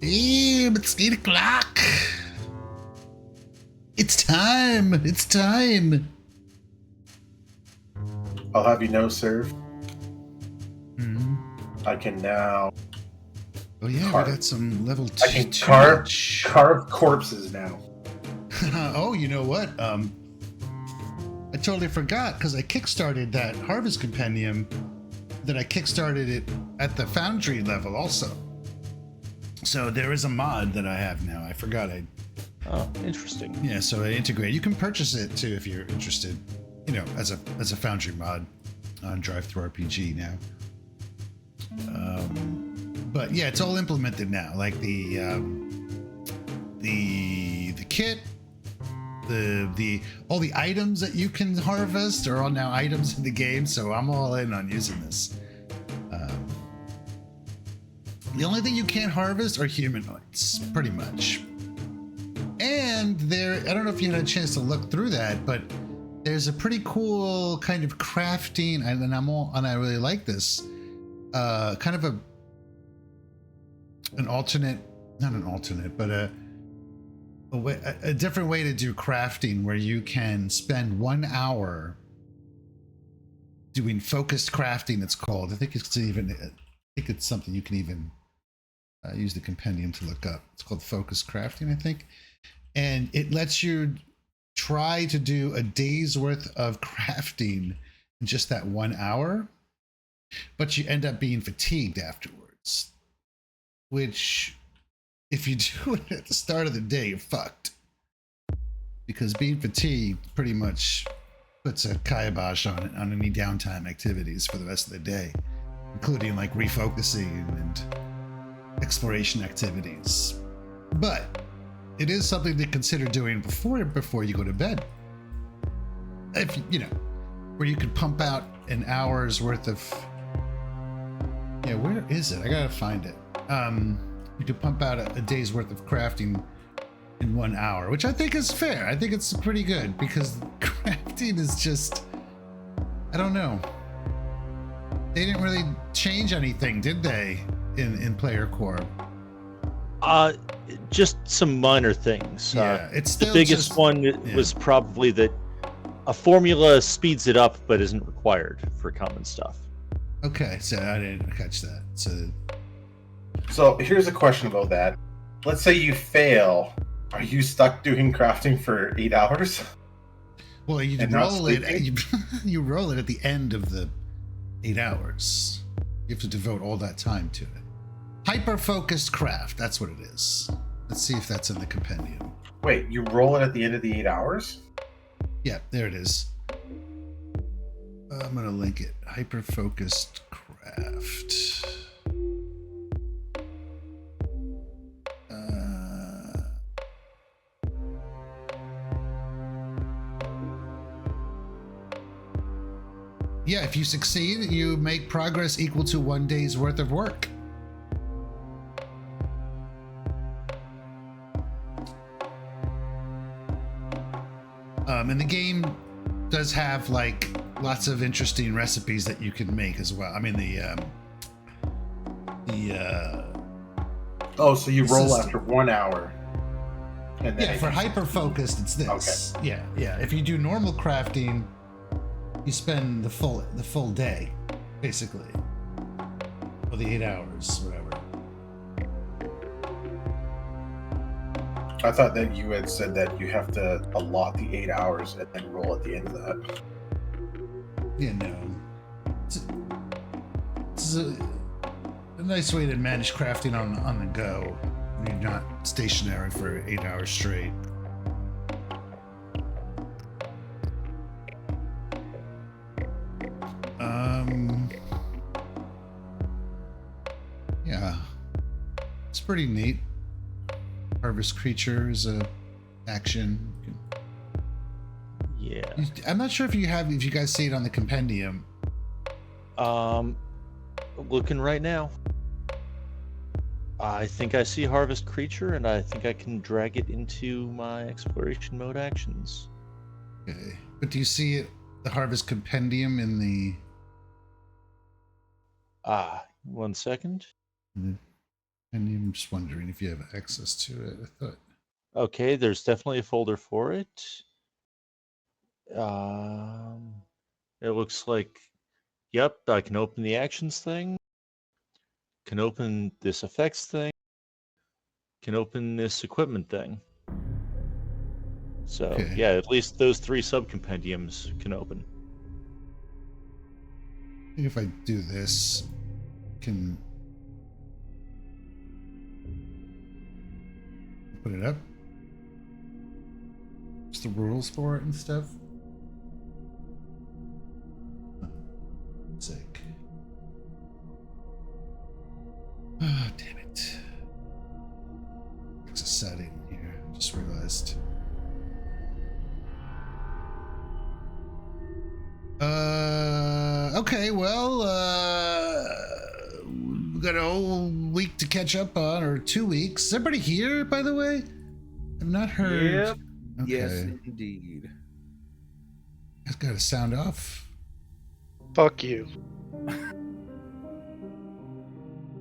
Damn, it's 8 o'clock. It's time. It's time. I'll have you know, sir. Mm-hmm. I can now. Oh yeah, carve. We got some level 2. I can carve corpses now. Oh, you know what? I totally forgot because I kickstarted that Harvest Compendium. That I kickstarted it at the Foundry level also. So there is a mod that I have now. I forgot I. Oh, interesting. Yeah, so I integrate. You can purchase it too if you're interested. You know, as a Foundry mod on Drive-Thru-RPG now. But yeah, it's all implemented now. Like the kit, the all the items that you can harvest are all now items in the game. So I'm all in on using this. The only thing you can't harvest are humanoids, pretty much. And there, I don't know if you had a chance to look through that, but there's a pretty cool kind of crafting, and I really like this. Kind of an alternate, not an alternate, but a different way to do crafting where you can spend 1 hour doing focused crafting. It's called. I think it's something you can even use the compendium to look up. It's called focused crafting, I think, and it lets you try to do a day's worth of crafting in just that 1 hour, but you end up being fatigued afterwards. Which, if you do it at the start of the day, you're fucked. Because being fatigued pretty much puts a kibosh on any downtime activities for the rest of the day, including like refocusing and exploration activities. But it is something to consider doing before you go to bed. If you know, where you could pump out an hour's worth of. Yeah, where is it? I gotta find it. You could pump out a day's worth of crafting in 1 hour, which I think is fair. I think it's pretty good because crafting is just, I don't know. They didn't really change anything, did they, in Player Core? Just some minor things. Yeah, it's still the biggest just, one yeah. was probably that a formula speeds it up but isn't required for common stuff. Okay, so I didn't catch that. So here's a question about that. Let's say you fail. Are you stuck doing crafting for 8 hours? Well, you And not roll it. sleeping? You roll it at the end of the 8 hours. You have to devote all that time to it. Hyper-focused craft. That's what it is. Let's see if that's in the compendium. Wait, you roll it at the end of the 8 hours? Yeah, there it is. I'm gonna link it. Hyper-focused craft. Yeah, if you succeed, you make progress equal to 1 day's worth of work. And the game does have like lots of interesting recipes that you can make as well. I mean Oh, so you roll system. after 1 hour. And then yeah, for hyper focused, it's this. Okay. Yeah. If you do normal crafting, you spend the full day, basically, or the 8 hours, whatever. I thought that you had said that you have to allot the 8 hours and then roll at the end of that. Yeah, no. It's a nice way to manage crafting on the go when you're not stationary for 8 hours straight. Yeah, it's pretty neat. Harvest creature is a action. Yeah. I'm not sure if you guys see it on the compendium. Looking right now. I think I see harvest creature, and I think I can drag it into my exploration mode actions. Okay, but do you see it, the harvest compendium in the? 1 second. And I'm just wondering if you have access to it. I thought. Okay, there's definitely a folder for it. It looks like, yep, I can open the actions thing. Can open this effects thing. Can open this equipment thing. So Okay. yeah, at least those 3 subcompendiums can open. I think if I do this, can put it up. Just the rules for it and stuff. Sick. Ah, damn it. There's a setting here. Just realized. Okay, well, we've got a whole week to catch up on, or 2 weeks. Is everybody here, by the way? I've not heard. Yep. Okay. Yes, indeed. I've got to sound off. Fuck you.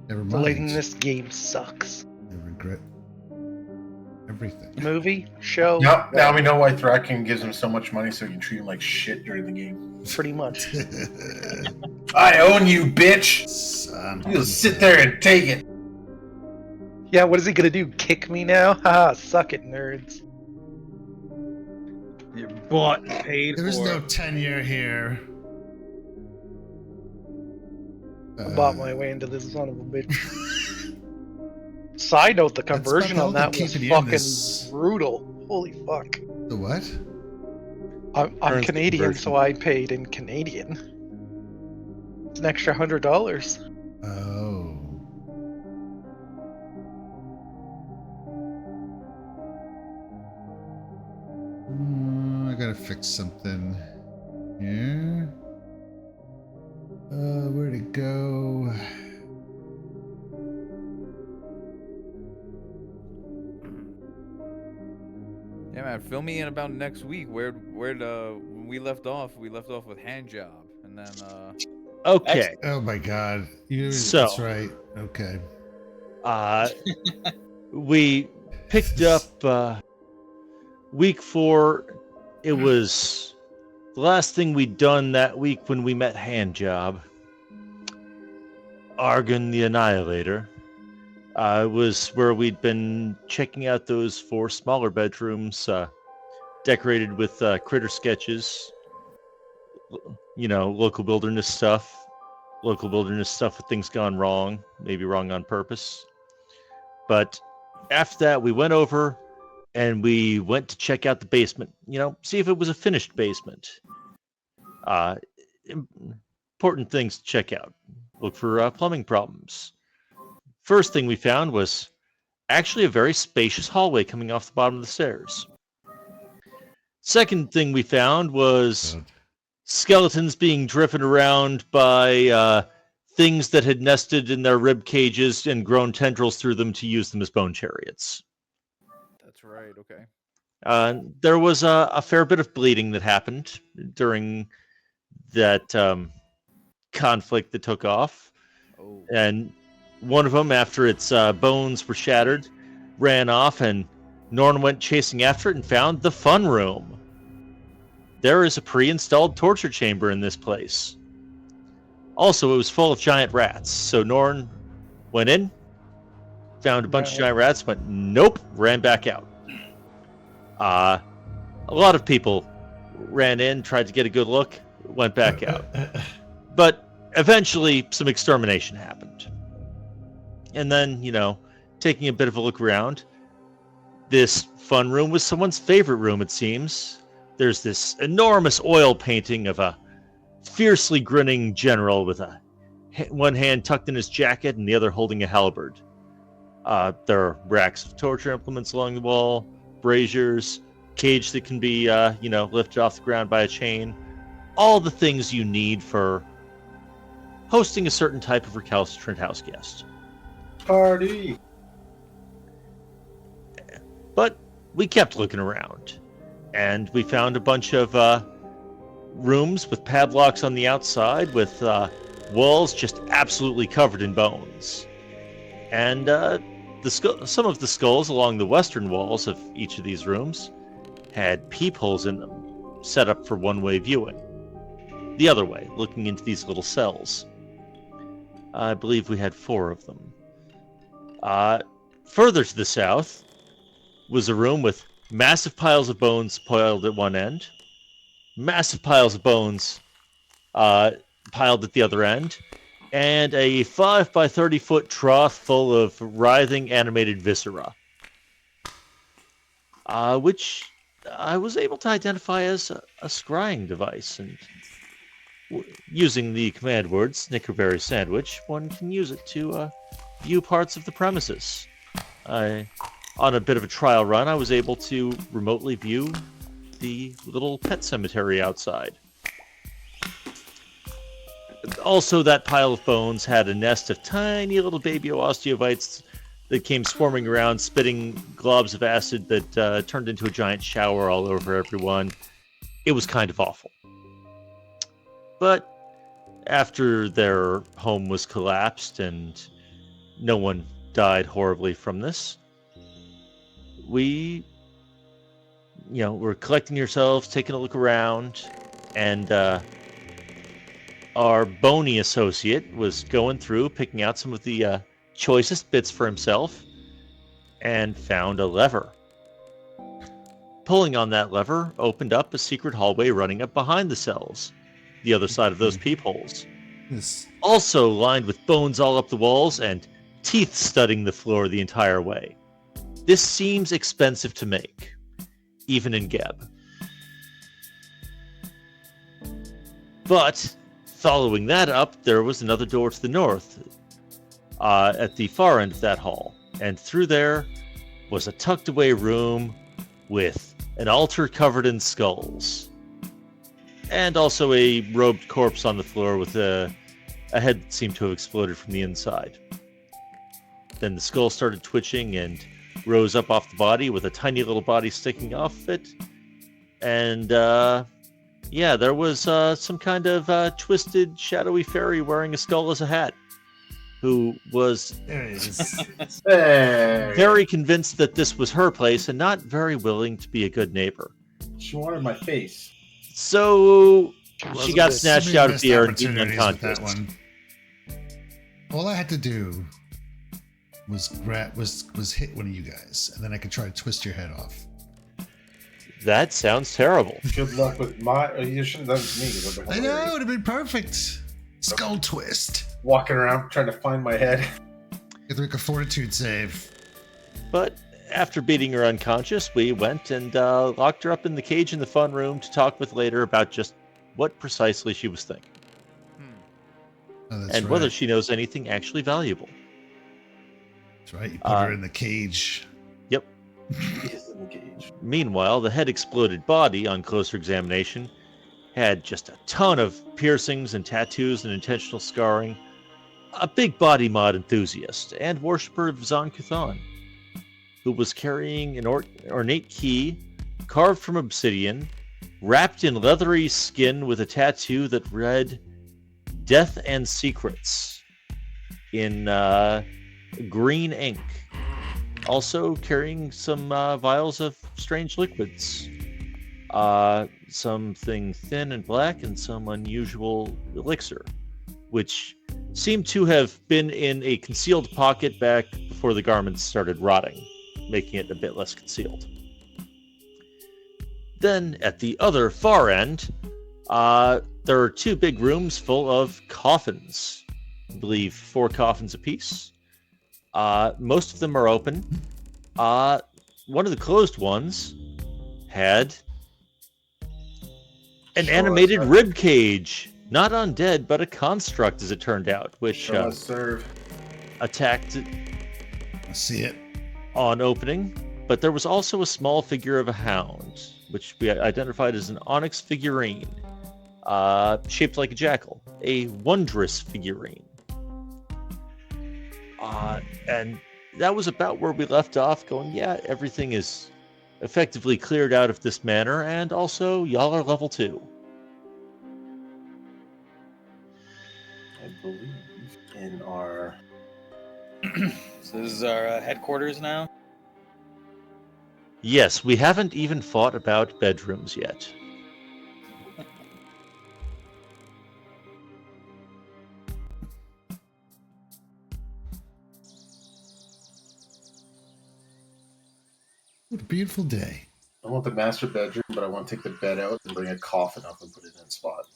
Never The lighting in mind. this game sucks. I regret everything. Movie, show, Yep, now we know why Thraken gives him so much money so he can treat him like shit during the game. pretty much. I own you, bitch! Son You'll of sit a- there and take it. Yeah, what is he gonna do? Kick me now? Haha, suck it, nerds. You're bought and paid There's for. no tenure here. I bought my way into this son of a bitch. Side note, the That's conversion about on the that only was keeping you in fucking this. brutal. Holy fuck. The what? I'm Currency Canadian, conversion. so I paid in Canadian. It's an extra $100. Oh. I gotta fix something here. Where'd it go? Yeah, man. Fill me in about next week. Where when we left off with hand job, and then Okay. Oh my god. So- That's right. Okay. We picked up week 4. It was the last thing we'd done that week when we met Handjob. Argon the Annihilator. It was where we'd been checking out those 4 smaller bedrooms, decorated with critter sketches. You know, local wilderness stuff. Local wilderness stuff with things gone wrong, maybe wrong on purpose. But after that, we went over and we went to check out the basement, you know, see if it was a finished basement. It important things to check out. Look for plumbing problems. First thing we found was actually a very spacious hallway coming off the bottom of the stairs. Second thing we found was skeletons being driven around by things that had nested in their rib cages and grown tendrils through them to use them as bone chariots. That's right. Okay. There was a fair bit of bleeding that happened during that conflict that took off. Oh. And one of them, after its bones were shattered, ran off, and Norn went chasing after it and found the fun room. There is a pre-installed torture chamber in this place. Also, it was full of giant rats, so Norn went in, found a bunch of giant rats, went nope, ran back out. A lot of people ran in, tried to get a good look, went back out. But eventually, some extermination happened. And then, taking a bit of a look around, this fun room was someone's favorite room, it seems. There's this enormous oil painting of a fiercely grinning general with one hand tucked in his jacket and the other holding a halberd. There are racks of torture implements along the wall, braziers, cage that can be, lifted off the ground by a chain. All the things you need for hosting a certain type of recalcitrant house guest. Party! But we kept looking around, and we found a bunch of rooms with padlocks on the outside, with walls just absolutely covered in bones. And some of the skulls along the western walls of each of these rooms had peepholes in them, set up for one-way viewing. The other way, looking into these little cells. I believe we had 4 of them. Further to the south was a room with massive piles of bones piled at one end, massive piles of bones piled at the other end, and a 5 by 30 foot trough full of writhing animated viscera, which I was able to identify as a scrying device. And using the command word Snickerberry Sandwich, one can use it to view parts of the premises. On a bit of a trial run, I was able to remotely view the little pet cemetery outside. Also, that pile of bones had a nest of tiny little baby osteovites that came swarming around, spitting globs of acid that turned into a giant shower all over everyone. It was kind of awful. But after their home was collapsed and no one died horribly from this, we, were collecting yourselves, taking a look around, and our bony associate was going through, picking out some of the choicest bits for himself, and found a lever. Pulling on that lever opened up a secret hallway running up behind the cells, the other side of those peepholes. This Also lined with bones all up the walls and teeth studding the floor the entire way. This seems expensive to make, even in Geb. But following that up, there was another door to the north, at the far end of that hall, and through there was a tucked away room with an altar covered in skulls, and also a robed corpse on the floor with a head that seemed to have exploded from the inside. Then the skull started twitching and rose up off the body with a tiny little body sticking off it. And, there was some kind of twisted, shadowy fairy wearing a skull as a hat, who was there it is. Hey! very convinced that this was her place and not very willing to be a good neighbor. She wanted my face. So she got Some snatched out of Missed the air and beaten opportunities with unconscious. that one. All I had to do was hit one of you guys, and then I could try to twist your head off. That sounds terrible. Good luck with my. You should have done it to me. 'Cause I've been I know, it hilarious. would have been perfect. Skull twist. Walking around trying to find my head. You have to make a fortitude save. But after beating her unconscious, we went and locked her up in the cage in the fun room to talk with later about just what precisely she was thinking. Oh, that's and right. whether she knows anything actually valuable. That's right. You put her in the cage. Yep. He is in the cage. Meanwhile, the head exploded body, on closer examination, had just a ton of piercings and tattoos and intentional scarring. A big body mod enthusiast and worshiper of Zon Kuthon, who was carrying an ornate key carved from obsidian, wrapped in leathery skin with a tattoo that read Death and Secrets in green ink. Also carrying some vials of strange liquids. Something thin and black and some unusual elixir, which seemed to have been in a concealed pocket back before the garments started rotting, making it a bit less concealed. Then, at the other far end, there are 2 big rooms full of coffins. I believe 4 coffins apiece. Most of them are open. One of the closed ones had an animated rib cage. Not undead, but a construct, as it turned out, which attacked I see it. on opening. But there was also a small figure of a hound, which we identified as an onyx figurine, shaped like a jackal, a wondrous figurine. And that was about where we left off, going, yeah, everything is effectively cleared out of this manor, and also, y'all are level 2. I believe in our. So this is our headquarters now. Yes, we haven't even fought about bedrooms yet. What a beautiful day. I want the master bedroom, but I want to take the bed out and bring a coffin up and put it in its spot.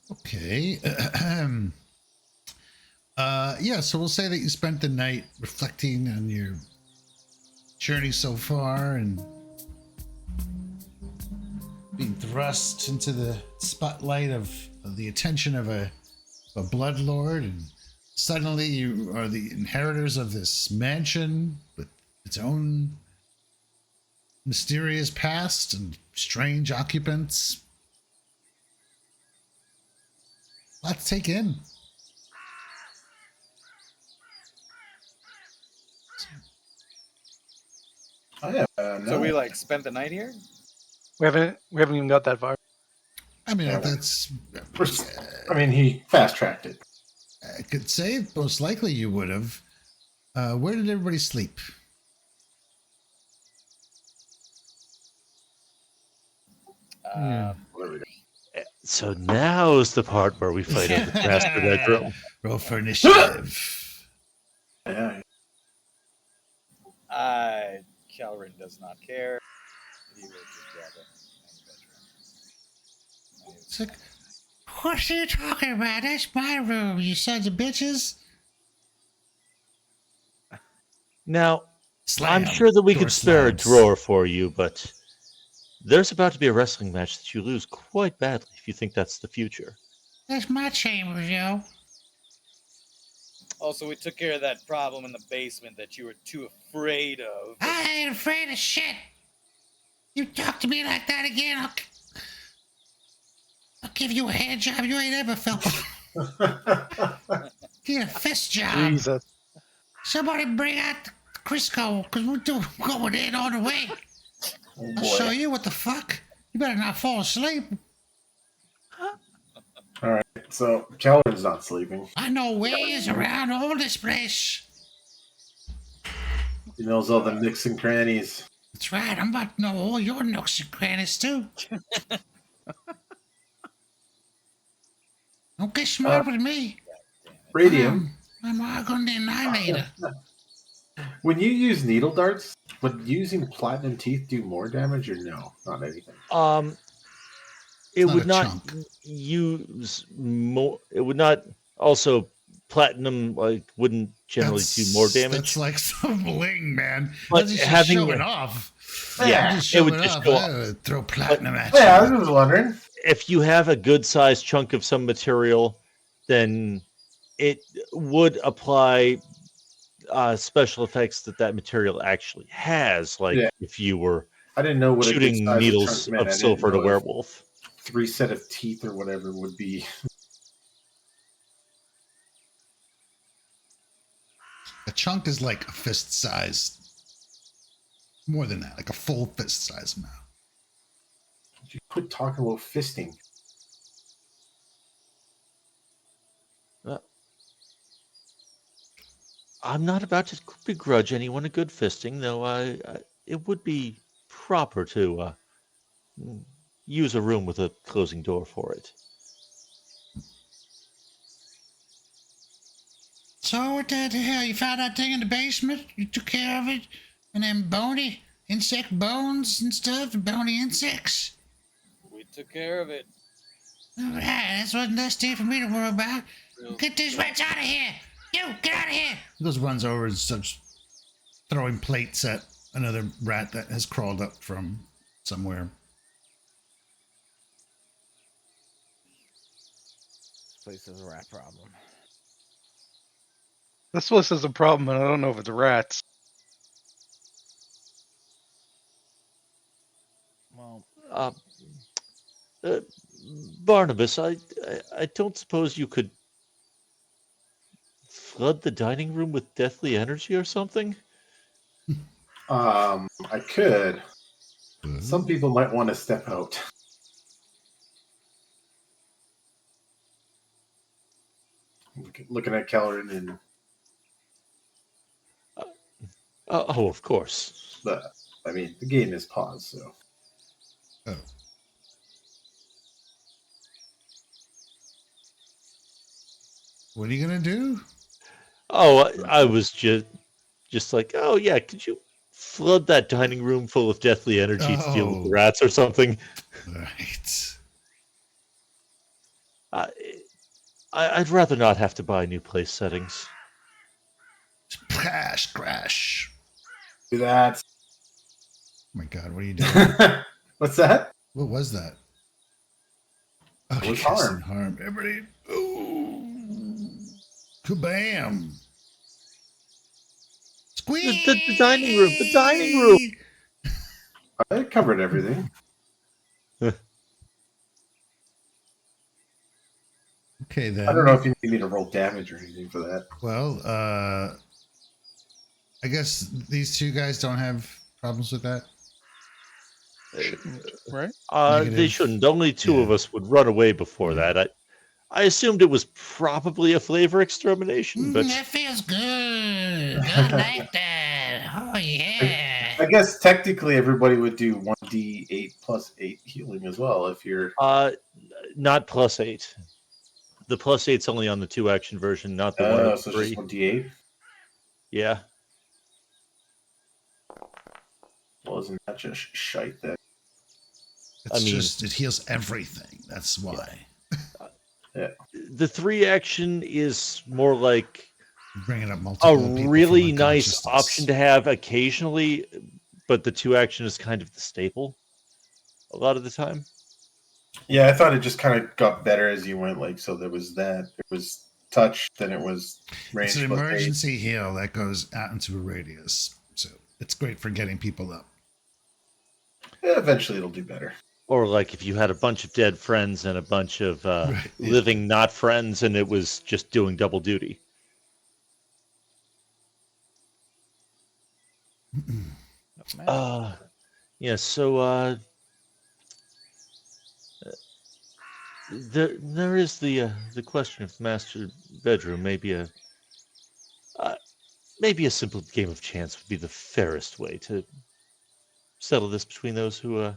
Okay. Yeah, so we'll say that you spent the night reflecting on your journey so far and being thrust into the spotlight of the attention of a bloodlord, and suddenly you are the inheritors of this mansion with its own mysterious past and strange occupants. A lot to take in. Oh yeah. No. So we like spent the night here. We haven't even got that far. I mean, Yeah, that's. I mean, he fast tracked it. I could say most likely you would have. Where did everybody sleep? Where we go. So now's the part where we fight out the master bedroom. Roll for initiative. Yeah. Calvin does not care. He will just grab it. It's like, what are you talking about? That's my room, you sons of bitches. Now, Slam. I'm sure that we Door could spare a slams. drawer for you, but there's about to be a wrestling match that you lose quite badly if you think that's the future. That's my chamber, yo. Also, we took care of that problem in the basement that you were too afraid of. I ain't afraid of shit. You talk to me like that again, I'll give you a hand job you ain't ever felt. Get a fist job. Jesus. Somebody bring out the Crisco, because we're going in on the way. Oh, I'll boy. show you what the fuck. You better not fall asleep. All right. So Calvin's not sleeping. I know ways around all this place. He knows all the nicks and crannies. That's right. I'm about to know all your nooks and crannies, too. Don't get smart with me. Radium. I'm Argon the Annihilator. When you use needle darts, would using platinum teeth do more damage or no? Not anything. It not would a not chunk. use more. It would not also platinum wouldn't generally do more damage. That's like some bling, man. But That's just having showing a- off. Yeah, Just it would showing just off. go I would throw platinum at you. Yeah, I was wondering. if you have a good sized chunk of some material, then it would apply special effects that material actually has. Like Yeah. if you were I didn't know what a good shooting size of needles chunk meant. of I didn't silver at a know if werewolf. 3 set of teeth or whatever would be. A chunk is like a fist size. More than that, like a full fist size amount. You quit talking about fisting. I'm not about to begrudge anyone a good fisting, though. It would be proper to use a room with a closing door for it. So what the hell? You found that thing in the basement? You took care of it? And then bony insect bones and stuff? Bony insects? We took care of it. Alright, that's what that's there for me to worry about. Get these rats out of here! You, get out of here! He goes, runs over and starts throwing plates at another rat that has crawled up from somewhere. This place has a rat problem. This list is a problem, and I don't know if it's rats. Well, Barnabas, I don't suppose you could flood the dining room with deathly energy or something? I could. Some people might want to step out. Looking at Kellerin and. Oh, of course. But I mean, the game is paused, so. Oh. What are you gonna do? Oh, I was just like, oh yeah, could you flood that dining room full of deathly energy to deal with the Oh. rats or something? Right. I'd rather not have to buy new place settings. Crash, crash. Do that. Oh my god, what are you doing? What's that? What was that? Oh, It you was casting harm. harm. Everybody. Ooh. Kabam. Squeeze. The dining room, the dining room. I covered everything. Okay, then. I don't know if you need me to roll damage or anything for that. Well, I guess these two guys don't have problems with that. right? They Negative. shouldn't. Only two of Yeah. us would run away before that. I assumed it was probably a flavor extermination, but That feels good. I like that. Oh yeah. I guess technically everybody would do 1d8 plus 8 healing as well if you're. not +8. The +8's only on the 2-action version, not the 1 or So 3. it's just 1d8. Yeah. Well, isn't that just shite then? It's I mean- just it heals everything. That's why. The 3-action is more like Bringing up multiple a people really from nice unconsciousness. option to have occasionally, but the 2-action is kind of the staple a lot of the time. Yeah, I thought it just kind of got better as you went. Like, so there was that. It was touch, then it was range. It's an plus 8. emergency heal that goes out into a radius, so it's great for getting people up. Yeah, eventually it'll do better. Or like if you had a bunch of dead friends and a bunch of Right, yeah. living not friends, and it was just doing double duty. Yeah. So there is the question of the master bedroom. Maybe a simple game of chance would be the fairest way to settle this between those who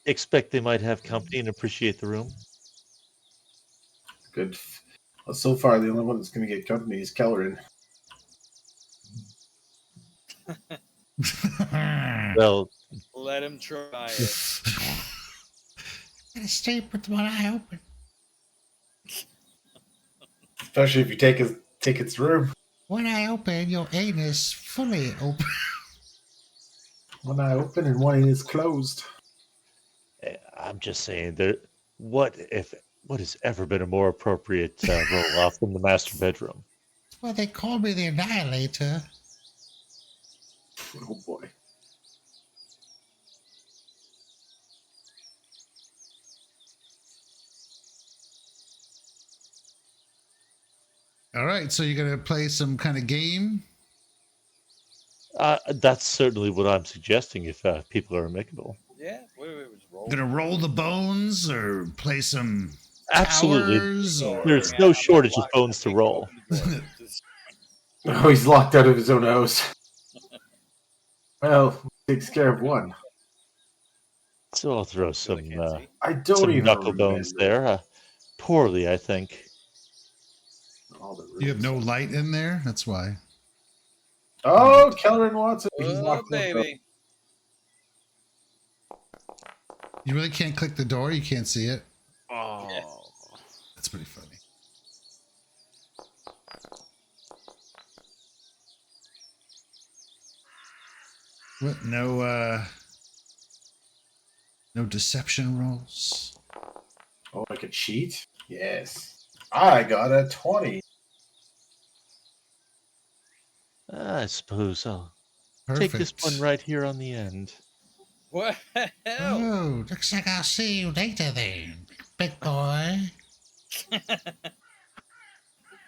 expect they might have company and appreciate the room. Good. Well, so far, the only one that's going to get company is Kellerin. Well, Let him try it. Gotta sleep with one eye open. Especially if you take its room. One eye open, your anus fully open. One eye open and one is closed. I'm just saying that what has ever been a more appropriate roll off than the master bedroom? Well, they called me the Annihilator. Oh boy. All right, so you're gonna play some kind of game. That's certainly what I'm suggesting if people are amicable. Yeah. Wait, just roll. Gonna roll the bones or play some Absolutely. towers or There's Yeah, no I'm not shortage of blocking bones to it. roll. Open the door. Just- Oh, he's locked out of his own house. Well, takes care of one. So I'll throw Still I some can't see. I don't some even knuckle remember bones there. Poorly, I think. all the you have no rules. light in there. That's why. Oh, Kellerin wants it. He's Oh, locked up. baby. You really can't click the door. You can't see it. Oh. That's pretty funny. What? No deception rolls. Oh, I could cheat? Yes. I got a 20. I suppose I'll Perfect. take this one right here on the end. What? Hell? Oh, looks like I'll see you later then, big boy.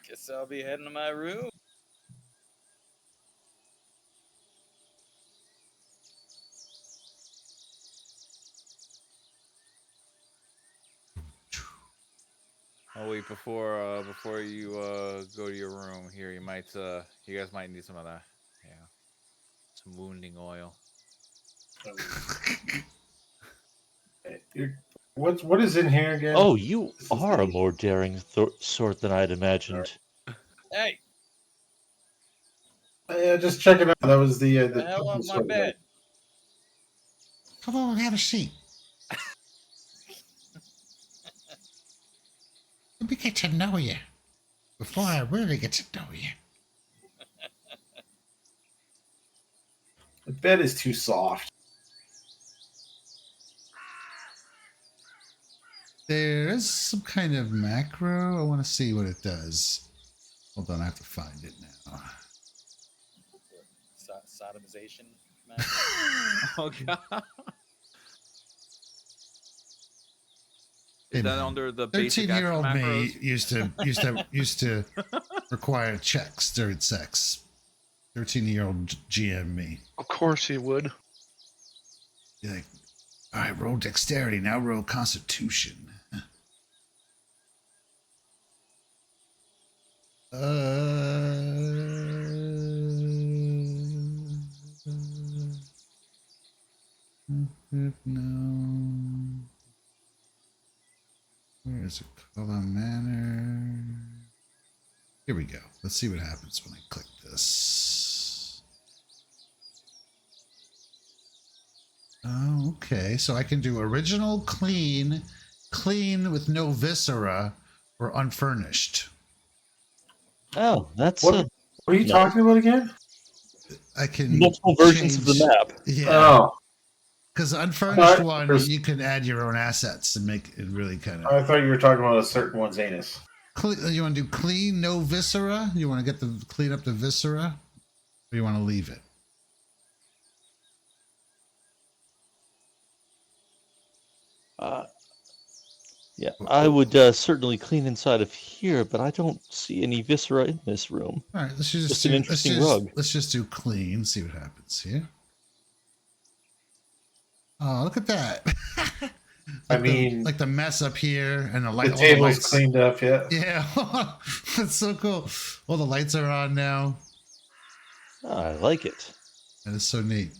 Guess I'll be heading to my room. Oh wait, before you go to your room here, you guys might need some of that. Yeah. Some wounding oil. What is in here again? Oh, you This is are a the- more daring sort than I'd imagined. Hey, Yeah, just check it out. That was the the hell off my sort of bed. Come on, have a seat. Let me get to know you before I really get to know you. The bed is too soft. There is some kind of macro. I want to see what it does. Hold on, I have to find it now. Sodomization. Man. Oh god. Hey, Is that man, under the basic 13-year-old action me macros? used to require checks during sex. 13-year-old GM me. Of course he would. You're like, all right, roll dexterity. Now roll constitution. No. Where is it? Color manner. Here we go. Let's see what happens when I click this. Oh, okay. So I can do original, clean with no viscera, or unfurnished. Oh, that's What are you no. talking about again? I can multiple versions of the change- map. Yeah, Oh, because the unfurnished Alright, one, there's- you can add your own assets and make it really kind of. I thought you were talking about a certain one's anus. You want to do clean, no viscera? You want to get the clean up the viscera, or you want to leave it? Yeah, I would certainly clean inside of here, but I don't see any viscera in this room. All right, let's just Just do, an interesting rug. Let's just do clean. See what happens here. Oh, look at that! I Like mean, like the mess up here and the light. the all table's lights. cleaned up, yeah. Yeah, that's so cool. All the lights are on now. Oh, I like it. That is so neat.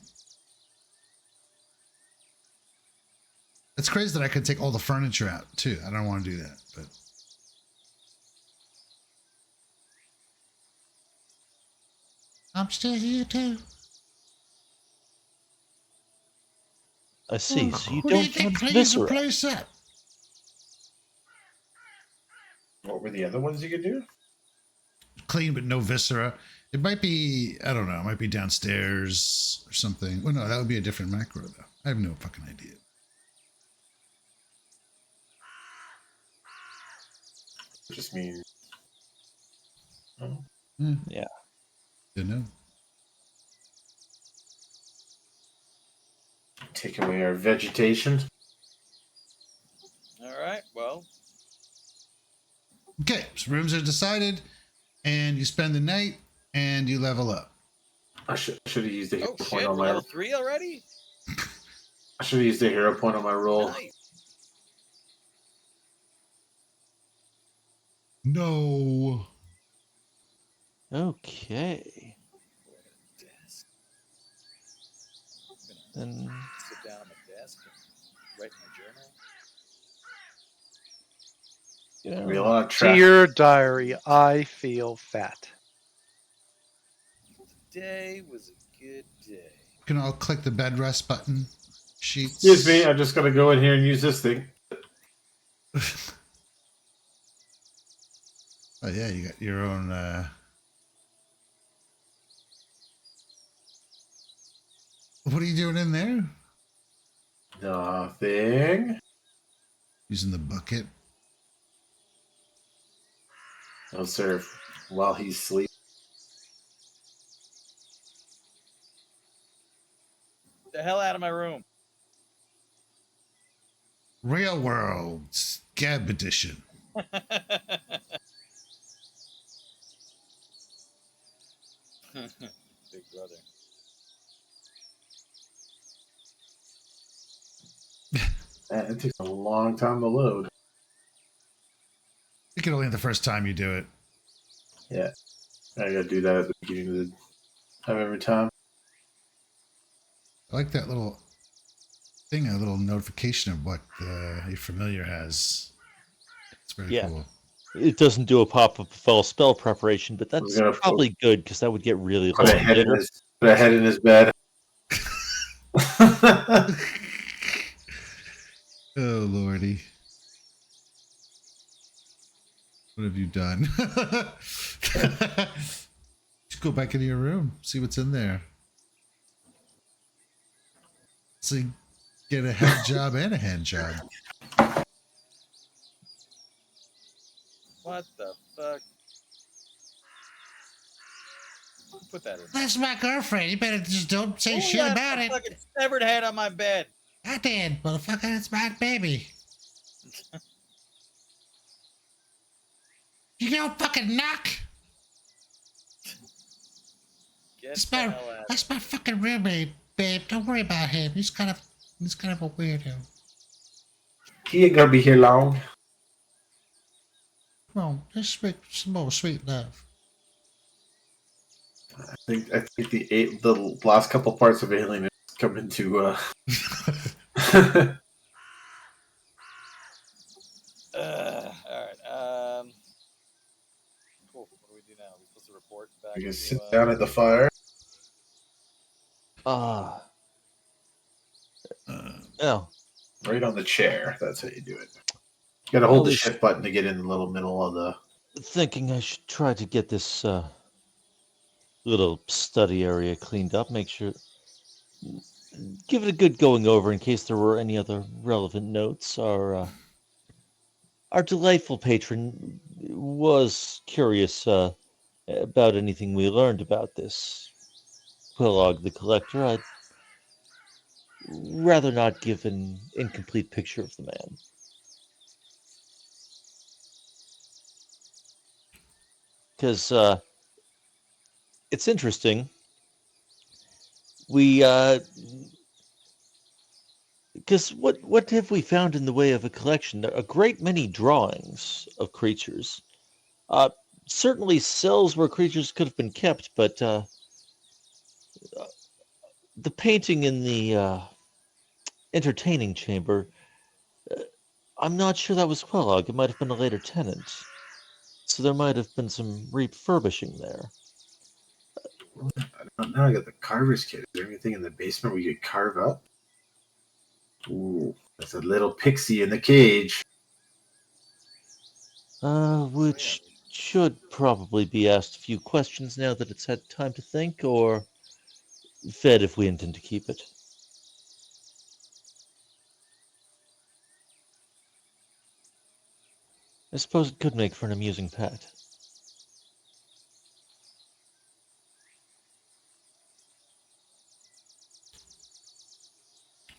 It's crazy that I could take all the furniture out too. I don't want to do that, but I'm still here too. I see. So you Who do you don't think want cleans the viscera. place up? What were the other ones you could do? Clean but no viscera. It might be, I don't know, it might be downstairs or something. Well, no, that would be a different macro though. I have no fucking idea. Just mean. Oh, Yeah. Don't know. take away our vegetation. All right. Well, Okay, so rooms are decided, and you spend the night, and you level up. I should have used the hero oh point shit, on we're my. level 3 already. I should have used the hero point on my roll. Nice. No. Okay. Desk. Then Sit down on the desk and write my journal. There'll be a lot of traffic. Dear diary, I feel fat. Today was a good day. You can all click the bed rest button. Sheets. Excuse me, I'm just gonna go in here and use this thing. Oh yeah, you got your own. What are you doing in there? Nothing. Using the bucket. No, sir. While he's sleeping. The hell out of my room. Real World Scab Edition. Big brother. Man, it takes a long time to load. You can only the first time you do it. Yeah. I gotta do that at the beginning of the time every time. I like that little thing, a little notification of what your familiar has. It's very Yeah. cool. it doesn't do a pop-up of spell preparation, but I was that's gonna probably good because that would get really Put long a head in later. his bed. Oh lordy. What have you done? Just go back into your room, see what's in there. So you get a head job and a hand job. What the fuck? Who put that in? That's my girlfriend. You better just don't say Who shit left about a it. fucking severed head on my bed. I did, motherfucker. It's my baby. You don't fucking knock. Get That's the my, hell out. that's my fucking roommate, babe. Don't worry about him. He's kind of a weirdo. He ain't gonna be here long. Come on, just sweet, some more sweet love. I think the last couple parts of Alien is coming to All right. Cool. What do we do now? We're supposed to report back we can to, sit down at the fire. Ah, Uh, oh, Right on the chair. That's how you do it. You gotta hold Well, the this- shift button to get in the little middle of the. thinking I should try to get this little study area cleaned up. Make sure, give it a good going over in case there were any other relevant notes. Our delightful patron was curious about anything we learned about this Quillog the Collector. I'd rather not give an incomplete picture of the man. Because it's interesting. We, because what have we found in the way of a collection? A great many drawings of creatures. Uh, Certainly cells where creatures could have been kept, but the painting in the entertaining chamber, I'm not sure that was Quellog. It might have been a later tenant. So there might have been some refurbishing there. Now I got the carver's kit. Is there anything in the basement we could carve up? Ooh, that's a little pixie in the cage. Which should probably be asked a few questions now that it's had time to think, or fed if we intend to keep it. I suppose it could make for an amusing pet.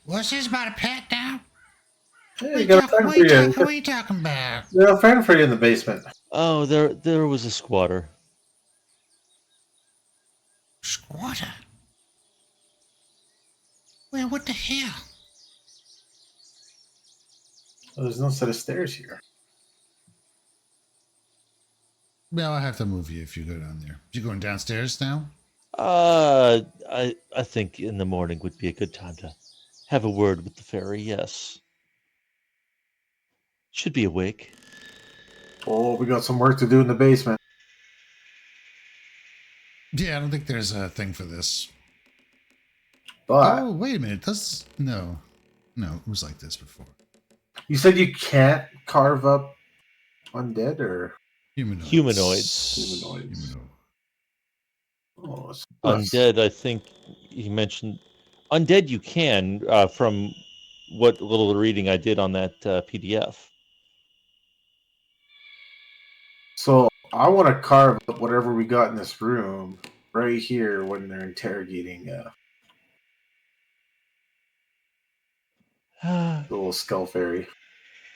What's this about a pet now? Hey, you got a friend for you. What are you talking about? You got a friend for you in the basement. Oh, there was a squatter. Squatter? Well, what the hell? Oh, there's no set of stairs here. No, I have to move you if you go down there. You going downstairs now? I think in the morning would be a good time to have a word with the fairy. Yes, should be awake. Oh, we got some work to do in the basement. Yeah, I don't think there's a thing for this. But Oh, wait a minute. No, it was like this before. you said you can't carve up undead or Humanoids. humanoids. Humanoid. Oh, it's Undead, I think you mentioned. Undead you can, from what little reading I did on that PDF. So I want to carve up whatever we got in this room right here when they're interrogating the little skull fairy.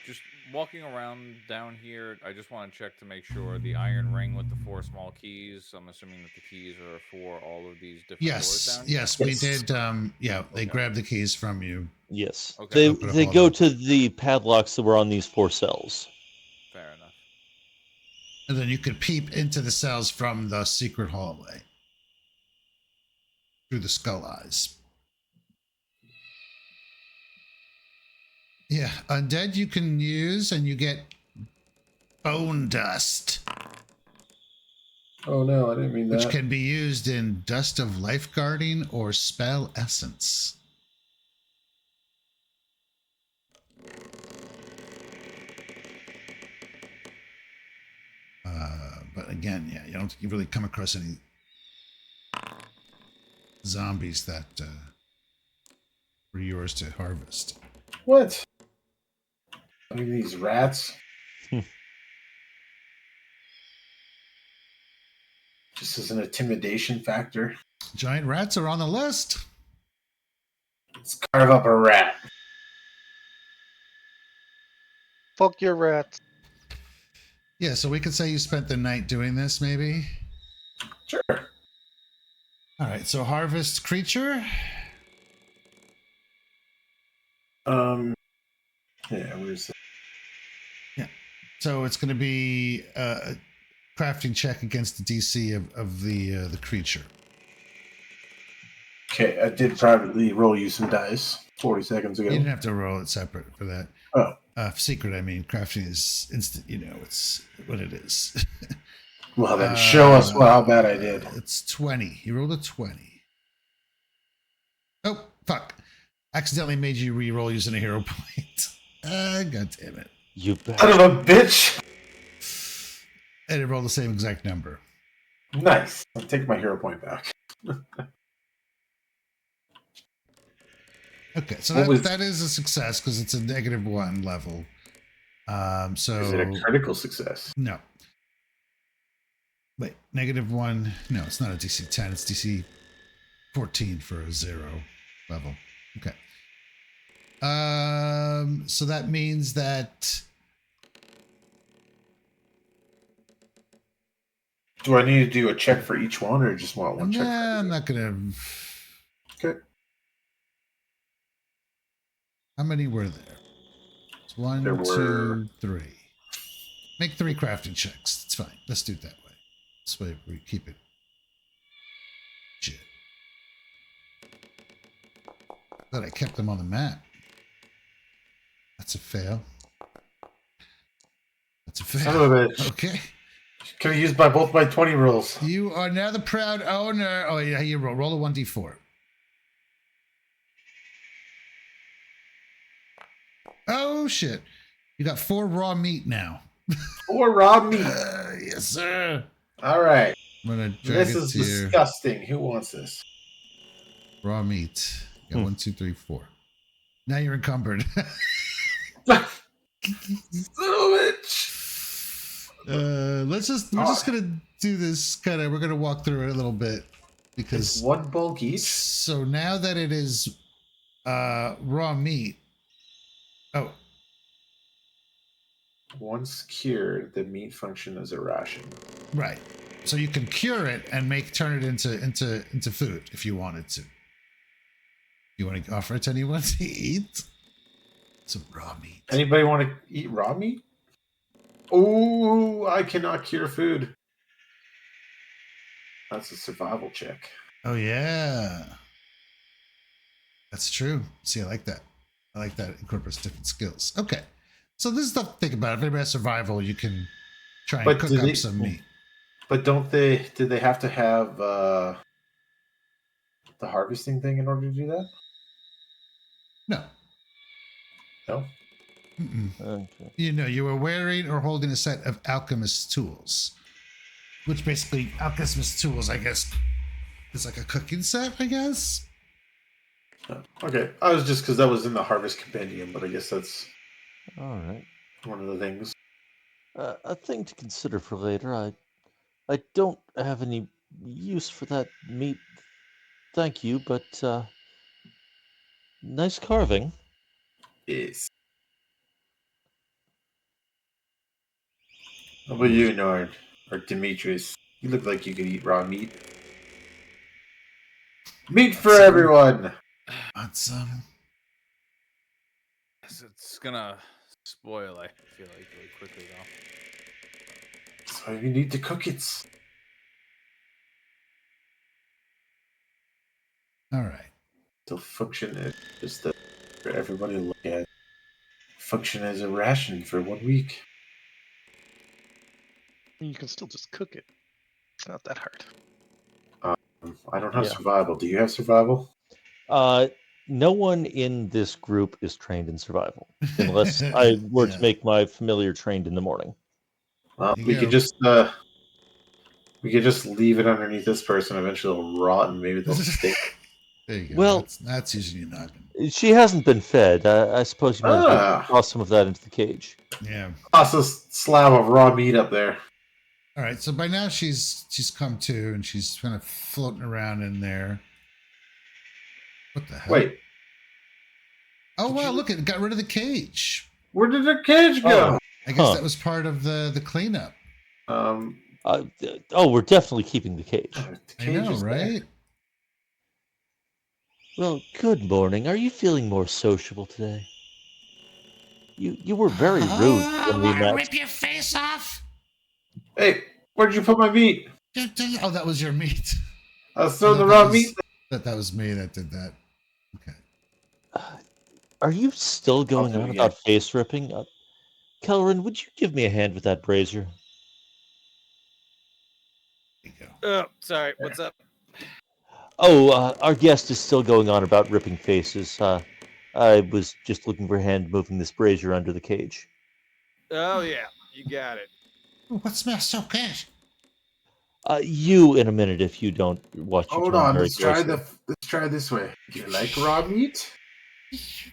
Just walking around down here, I just want to check to make sure the iron ring with the 4 small keys. I'm assuming that the keys are for all of these different doors down here. Yes, we Yes. did. Yeah, they Okay. grabbed the keys from you. Yes, Okay. Open up they all go the- to the padlocks that were on these 4 cells. Fair enough. And then you could peep into the cells from the secret hallway through the skull eyes. Yeah, undead you can use, and you get bone dust, Oh no, I didn't mean which that. can be used in dust of lifeguarding or spell essence. But again, yeah, you don't think you really come across any zombies that were yours to harvest. What? I mean, these rats. Just as an intimidation factor. Giant rats are on the list. Let's carve up a rat. Fuck your rats. Yeah, so we could say you spent the night doing this, maybe. Sure. All right, so harvest creature. Yeah, where's it? So it's going to be a crafting check against the DC of the creature. Okay, I did privately roll you some dice 40 seconds ago. You didn't have to roll it separate for that. Oh. Secret, I mean, crafting is instant. You know, it's what it is. Well, then show us how bad I did. It's 20. You rolled a 20. Oh, fuck. Accidentally made you re-roll using a hero point. God damn it. You bet. Son of a bitch! And it rolled the same exact number. Nice. I'll take my hero point back. Okay, so What was- that is a success because it's a -1 level. So Is it a critical success? no. Wait, -1. No, it's not a DC 10. It's DC 14 for a 0 level. Okay. So that means that Do I need to do a check for each one, or just want one check? For I'm everything? not gonna. Okay. How many were there? It's 1, There were- 2, 3. Make 3 crafting checks. It's fine. Let's do it that way. This way we keep it. Shit. Thought I kept them on the map. That's a fail. That's a fail. Son of a bitch. Okay. Could have used both my 20 rolls. You are now the proud owner. Oh, yeah, you roll a 1d4. Oh, shit. You got 4 raw meat now. Or raw meat. Yes, sir. All right. I'm going to drag This it is to you. disgusting. Who wants this? Raw meat. You got 1, 2, 3, 4. Now you're encumbered. Son of a bitch. We're just gonna do this kind of. We're gonna walk through it a little bit It's because. one bulk each. So now that it is raw meat. Oh, Once cured, the meat function as a ration. right. So you can cure it and turn it into food if you wanted to. You want to offer it to anyone to eat? Some raw meat. Anybody want to eat raw meat? Oh, I cannot cure food. That's a survival check. Oh yeah. That's true. See, I like that. I like that. It incorporates different skills. Okay. So this is stuff to think about. If anybody has survival, you can try and But cook do up they- some meat. But don't they? Did they have to have the harvesting thing in order to do that? No. No. Mm-mm. Okay. You know, you were wearing or holding a set of alchemist tools, which basically alchemist tools, I guess, is like a cooking set. I guess. Okay, I was just because that was in the harvest compendium, but I guess that's All right. one of the things. A thing to consider for later. I don't have any use for that meat. Thank you, but nice carving. Yes. How about you, Nord or Demetrius? You look like you could eat raw meat. Meat for everyone. Want some? It's gonna spoil, I feel like, really quickly, though. So you need to cook it. All right. To function as just for everybody to look at. Function as a ration for 1 week. You can still just cook it. It's not that hard. I don't have Yeah. survival. Do you have survival? No one in this group is trained in survival, unless I were Yeah. to make my familiar trained in the morning. Well, You we go. could just leave it underneath this person. Eventually, it'll rot, and maybe they'll stick. There you go. Well- that's using your noggin. She hasn't been fed. I suppose you might as well toss some of that into the cage. Yeah. Toss a slab of raw meat up there. All right. So by now she's come to and she's kind of floating around in there. What the hell? Wait, Oh did wow! you- Look, it got rid of the cage. where did the cage go? I guess Huh. that was part of the cleanup. We're definitely keeping the cage. The I cage know, is there. right? Well, good morning. Are you feeling more sociable today? You were very rude when we met. Rip your face off. Hey, where'd you put my meat? Oh, that was your meat. I was throwing the That raw was- meat. That was me that did that. Okay. Are you still going do it on again. about face ripping? Kellerin, would you give me a hand with that brazier? There you go. Oh, sorry. What's up? Oh, our guest is still going on about ripping faces. I was just looking for a hand moving this brazier under the cage. Oh yeah, you got it. Oh, what smells so good? You in a minute if you don't watch your Hold tone on, very let's try closely. let's try this way. Do you like raw meat? Is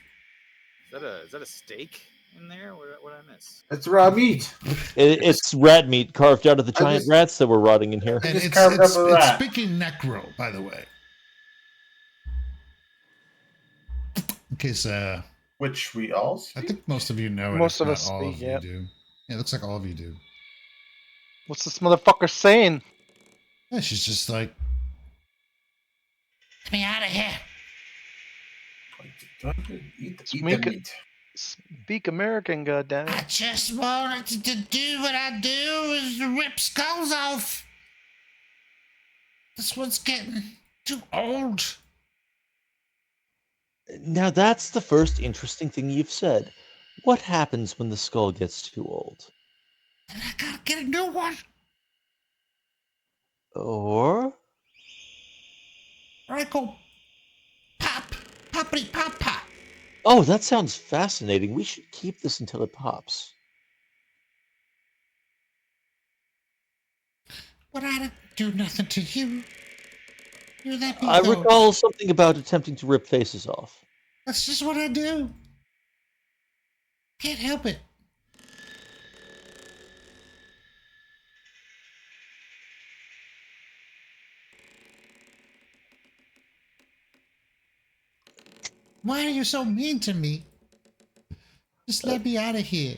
that a steak in there? What I miss? It's raw meat. It's rat meat carved out of the I giant just- rats that were rotting in here. And just it's carved up a it's rat. speaking necro, by the way. In case Which we all I speak? think most of you know it. Most if of not us all speak, of yeah. you do. Yeah, it looks like all of you do. What's this motherfucker saying? Yeah, she's just like, get me out of here. Eat Let's the make it- meat. Speak American, goddammit. I just wanted to do what I do is rip skulls off. This one's getting too old. Now that's the first interesting thing you've said. What happens when the skull gets too old? And I gotta get a new one. Or Or I go pop, poppity pop pop. oh, that sounds fascinating. We should keep this until it pops. But I didn't do nothing to you. You let me I go. recall something about attempting to rip faces off. That's just what I do. Can't help it. Why are you so mean to me? Just let me out of here.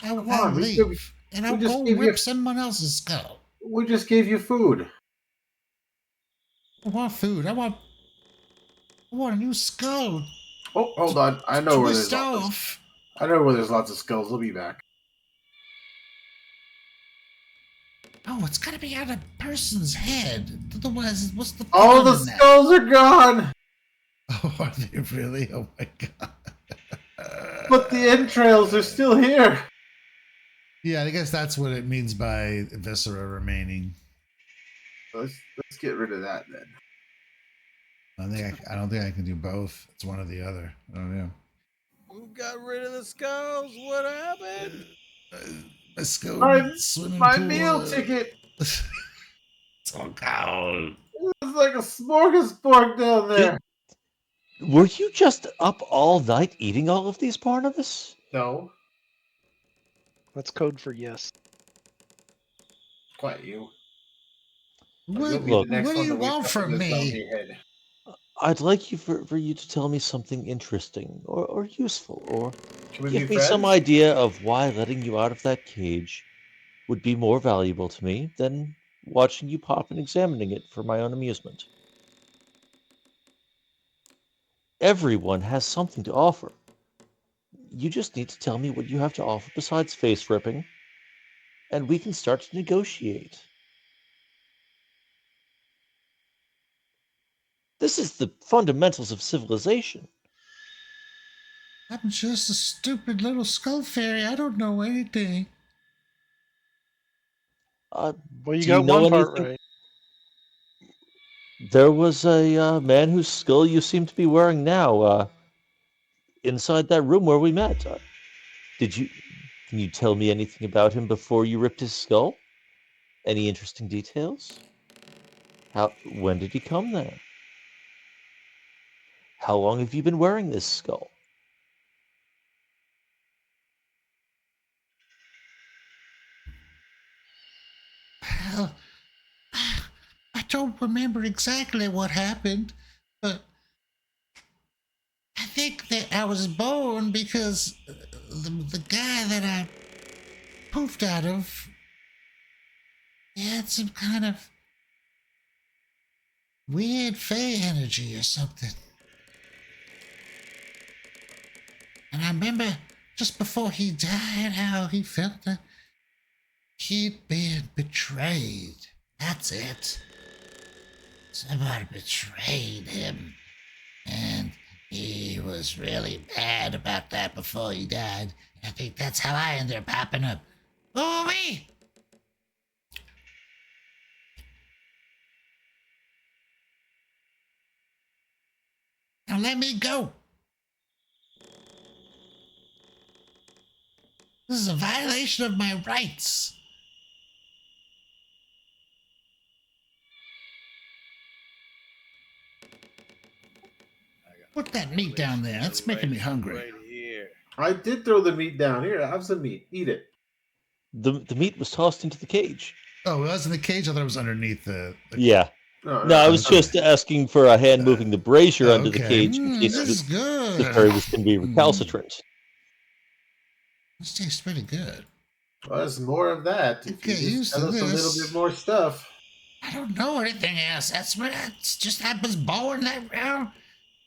Come I'll on, leave. And we I'll just go gave you rip someone else's skull. we just gave you food. I want food. I want a new skull. Oh, hold on. I know where there's Twist lots of off. I know where there's lots of skulls. I'll be back. Oh, it's gotta be on a person's head. Otherwise, what's the All fun the in that? skulls are gone, Oh, are they really? Oh my god. but the entrails are still here. Yeah, I guess that's what it means by viscera remaining. Let's get rid of that then. I don't think I can do both. It's one or the other. I don't know. Who got rid of the skulls? What happened? Let's go All right, swimming my pool. meal ticket. It's all gone. It's like a smorgasbord down there. Were you just up all night eating all of these, Barnabas? No, That's code for yes. quite you. What, You'll be the Look, next what do one you to wake want up with from this me? bounty head. I'd like you for you to tell me something interesting or useful, or Can we be give me some friends? idea of why letting you out of that cage would be more valuable to me than watching you pop and examining it for my own amusement. Everyone has something to offer. You just need to tell me what you have to offer besides face ripping, and we can start to negotiate. This is the fundamentals of civilization. I'm just a stupid little skull fairy. I don't know anything. Well, you Do you got know one part anything? right. There was a man whose skull you seem to be wearing now inside that room where we met. Did you? Can you tell me anything about him before you ripped his skull? Any interesting details? How? When did he come there? How long have you been wearing this skull? Well, I don't remember exactly what happened, but I think that I was born because the guy that I poofed out of, he had some kind of weird fey energy or something. And I remember just before he died how he felt that he'd been betrayed. That's it. Somebody betrayed him. And he was really mad about that before he died. I think that's how I ended up popping up. Oh, me! Now let me go. This is a violation of my rights. Put that meat down there. That's making me hungry. Right here. I did throw the meat down. Here, have some meat. Eat it. The meat was tossed into the cage. Oh, it was in the cage? I thought it was underneath the Yeah. No, No, I no. was Okay. just asking for a hand moving the brazier under the Okay. cage in case This is good. the fairy was going to be recalcitrant. This tastes pretty good. Well, there's more of that. If you Get just used tell to us a little this. bit more stuff. I don't know anything else. That's what it's just I was born that round,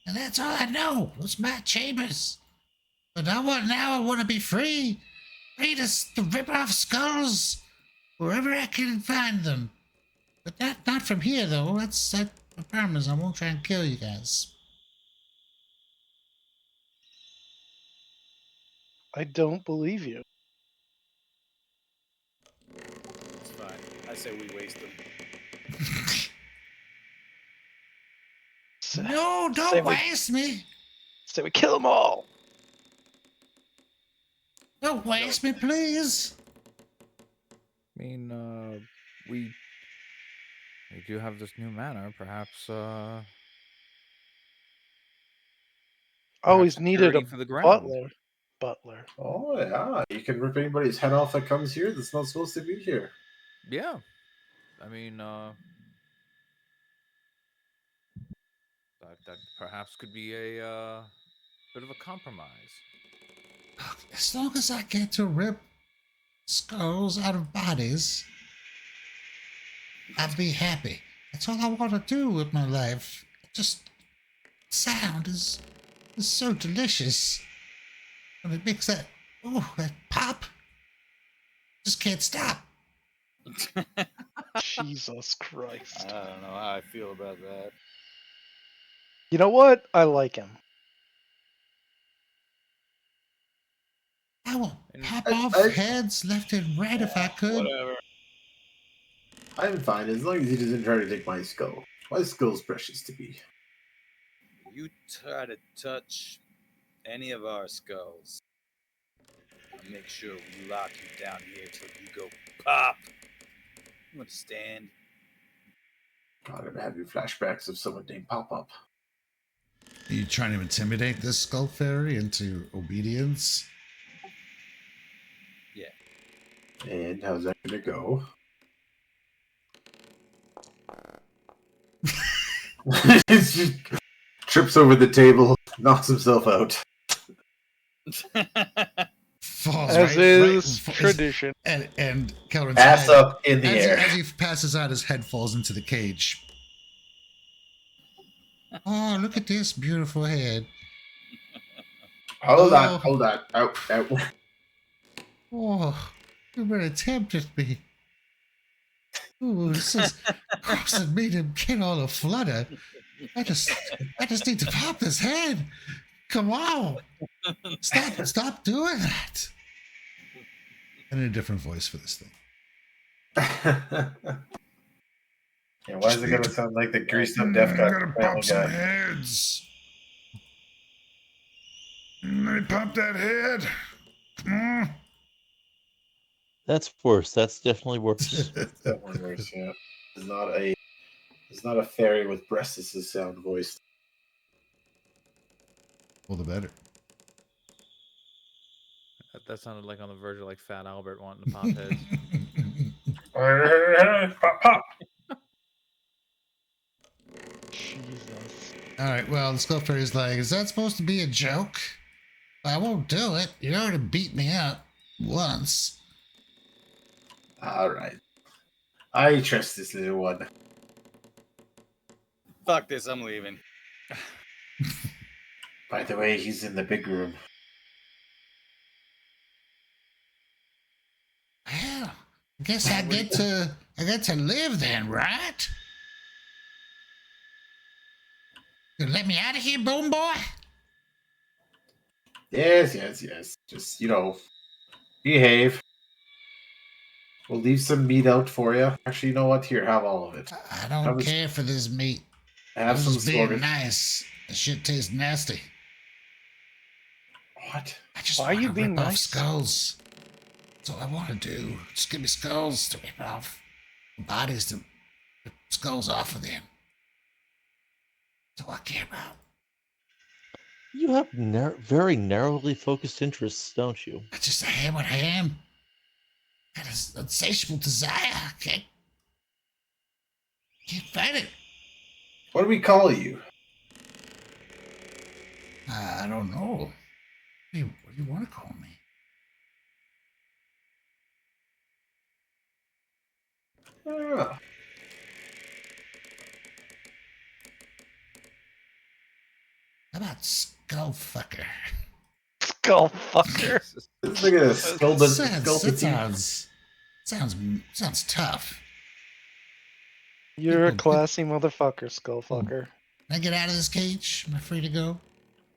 and that's all I know. It's my chambers. But now I want to be free. Free to rip off skulls wherever I can find them. But not from here though. I promise I won't try and kill you guys. I don't believe you. It's fine. I say we waste them. No, Say don't we, waste me. say we kill them all. Don't waste me, please. I mean, we do have this new manor. Perhaps Always perhaps needed a security for the ground. Butler. Oh yeah, you can rip anybody's head off that comes here that's not supposed to be here. Yeah. I mean, that perhaps could be a Bit of a compromise. Look, as long as I get to rip skulls out of bodies, I'll be happy. That's all I want to do with my life. Just sound is so delicious. And it makes that pop. Just can't stop. Jesus Christ. I don't know how I feel about that. You know what? I like him. I will And pop I- off I- heads left and right if I could. Whatever. I'm fine as long as he doesn't try to take my skull. My skull's precious to me. You try to touch any of our skulls, I'll make sure we lock you down here till you go pop. You understand? God, I'm having flashbacks of someone named Pop Up. Are you trying to intimidate this skull fairy into obedience? Yeah. And how's that gonna go? He trips over the table, knocks himself out. Falls As is tradition. And Kelrin's Ass head, up in the air. as he passes out, his head falls into the cage. Oh, look at this beautiful head. Hold Oh. on, hold on. Out. Oh, you really tempted me. Ooh, this is causing me to get all a flutter. I just need to pop this head. Come on. Stop doing that. And a different voice for this thing. Yeah, why is it gonna sound like the greased up deaf I'm guy gonna from Family pop some Guy? heads. Let me pop that head. Come on. That's worse. That's definitely worse. That one works, yeah. It's not a fairy with breasts as sound voice. All the better. That sounded like on the verge of like Fat Albert wanting to pop heads. Pop, pop. Jesus. All right, well, the skull fairy's like, is that supposed to be a joke? I won't do it. You already beat me up once. All right. I trust this little one. Fuck this, I'm leaving. By the way, he's in the big room. Well, I guess I get to live then, right? You let me out of here, Bone Boy? Yes. Just, behave. We'll leave some meat out for you. Actually, you know what? Here, have all of it. I don't care for this meat. Have I'm some just being slaughter. nice. This shit tastes nasty. What? I just Why are want you to being rip off nice? skulls. That's all I want to do. Just give me skulls to rip off. Bodies to rip skulls off of them. That's all I care about. You have very narrowly focused interests, don't you? I am what I am. Got an insatiable desire. I can't fight it. What do we call you? I don't know. What do you want to call me? Ah, How about Skullfucker? Skull fucker. it's like a skull Sounds tough. You're a People- classy motherfucker, skull fucker. Can I get out of this cage? Am I free to go?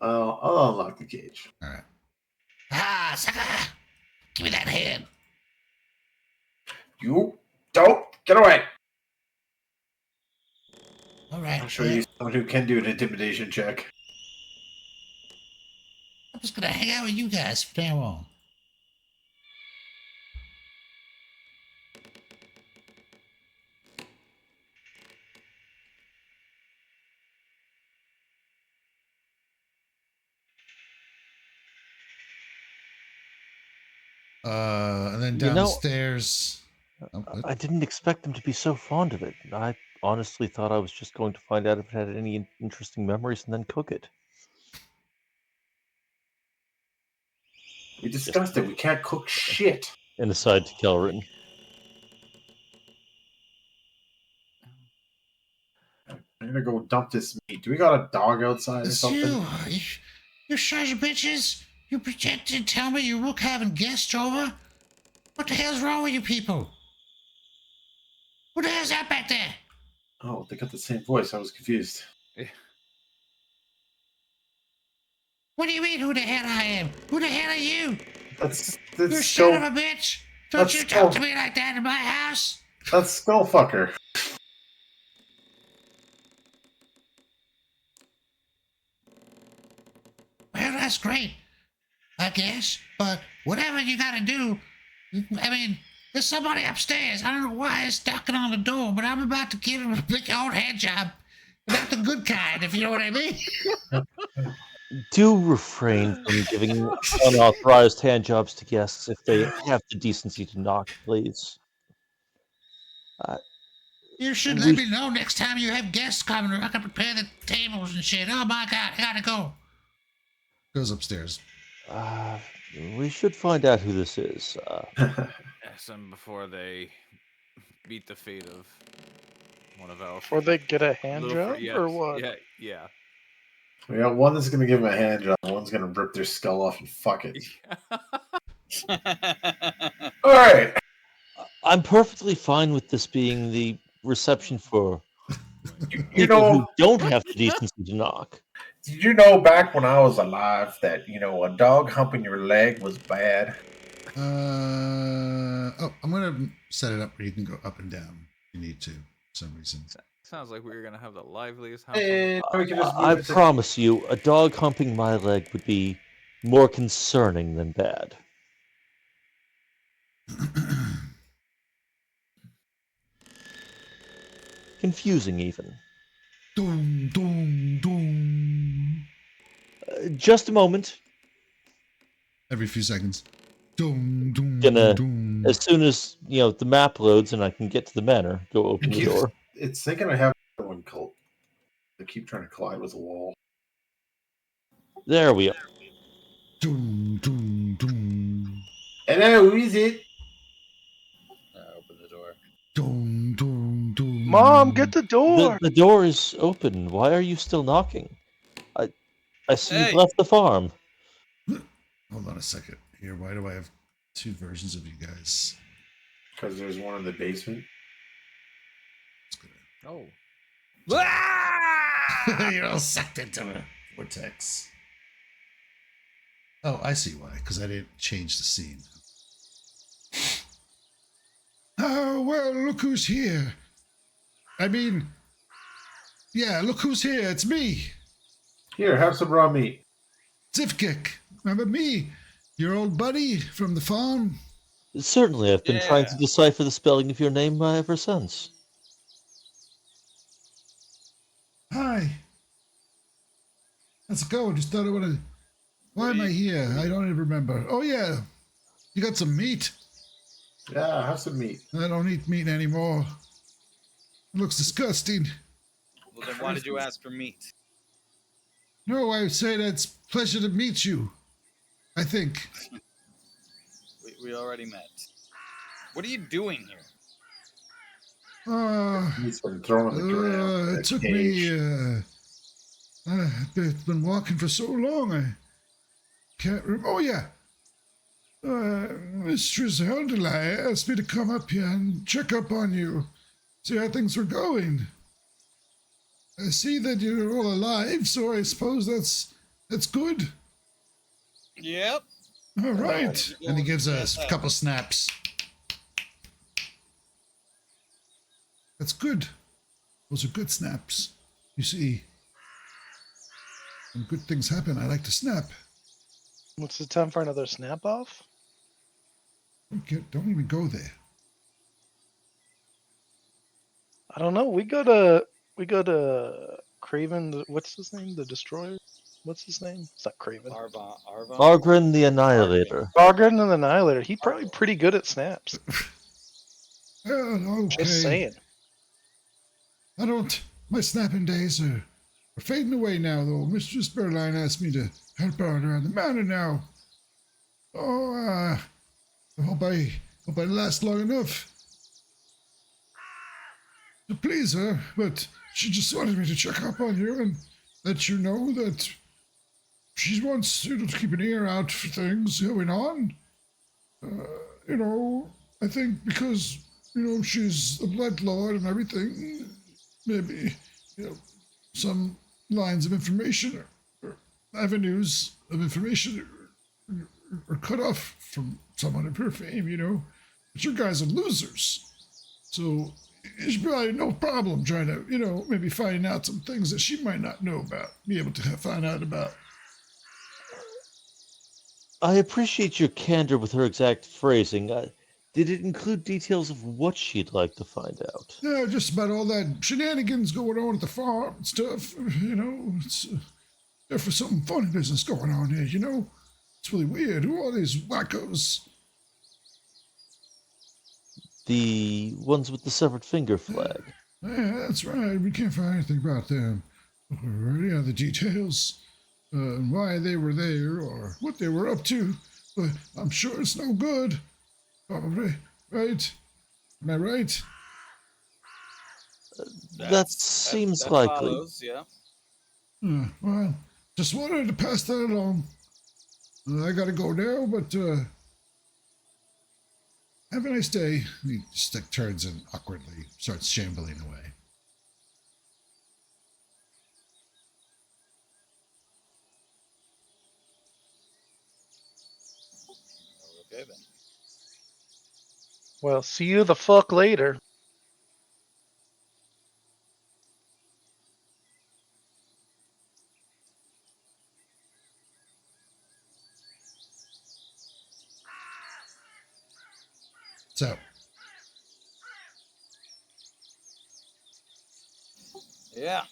I'll unlock the cage. All right. Ah, sucker! Give me that head. You don't get away. All right. I'll show you someone who can do an intimidation check. I'm just gonna hang out with you guys from now on. And then You know- downstairs. I didn't expect them to be so fond of it. I honestly thought I was just going to find out if it had any interesting memories and then cook it. We discussed it. We can't cook shit. And aside to Kelrin. I'm gonna go dump this meat. Do we got a dog outside or It's something? you sons of bitches. You pretend to tell me you look having guests over? What the hell's wrong with you people? Who the hell's that back there? Oh, they got the same voice. I was confused. What do you mean, who the hell I am? Who the hell are you? That's You son Skull. of a bitch! Don't That's you Skull. talk to me like that in my house! That's Skullfucker. Well, that's great, I guess. But whatever you gotta do, I mean, there's somebody upstairs. I don't know why it's knocking on the door, but I'm about to give him a big old hand job. Not the good kind, if you know what I mean. Do refrain from giving unauthorized hand jobs to guests if they have the decency to knock, please. You should let me know next time you have guests coming, or I can prepare the tables and shit. Oh my god, I gotta go. Goes upstairs. We should find out who this is. Ask them before they beat the fate of one of our. Or they get a hand little job, yes, or what? Yeah. We got one that's gonna give him a hand job. One's gonna rip their skull off and fuck it. All right. I'm perfectly fine with this being the reception for You people know, who don't have the decency to knock. did you know back when I was alive that a dog humping your leg was bad? Oh, I'm gonna set it up where you can go up and down if you need to, for some reason. Sounds like we were gonna have the liveliest house. And we can just move I it to- promise you, a dog humping my leg would be more concerning than bad. Confusing, even. Doom, doom, doom. Just a moment. Every few seconds. Doom, doom, Gonna, doom. as soon as the map loads and I can get to the manor, go open the door. It's thinking I have one cult. They keep trying to collide with the wall. There we are. Doom, doom, doom. Hello, who is it? Open the door. Doom, doom, doom. Mom, get the door! The door is open. Why are you still knocking? I see Hey. you've left the farm. Hold on a second. Here, why do I have two versions of you guys? Because there's one in the basement. Oh. You're all sucked into a vortex. Oh, I see why. Because I didn't change the scene. Oh, well, look who's here. I mean, yeah, look who's here. It's me, Here, have some raw meat. Zivkik. Remember me? Your old buddy from the farm? Certainly, I've been trying to Yeah. decipher the spelling of your name ever since. Hi. How's it going? Just thought I wanted. Why am I here? I don't even remember. Oh, yeah. You got some meat? Yeah, have some meat. I don't eat meat anymore. It looks disgusting. Well, then why did you ask for meat? No, I would say that's pleasure to meet you. I think. We already met. What are you doing here? Meat's been thrown on the ground. It took me. I've been walking for so long. I can't remember. Oh yeah. Mistress Houndelai asked me to come up here and check up on you, see how things were going. I see that you're all alive, so I suppose that's good. Yep. All right. And he gives us a couple snaps. That's good. Those are good snaps. You see, when good things happen, I like to snap. What's the time for another snap off? Don't even go there. I don't know. We go to Craven. What's his name? The Destroyer. What's his name? It's not Craven. Arvon. Argrin the Annihilator. Bargren and the Annihilator. He probably pretty good at snaps. Okay. Just saying. I don't. My snapping days are fading away now, though. Mistress Berline asked me to help out around the manor now. Oh, I hope I last long enough to please her, but she just wanted me to check up on you and let you know that she wants you to keep an ear out for things going on. You know, I think because, she's a blood lord and everything, maybe, some lines of information or avenues of information are cut off from someone of her fame, But you guys are losers. So it's probably no problem trying to, maybe find out some things that she might not know about, be able to find out about. I appreciate your candor with her exact phrasing. Did it include details of what she'd like to find out? Yeah, just about all that shenanigans going on at the farm and stuff. It's for some funny business going on here. It's really weird. Who are these wackos? The ones with the severed finger flag. Yeah, that's right. We can't find anything about them. Or any other details. Why they were there or what they were up to. But I'm sure it's no good. Probably. Right? Am I right? That seems likely. Follows, yeah. Well, just wanted to pass that along. I gotta go now, but have a nice day. He just turns and awkwardly starts shambling away. Okay then. Well, see you the fuck later. So, Yeah.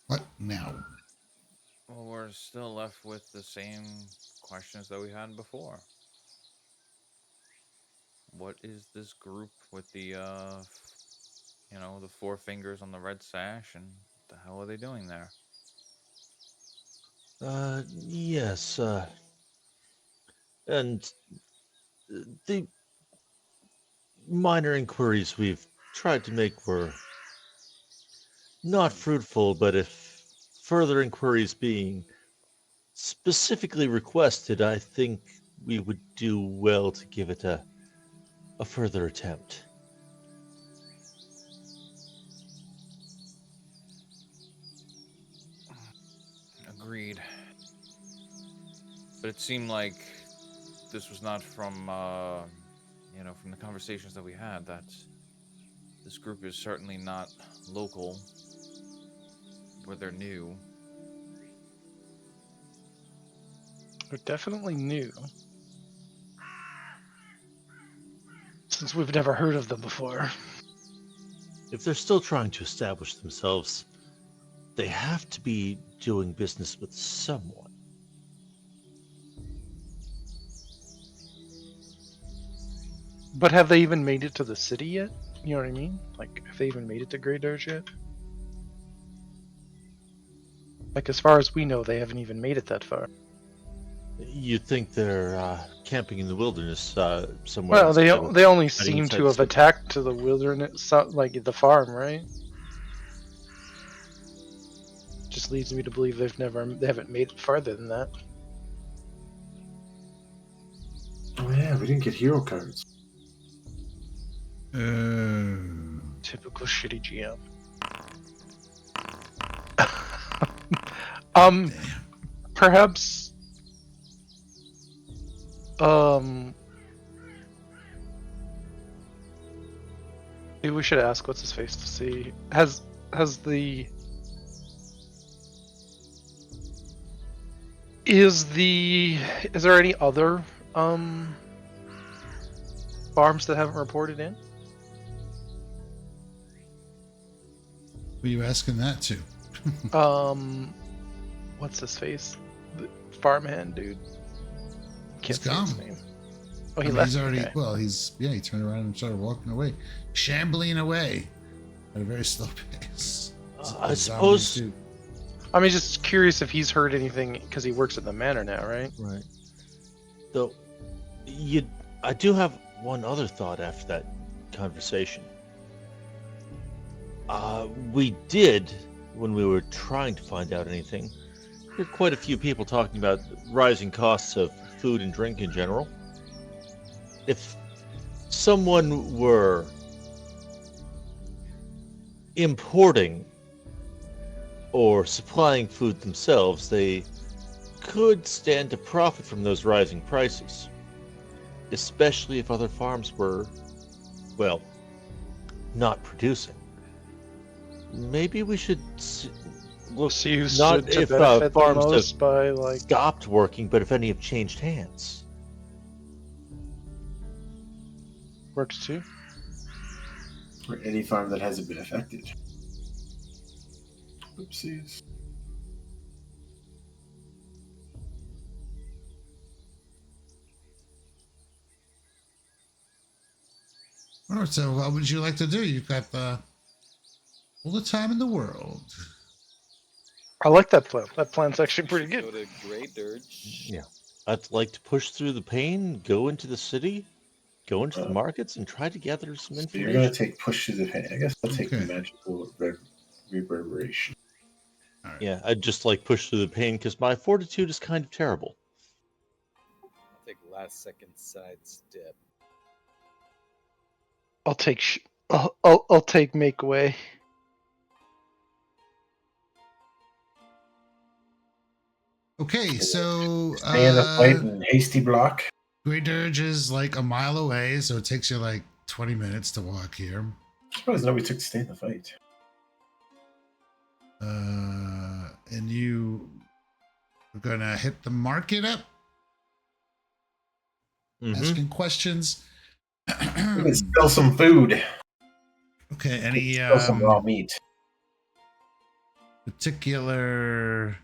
what now? Well, we're still left with the same questions that we had before. What is this group with the the four fingers on the red sash, and what the hell are they doing there? Yes, and the minor inquiries we've tried to make were not fruitful, but if further inquiries being specifically requested, I think we would do well to give it a further attempt. Agreed. But it seemed like this was not from from the conversations that we had, that this group is certainly not local, where they're new. They're definitely new. Since we've never heard of them before. If they're still trying to establish themselves, they have to be doing business with someone. But have they even made it to the city yet? You know what I mean? Like, have they even made it to Grey Dirge yet? Like, as far as we know, they haven't even made it that far. You'd think they're camping in the wilderness somewhere. Well, they only seem inside to have the city. attacked to the wilderness, like the farm, right? Just leads me to believe they haven't made it farther than that. Oh yeah, we didn't get hero cards. Typical shitty GM. Perhaps. Maybe we should ask what's his face to see. Is there any other farms that haven't reported in? Were you asking that to? What's his face? The farmhand dude. Can't say his gone. name. Oh, he I mean, left. he's already. Okay. Well, he turned around and started walking away, shambling away at a very slow pace. I suppose I mean, just curious if he's heard anything because he works at the manor now, right? Right. Though, I do have one other thought after that conversation. We did, when we were trying to find out anything, hear quite a few people talking about rising costs of food and drink in general. If someone were importing or supplying food themselves, they could stand to profit from those rising prices, especially if other farms were, well, not producing. Maybe we should look, See who's not to if benefit the farms have most by like. stopped working, but if any have changed hands. Works too. Or any farm that hasn't been affected. Oopsies. All right, so what would you like to do? You've got all the time in the world. I like that plan. That plan's actually pretty Go good. to Great Dirge. Yeah. I'd like to push through the pain, go into the city, go into the markets, and try to gather some So information. you're going to take push through the pain. I guess I'll take the Okay. magical reverberation. All right. Yeah, I'd just like push through the pain because my fortitude is kind of terrible. I'll take last second sidestep. I'll take. I'll take make way. Okay, so Stay in the fight and hasty block. Great Dirge is like a mile away, so it takes you like 20 minutes to walk here. I'm surprised nobody took to stay in the fight. And you are gonna hit the market up, asking questions. We can sell some food. Okay, any Sell some raw meat. particular?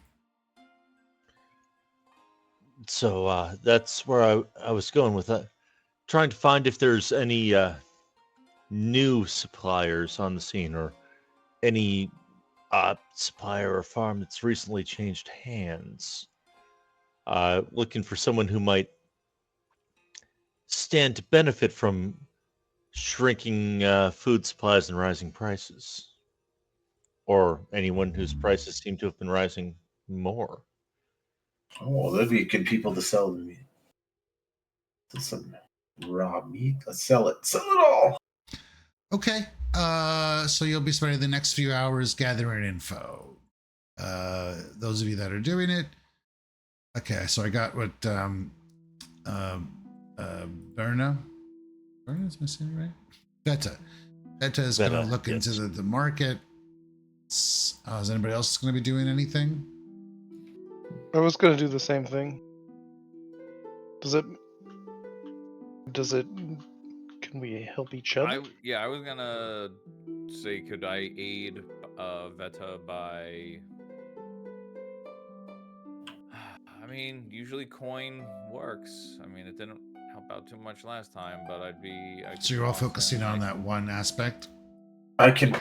So that's where I was going with that. Trying to find if there's any new suppliers on the scene or any supplier or farm that's recently changed hands. Looking for someone who might stand to benefit from shrinking food supplies and rising prices. Or anyone whose prices seem to have been rising more. Oh, that'd be good people to sell the meat. Some raw meat. Let's sell it. Sell it all. Okay, so you'll be spending the next few hours gathering info. Those of you that are doing it. Okay, so I got what Berna is missing, right? Beta is going to Beta, look yes. into the market. Is anybody else going to be doing anything? I was gonna do the same thing. Does it? Can we help each other? I was gonna say, could I aid Veta by? I mean, usually coin works. I mean, it didn't help out too much last time, but I could So you're all toss in, focusing on like- that one aspect. I can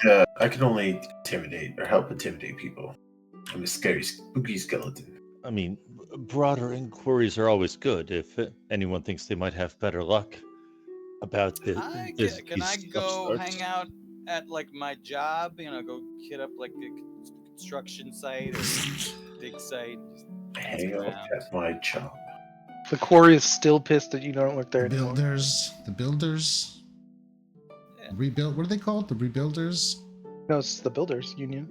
only intimidate or help intimidate people. I'm a scary, spooky skeleton. I mean, broader inquiries are always good if anyone thinks they might have better luck about this. Can I go hang out at like my job? You know, go hit up like a construction site or dig site. Hang out at my job. The quarry is still pissed that you don't work there The anymore. builders. Yeah. Rebuild. What are they called? The rebuilders. No, it's the builders union.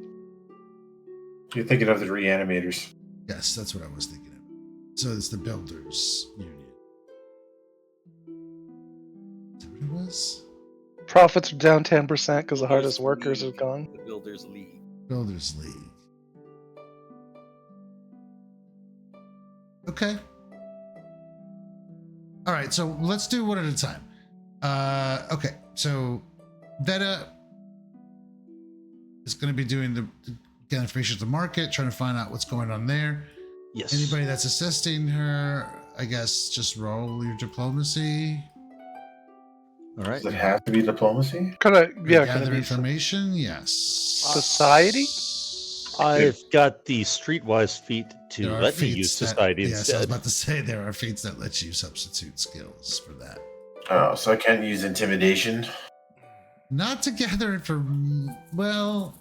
You're thinking of the reanimators. Yes, that's what I was thinking of. So it's the builders union. Is that what it was? Profits are down 10% because the Builders hardest workers League. have gone. The Builders League. Builders League. Okay. All right, so let's do one at a time. Okay, so Veta is going to be doing the get information at the market, trying to find out what's going on there. Yes. Anybody that's assisting her, I guess, just roll your diplomacy. All right. Does it have to be diplomacy? Kind of, yeah. Can Gather it be information. Yes. Society? I've got the streetwise feat to There are let me use feats that, society yes, I was instead. about to say there are feats that let you substitute skills for that. Oh, so I can't use intimidation. Not together for, well,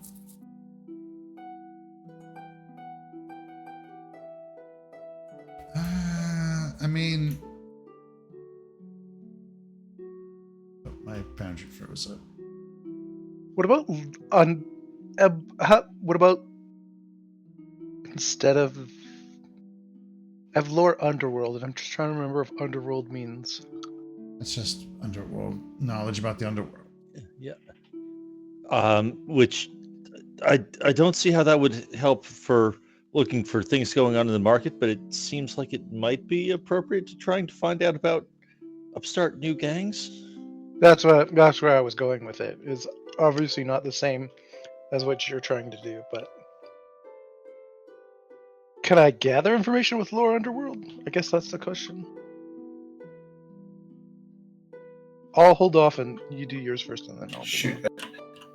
I mean, oh, my boundary froze up. What about what about instead of I have lore underworld, and I'm just trying to remember if underworld means. It's just underworld knowledge about the underworld. Yeah. Which I don't see how that would help for looking for things going on in the market, but it seems like it might be appropriate to trying to find out about upstart new gangs. That's where I was going with it. Is obviously not the same as what you're trying to do, but can I gather information with lore underworld? I guess that's the question. I'll hold off and you do yours first, and then I'll. Shoot.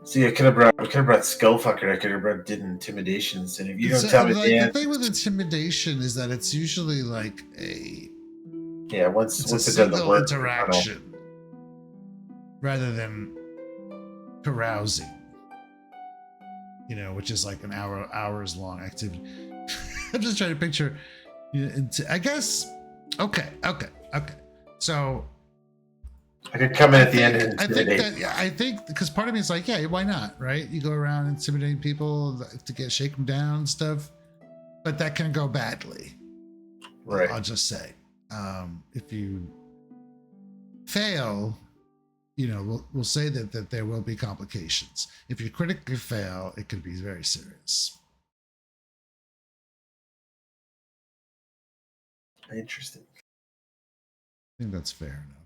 See, I could have brought Skullfucker. I could have brought did intimidations, and if you don't So, tell me like, the the answer, thing with intimidation is that it's usually like yeah, once it's a it doesn't single work, interaction rather than carousing. You know, which is like an hours long activity. I'm just trying to picture. I guess. Okay. So I could come in at the end and I think intimidate. that I think because part of me is like, yeah, why not, right? You go around intimidating people to shake them down and stuff, but that can go badly. Right. I'll just say, if you fail, you know, we'll say that there will be complications. If you critically fail, it could be very serious. Interesting. I think that's fair enough.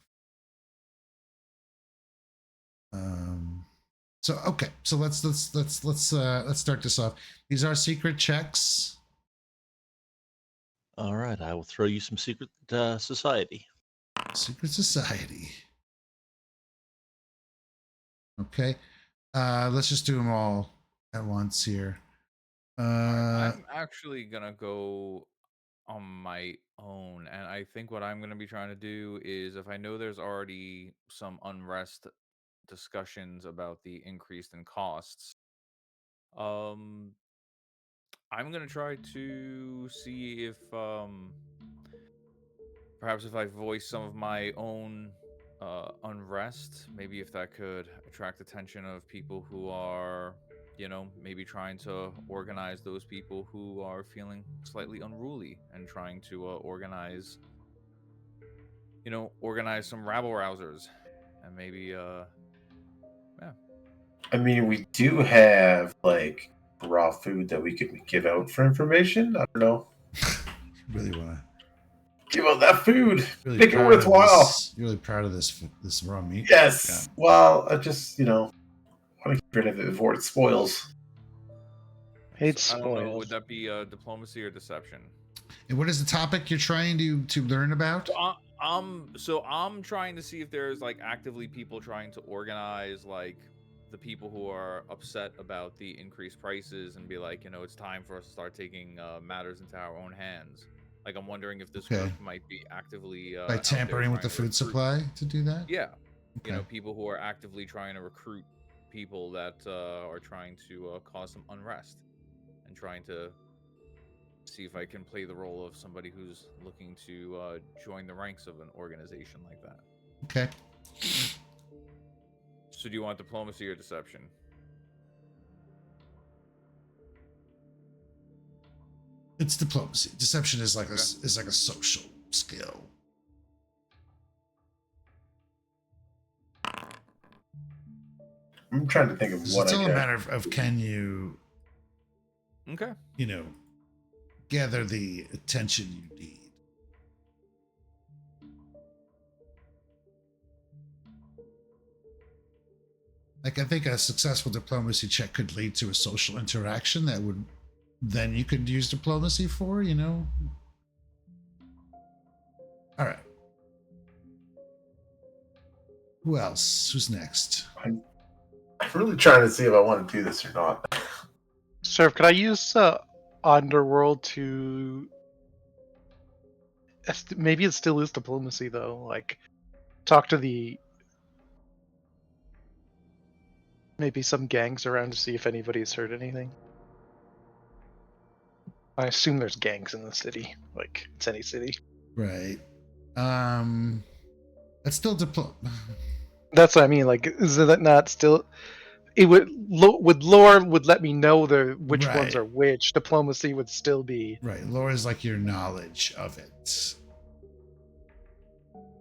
So okay, so let's start this off. These are secret checks. All right, I will throw you some secret society. Secret society. Okay, let's just do them all at once here. I'm actually gonna go on my own, and I think what I'm gonna be trying to do is, if I know there's already some unrest discussions about the increase in costs, um, I'm gonna try to see if perhaps if I voice some of my own unrest, maybe if that could attract attention of people who are, maybe trying to organize those people who are feeling slightly unruly and trying to organize some rabble rousers, and maybe yeah. I mean, we do have like raw food that we could give out for information. I don't know. Really want to Give out that food. really Make it proud of worthwhile. this. You're really proud of this raw meat. Yes. Well, I just want to get rid of it before it spoils. Hate I don't know. spoils. Would that be diplomacy or deception? And what is the topic you're trying to learn about? So I'm trying to see if there's like actively people trying to organize like the people who are upset about the increased prices and be like, it's time for us to start taking matters into our own hands. Like, I'm wondering if this group might be actively by out there tampering with the trying to food recruit- supply to do that. Yeah, Okay. people who are actively trying to recruit people that are trying to cause some unrest and trying to see if I can play the role of somebody who's looking to join the ranks of an organization like that. Okay. So do you want diplomacy or deception? It's diplomacy. Deception is like a social skill. I'm trying to think of It's what all I a can. matter of can you, Okay. gather the attention you need. Like, I think a successful diplomacy check could lead to a social interaction that would then you could use diplomacy for, All right. Who else? Who's next? I'm really trying to see if I want to do this or not. Sheriff, could I use Underworld to maybe it still is diplomacy though, like talk to the maybe some gangs around to see if anybody's heard anything. I assume there's gangs in the city, like it's any city. Right. That's still That's what I mean. Like, is that not still? It would would lore would let me know which ones Right. are which. Diplomacy would still be right. Lore is like your knowledge of it.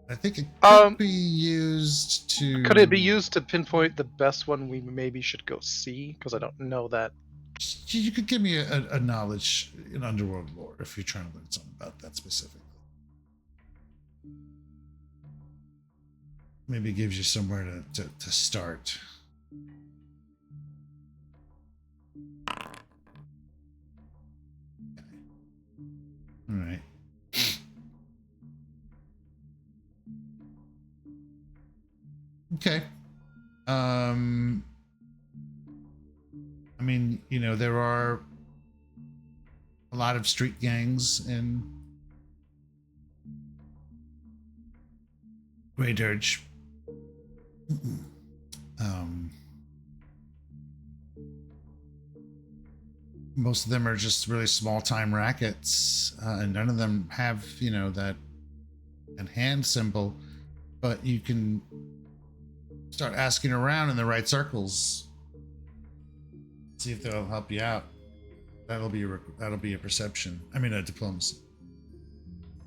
I think it Um, could be used to. Could it be used to pinpoint the best one we maybe should go see? Because I don't know that. You could give me a knowledge in underworld lore if you're trying to learn something about that specifically. Maybe it gives you somewhere to start. All right. Okay. I mean, there are a lot of street gangs in Grey Dirge. Most of them are just really small time rackets, and none of them have, that hand symbol. But you can start asking around in the right circles, see if they'll help you out. That'll be a perception. I mean, a diplomacy.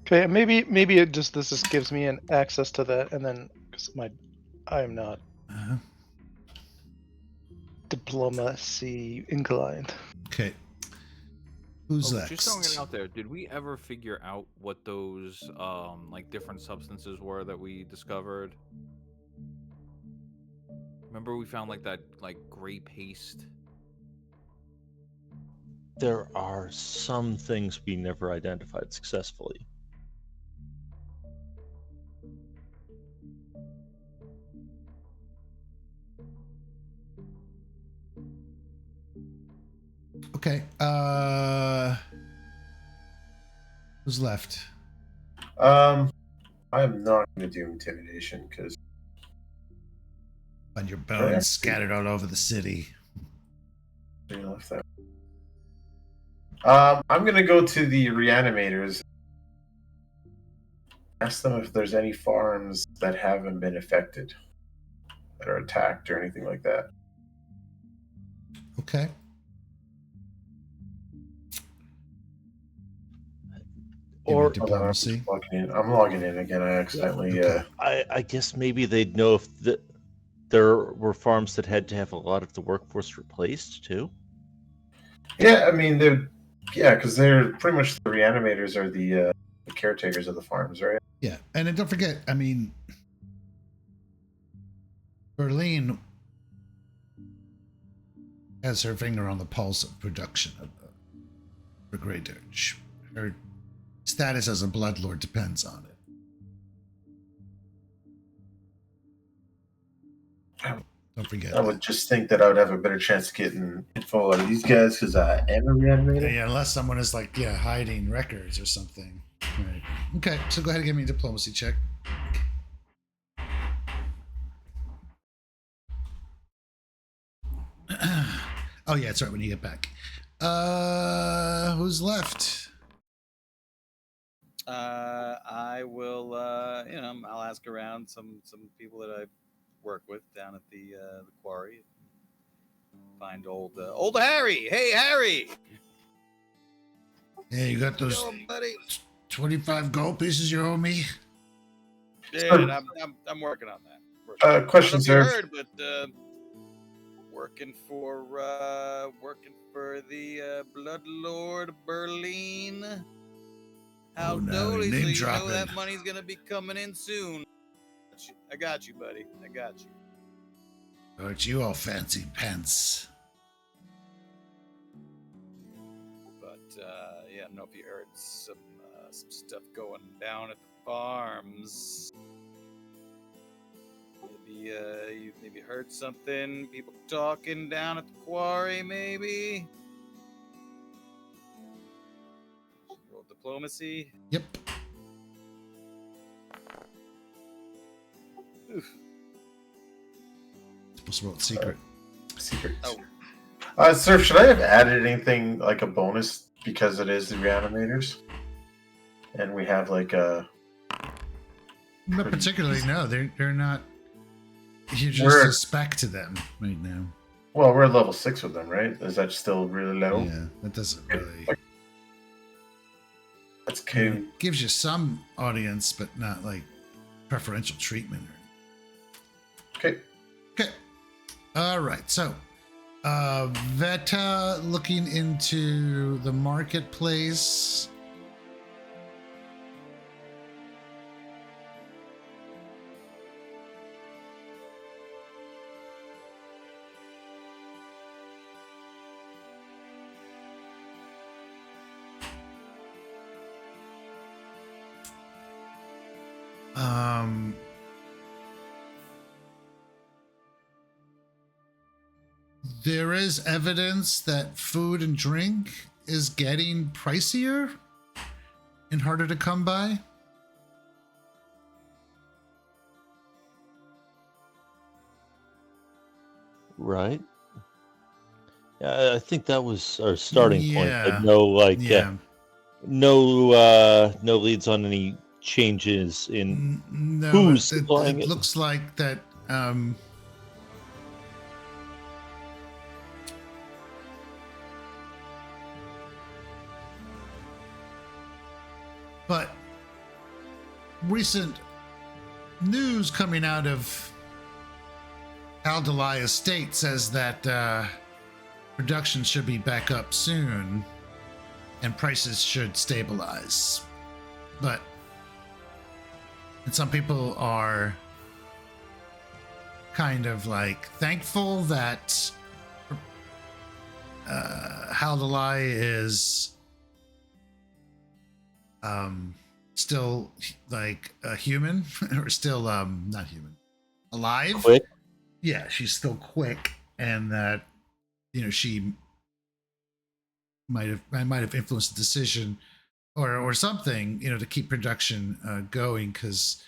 Okay, maybe it just gives me an access to that, and then because I am not diplomacy inclined. Okay. Who's next? Just throwing it out there, did we ever figure out what those like different substances were that we discovered? Remember we found like that gray paste? There are some things we never identified successfully. Okay. Who's left? I am not going to do intimidation because On your bones scattered all over the city. I'm going to go to the reanimators. Ask them if there's any farms that haven't been affected, that are attacked or anything like that. Okay. Or diplomacy. I'm logging in again. I accidentally. Okay. I guess maybe they'd know if there were farms that had to have a lot of the workforce replaced too. Yeah, I mean because they're pretty much the reanimators are the caretakers of the farms, right? Yeah, and then don't forget, I mean, Berlin has her finger on the pulse of production for Grey Dirge. Her status as a bloodlord depends on it. Don't forget. I would just think that I would have a better chance of getting info out of these guys because I am a reanimator. Yeah, unless someone is hiding records or something. Right. Okay, so go ahead and give me a diplomacy check. Oh yeah, that's right. When you get back, who's left? I will. I'll ask around some people that I work with down at the quarry. Find old Harry. Hey, Harry. Hey, you got those 25 gold pieces you owe me? Yeah, I'm working on that. Question, sir. Heard, but working for the Bloodlord Berlin. How dolly, so you know that money's gonna be coming in soon. I got you, buddy. I got you. Aren't you all fancy pants? But I don't know if you heard some stuff going down at the farms. Maybe you heard something. People talking down at the quarry, maybe. diplomacy. Yep. Oof. Supposed to roll it secret. Secret. Oh. Sir, should I have added anything like a bonus because it is the reanimators? And we have like a. Not Pretty particularly. No, they're not. You're just We're- a spec to them right now. Well, we're level 6 with them, right? Is that still really low? Yeah, that doesn't really. That's I mean, cool. it gives you some audience, but not like preferential treatment. Okay. Okay. All right. So, Veta looking into the marketplace. There is evidence that food and drink is getting pricier and harder to come by. Right. Yeah, I think that was our starting point. Yeah. But no, like, Yeah. no leads on any changes in No, who's it supplying it. looks like that. But recent news coming out of Aldalai Estate says that production should be back up soon and prices should stabilize. And some people are kind of like thankful that Haldalai is still like a human or still not human, alive. Quick. Yeah, she's still quick, and that she might have influenced the decision or something to keep production going because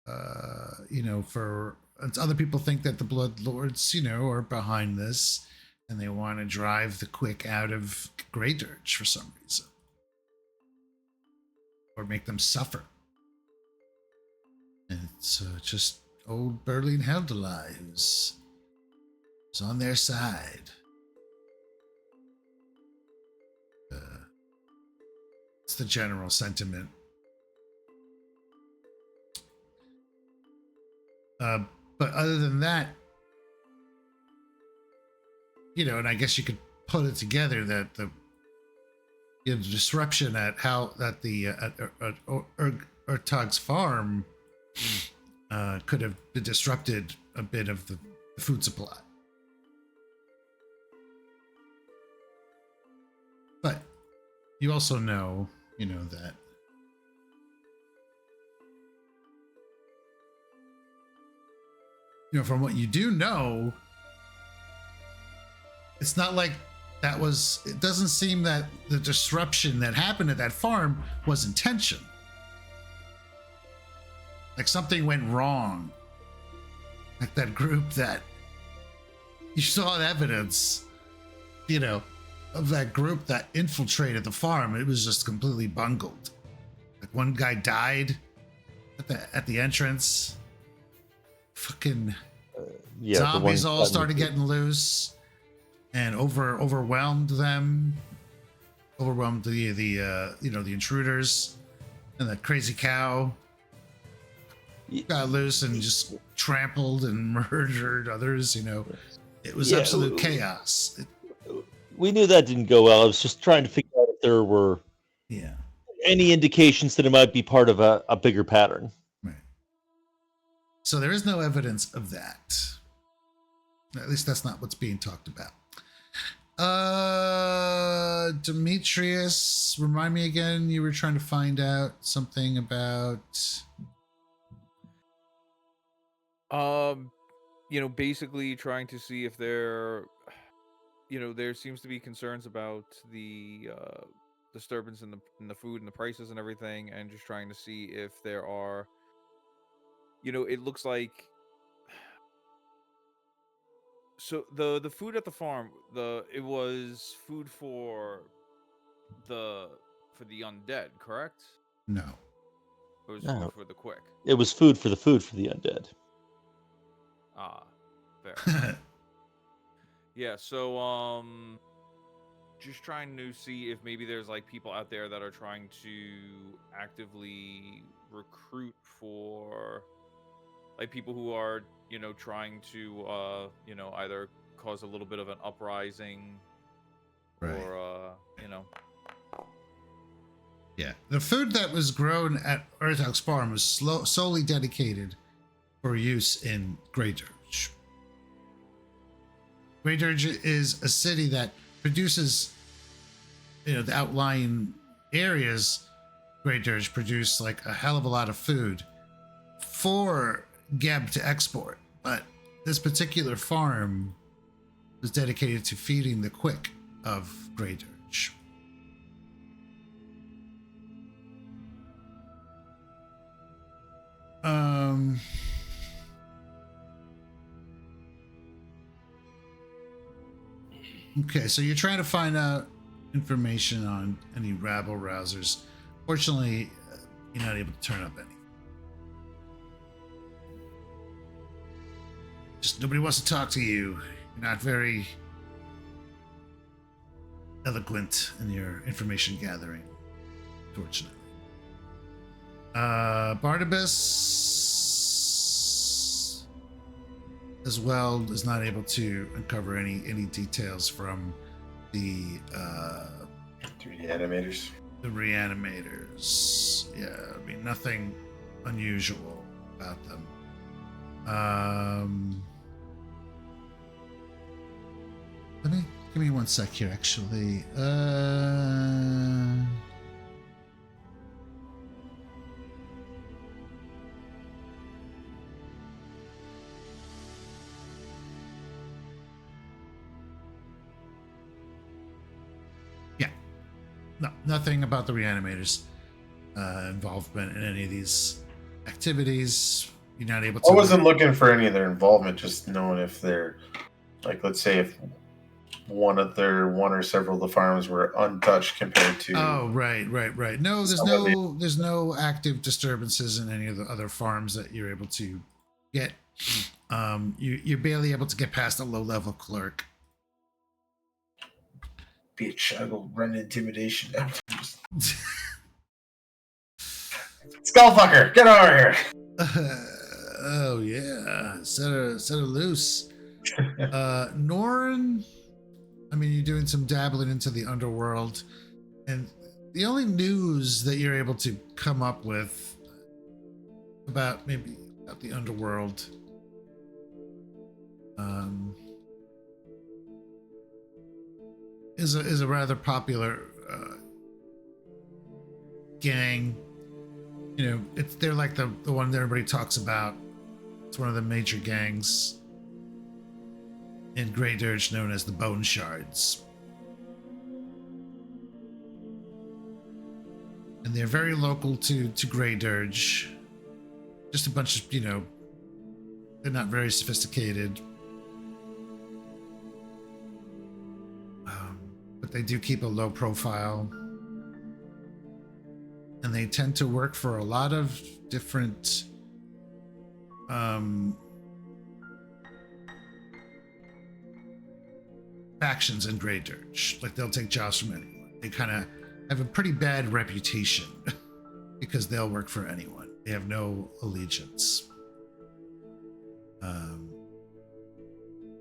for other people think that the Blood Lords are behind this and they want to drive the quick out of Grey Dirge for some reason or make them suffer. And it's just old Berlin Heldalai who's on their side. It's the general sentiment. But other than that, and I guess you could put it together that the disruption at Urtag's farm could have disrupted a bit of the food supply. But you also know, that from what you do know, it's not like it doesn't seem that the disruption that happened at that farm was intention. Like something went wrong. Like that group that you saw evidence, of that group that infiltrated the farm. It was just completely bungled. Like one guy died at the entrance. Fucking zombies all started getting loose and overwhelmed them. Overwhelmed the intruders, and that crazy cow got loose and just trampled and murdered others. It was absolute chaos. We knew that didn't go well. I was just trying to figure out if there were any indications that it might be part of a bigger pattern. Right. So there is no evidence of that. At least that's not what's being talked about. Demetrius, remind me again, you were trying to find out something about basically trying to see if there seems to be concerns about the disturbance in the food and the prices and everything, and just trying to see if there are, it looks like, so the food at the farm, it was food the the undead, correct? No. It was No. food for the quick. It was food for the undead. Ah, fair. Yeah, so just trying to see if maybe there's like people out there that are trying to actively recruit for like people who are, trying to either cause a little bit of an uprising Right. or Yeah. The food that was grown at Earthhouse Farm was solely dedicated for use in Grey Dirge. Grey Dirge is a city that produces, the outlying areas. Grey Dirge produce like a hell of a lot of food for Geb to export, but this particular farm was dedicated to feeding the quick of Grey Dirge. Okay, so you're trying to find out information on any rabble rousers. Fortunately, you're not able to turn up any. Just nobody wants to talk to you. You're not very eloquent in your information gathering, fortunately. Barnabas as well is not able to uncover any details from the reanimators. The reanimators. Yeah, I mean nothing unusual about them. Give me 1 sec here, actually. Yeah. No, nothing about the reanimators' involvement in any of these activities. You're not able to. I wasn't looking for any of their involvement, just knowing if they're, like, let's say if one or several of the farms were untouched compared to. Oh, right. No, there's no active disturbances in any of the other farms that you're able to get. You're barely able to get past a low-level clerk. Bitch, I will run intimidation. Skullfucker, get over here. Oh yeah, set her loose. Norn, I mean, you're doing some dabbling into the underworld, and the only news that you're able to come up with about the underworld is a rather popular gang. They're like the one that everybody talks about. It's one of the major gangs in Grey Dirge known as the Bone Shards. And they're very local to Grey Dirge. Just a bunch of, they're not very sophisticated. But they do keep a low profile. And they tend to work for a lot of different factions in Grey Dirge. Like, they'll take jobs from anyone. They kind of have a pretty bad reputation because they'll work for anyone. They have no allegiance.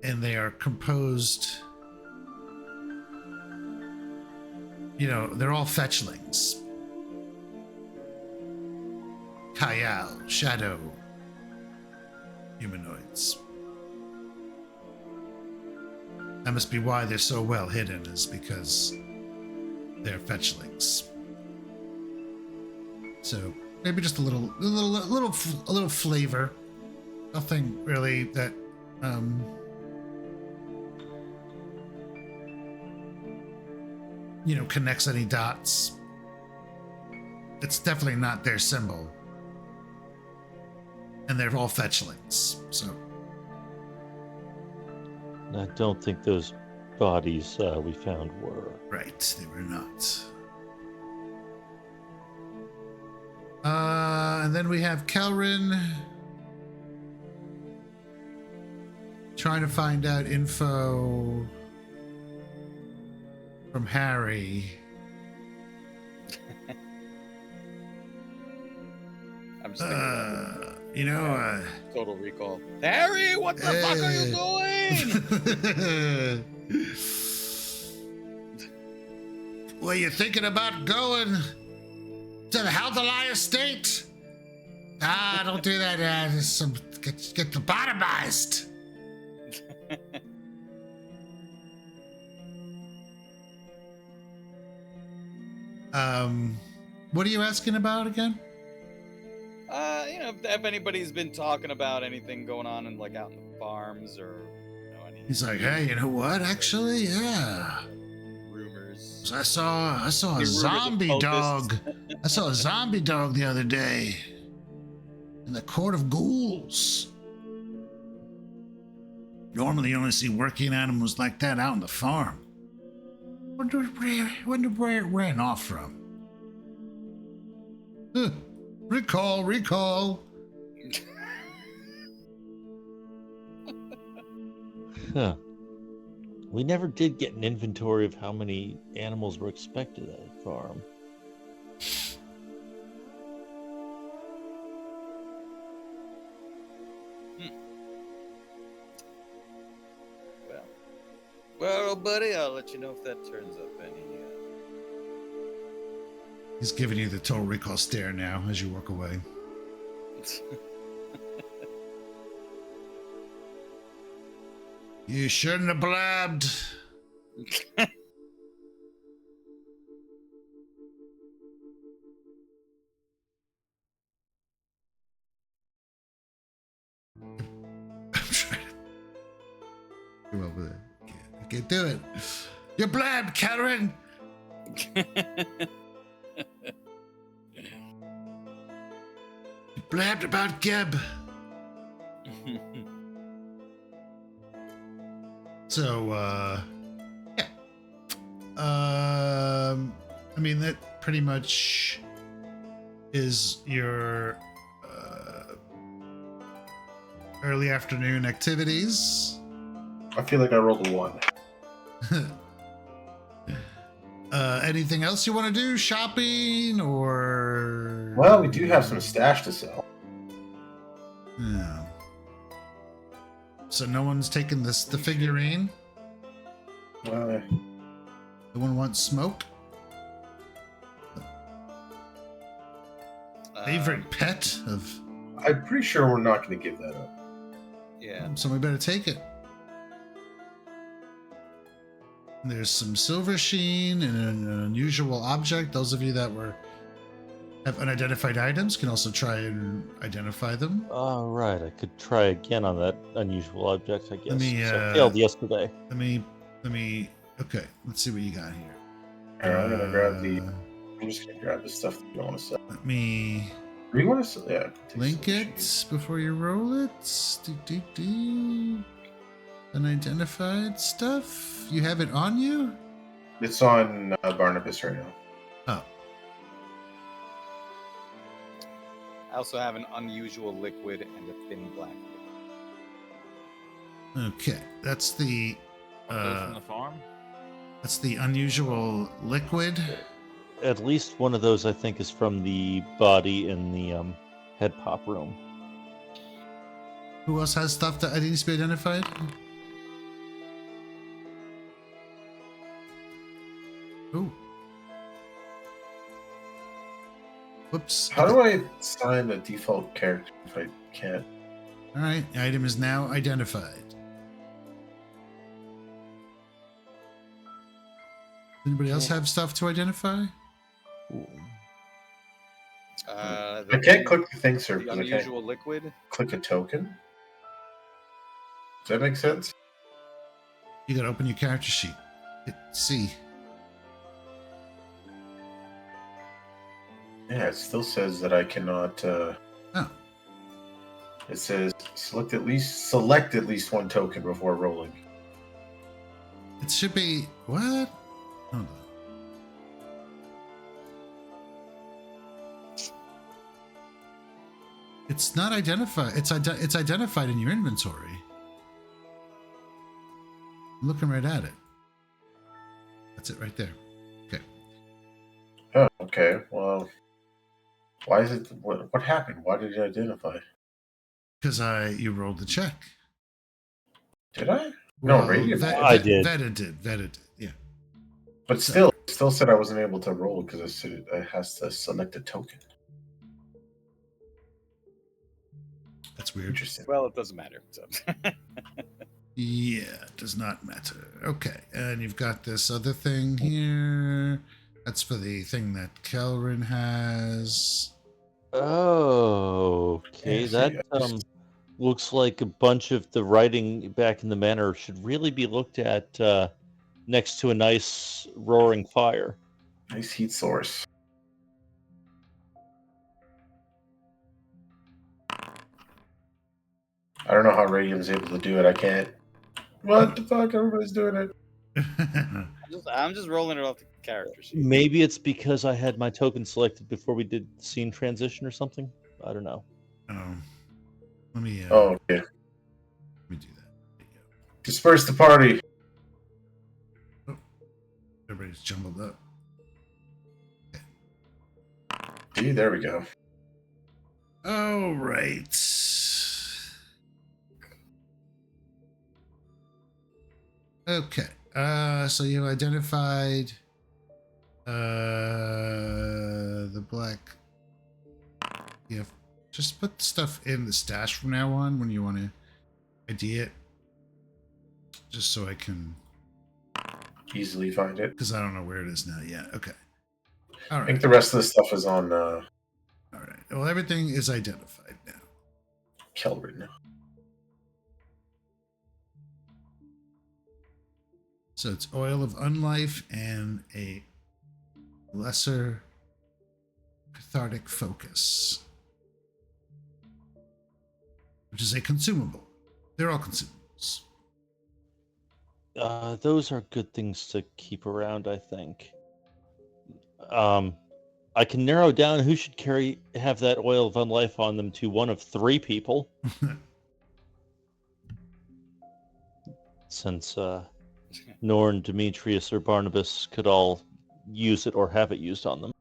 And they are composed, they're all fetchlings. Kayal, shadow humanoids. That must be why they're so well hidden, is because they're fetchlings. So maybe just a little flavor. Nothing really that connects any dots. It's definitely not their symbol. And they're all fetchlings, so. I don't think those bodies we found were. Right, they were not. And then we have Kelrin trying to find out info from Harry. I'm just thinking Total Recall. Harry, what the fuck are you doing? Were you thinking about going to the Haldalai estate? Don't do that. Get lobotomized. What are you asking about again? If anybody's been talking about anything going on in out in the farms or any He's like, hey, you know what? Actually, yeah. rumors. I saw a Rumors of zombie cultists. dog. I saw a zombie dog the other day in the Court of Ghouls. Normally, you only see working animals like that out on the farm. Wonder where it ran off from. Recall. Huh. We never did get an inventory of how many animals were expected at a farm. Well, buddy, I'll let you know if that turns up any. He's giving you the Total Recall stare now as you walk away. You shouldn't have blabbed. I'm trying to come up with it. I can't do it. You blabbed, Karen. You blabbed about Geb. So, yeah. I mean, that pretty much is your early afternoon activities. I feel like I rolled a 1. Anything else you want to do? Shopping or? Well, we do have some stash to sell. Yeah. So no one's taken the figurine? No one wants smoke? Favorite pet of... I'm pretty sure we're not going to give that up. Yeah. So we better take it. There's some silver sheen and an unusual object. Those of you that have unidentified items can also try and identify them. All right, I could try again on that unusual object, I guess. Let me, I failed yesterday. Let me. Okay, let's see what you got here. Here, I'm gonna grab I'm just gonna grab the stuff that you want to sell. Let me Do you want to sell? Yeah. link it before you roll it. Unidentified stuff. You have it on you? It's on Barnabas right now. Oh. I also have an unusual liquid and a thin black liquid. Okay, that's the. Those from the farm? That's the unusual liquid. At least one of those, I think, is from the body in the head pop room. Who else has stuff that needs to be identified? Ooh. Whoops. How do I assign a default character if I can't? All right, the item is now identified. Anybody else have stuff to identify? I can't click the thing, sir. The unusual liquid. Click a token. Does that make sense? You gotta open your character sheet. Hit C. Yeah, it still says that I cannot. Oh, It says select at least one token before rolling. it should be what? Hold on. It's not identified. It's identified in your inventory. I'm looking right at it. That's it right there. Okay. Oh, okay. Well, why is it? What happened? Why did it identify? Because you rolled the check. Did I? No, Well, Radiant. I did. Vetted did. Yeah. But still, it still said I wasn't able to roll because it said it has to select a token. That's weird. Interesting. Well, it doesn't matter. So. Yeah, it does not matter. Okay, and you've got this other thing here. That's for the thing that Kelrin has. Oh, okay. Yeah, see, That I just- looks like a bunch of the writing back in the manor should really be looked at next to a nice roaring fire. Nice heat source. I don't know how Radiant's able to do it. I can't. What the fuck? Everybody's doing it. I'm just rolling it off the character sheet. Maybe it's because I had my token selected before we did scene transition or something. I don't know. Let me Oh, okay. let me do that. There you Disperse the party. go. Everybody's jumbled up. See, there we go. All right. Okay. So you identified the black. Yeah. Just put stuff in the stash from now on when you want to ID it. Just so I can, Easily find it. because I don't know where it is now. Yeah. Okay. All I right. think the rest of the stuff is on All right. Well, everything is identified now. Kelvin. So it's oil of unlife and a lesser cathartic focus, which is a consumable. They're all consumables. Those are good things to keep around, I think. I can narrow down who should have that oil of unlife on them to one of 3 people. Since Norn, Demetrius, or Barnabas could all use it or have it used on them.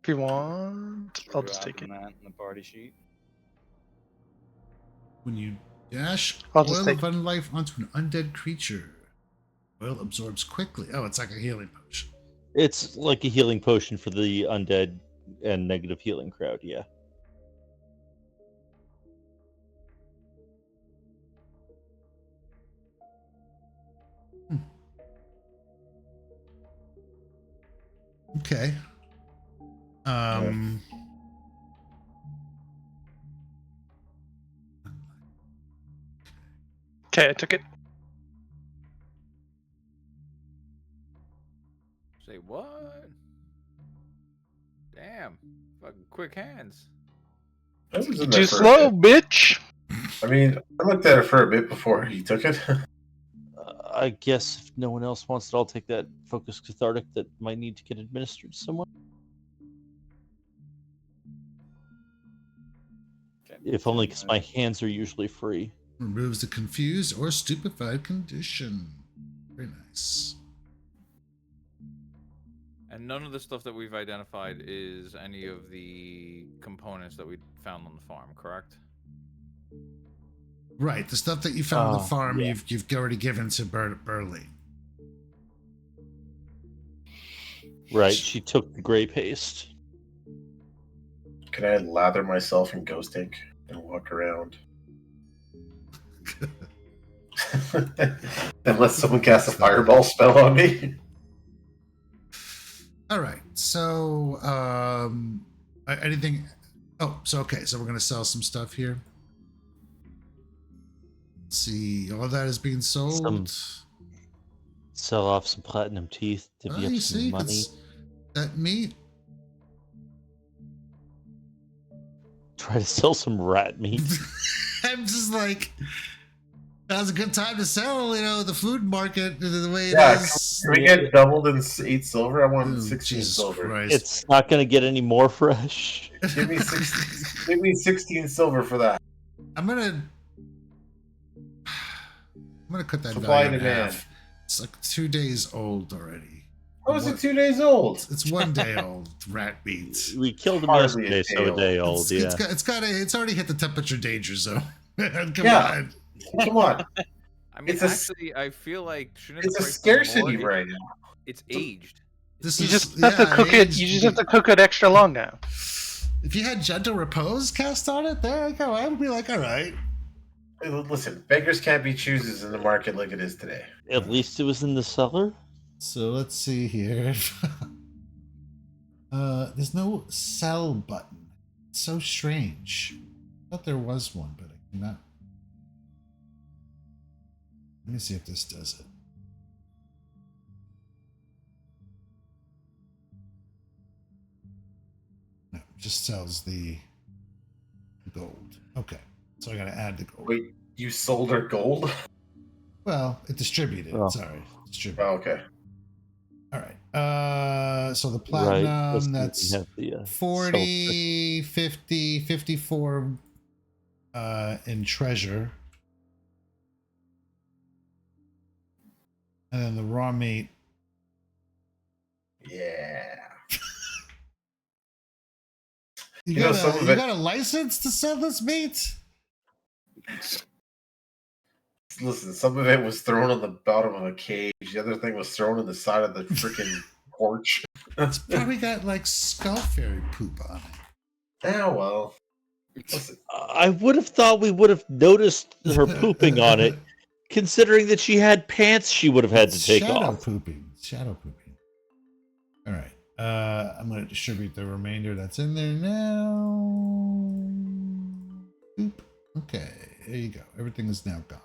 If you want, I'll just take it. Dropping that in the party sheet. When you dash I'll just oil take of unlife onto an undead creature, oil absorbs quickly. Oh, it's like a healing potion. It's like a healing potion for the undead and negative healing crowd, yeah. Okay. Okay, I took it. Say what? Damn. Fucking quick hands. That was in Too there for a slow, bit. bitch. I mean, I looked at it for a bit before he took it. I guess if no one else wants it, I'll take that focus cathartic that might need to get administered to someone. Okay. If only because my hands are usually free. Removes the confused or stupefied condition. Very nice. And none of the stuff that we've identified is any of the components that we found on the farm, correct? Right, the stuff that you found on the farm, yeah. you've already given to Burley. Right, she took the gray paste. Can I lather myself in ghost ink and walk around? Unless someone casts a fireball spell on me. All right, so anything? Oh, so okay, so we're gonna sell some stuff here. Let's see, all that is being sold. Sell off some platinum teeth to be You up some see, money. that meat. try to sell some rat meat. I'm just like, now's a good time to sell, the food market the way it Yeah, is. can we get doubled in 8 silver? I want Ooh, 16 Jesus silver. Christ. It's not going to get any more fresh. Give me 16 silver for that. I'm gonna cut that Supply value and in demand. half. It's like 2 days old already. How is it 2 days old? It's 1 day old. Rat meat. We killed him Hardly a yesterday, so a day day old. Yeah. It's already hit the temperature danger zone. Come Yeah. on. Come on. I mean, It's a- actually, I feel like shouldn't It's the a price be more? scarcity right now. It's aged. This You is just have to cook it. You just have to cook it extra long now. If you had gentle repose cast on it, there you go. I would be like, all right. Hey, listen, beggars can't be choosers in the market like it is today. At least it was in the cellar. So let's see here. There's no sell button. It's so strange. I thought there was one, but I cannot. Let me see if this does it. No, it just sells the gold. Okay, so I gotta add the gold. Wait, you sold her gold? Well, it distributed. Oh. Sorry, distributed. Oh, okay. All right. So the Right. platinum, Let's see, that's we have the 40, 50, 54 in treasure. And then the raw meat. Yeah. You, You know, got, some a, of you it- got a license to sell this meat? Listen, some of it was thrown on the bottom of a cage. The other thing was thrown on the side of the freaking porch. It's probably got like skull fairy poop on it. Ah, well. Listen, I would have thought we would have noticed her pooping on it, considering that she had pants she would have had to take shadow off. pooping. Shadow pooping. All right. I'm going to distribute the remainder that's in there now. Boop. Okay. There you go. Everything is now gone.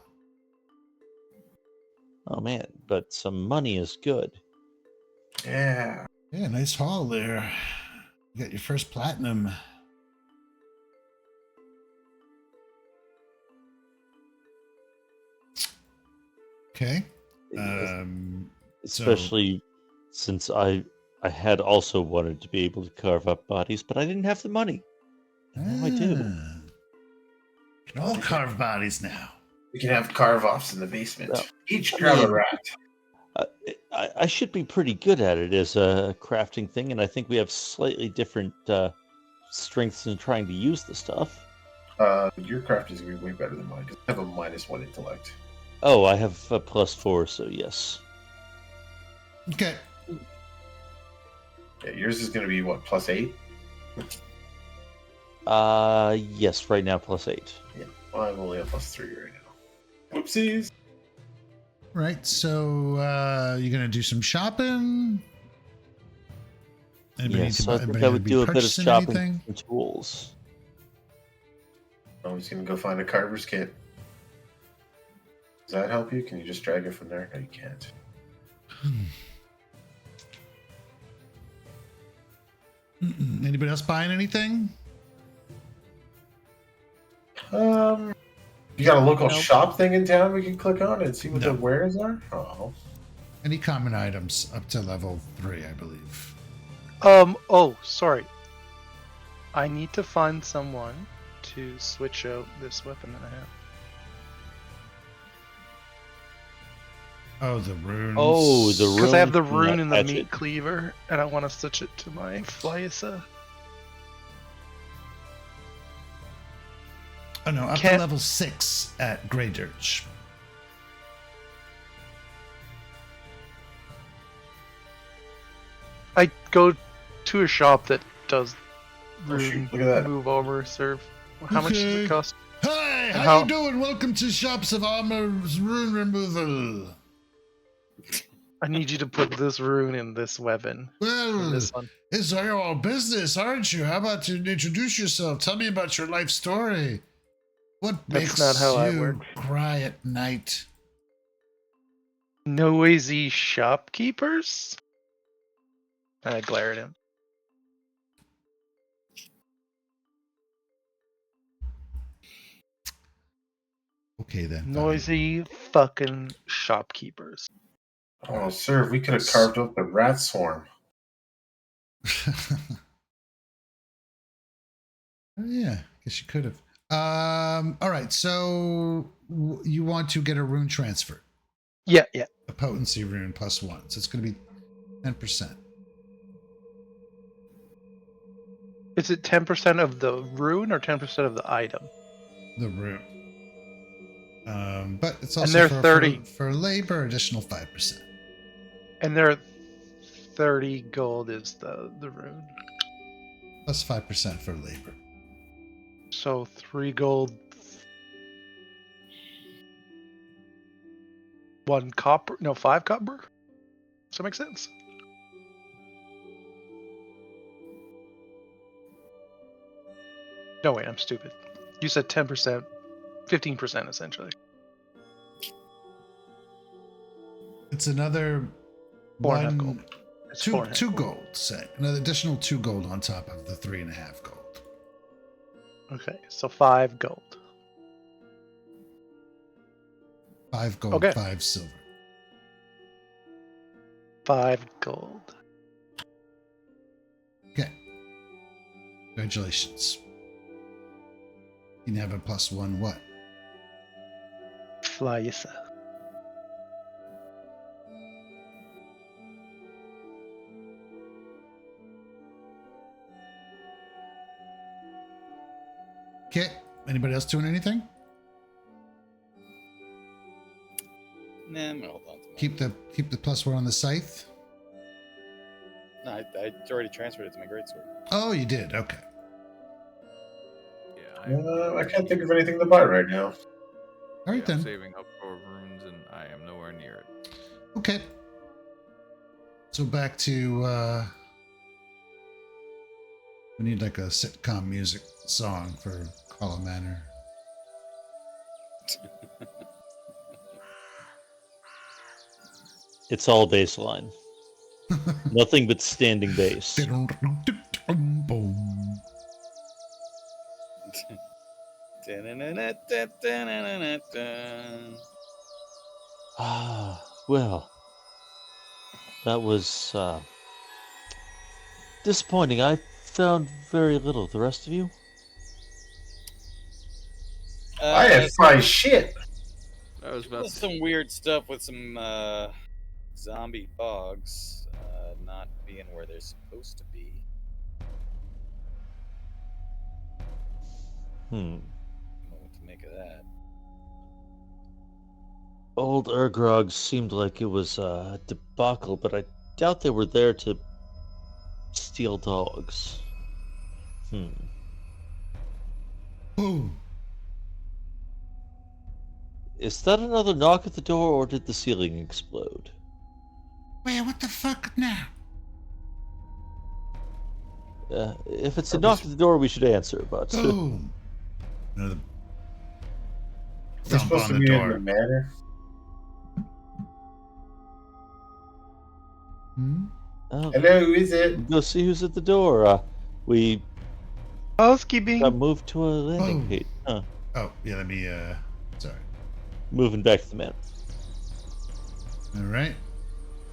Oh man, but some money is good. yeah. Yeah, nice haul there. You got your first platinum. Okay. Especially since I had also wanted to be able to carve up bodies, but I didn't have the money. Now I do. Can all carve bodies now. We can have carve-offs in the basement. Well, Each I grab a mean- rat. I should be pretty good at it as a crafting thing, and I think we have slightly different strengths in trying to use the stuff. Your craft is going to be way better than mine because I have a -1 intellect. Oh, I have a +4, so yes. Okay. Yeah, yours is going to be what, +8? Yes, right now +8. Yeah, well, I'm only a +3 right now. Whoopsies. Right. So you're gonna do some shopping. Anybody Yes, so I think anybody I gonna would be do a bit of purchasing shopping anything? for tools. I'm just going to go find a carver's kit. Does that help you? Can you just drag it from there? No, you can't. Anybody else buying anything? You got a local Nope. shop thing in town we can click on and see what No. the wares are? Oh. Any common items up to level 3, I believe. Oh, sorry. I need to find someone to switch out this weapon that I have. Oh, the runes. Oh, the Because I have the from that rune in the hatchet. meat cleaver, and I want to switch it to my Flyasa. Oh no, up to Can't- level 6 at Grey Dirge. I go to a shop that does Oh, shoot, rune look at that. move over serve. How much does Okay. it cost? Hi, how, How- you doing? Welcome to Shops of Armor's Rune Removal. I need you to put this rune in this weapon. In Well, this one. it's your business, aren't you? How about you introduce yourself? Tell me about your life story. What That's makes not how I you work. cry at night? Noisy shopkeepers? And I glare at him. Okay then. fine. Noisy fucking shopkeepers. Oh, sir, we could have carved out the rat swarm. Oh, yeah, guess you could have. All right, so you want to get a rune transfer, Yeah. a potency rune +1, so it's going to be 10%. Is it 10% of the rune or 10% of the item? The rune. But it's And also they're for 30. for labor, additional 5%. And they're 30 gold is the rune. Plus 5% for labor. So 3 gold, 1 copper. No, 5 copper. Does that make sense? No, wait, I'm stupid. You said 10%, 15% essentially. It's another 4.5 gold. It's two 4.5 gold. Say another additional 2 gold on top of the 3.5 gold. Okay, so 5 gold. 5 gold, Okay. 5 silver. 5 gold. Okay. Congratulations. You can have a +1 what? Flyissa. Okay. Anybody else doing anything? Nah, I'm gonna hold on to mine. Keep the +1 on the scythe. No, I already transferred it to my greatsword. Oh, you did. Okay. Yeah, I can't think of anything to buy right now. All right I'm then. saving up for runes, and I am nowhere near it. Okay. So back to we need like a sitcom music song for Call of Manor. It's all baseline. Nothing but standing bass. Ah, well, that was disappointing. I found very little. The rest of you? I have find shit. I was about to some weird stuff with some zombie fogs not being where they're supposed to be. Hmm. I don't know what to make of that. Old Urgrog seemed like it was a debacle, but I doubt they were there to steal dogs. Boom. Is that another knock at the door, or did the ceiling explode? Wait, what the fuck now? If it's a knock at the door, we should answer, but... Boom. Another We're thump supposed on to the be in the door. manor. Hmm? Oh, Hello, who is it? go see who's at the door. We Housekeeping. got moved to a landing Boom. page. Huh. Oh, yeah, let me sorry. Moving back to the man. All right.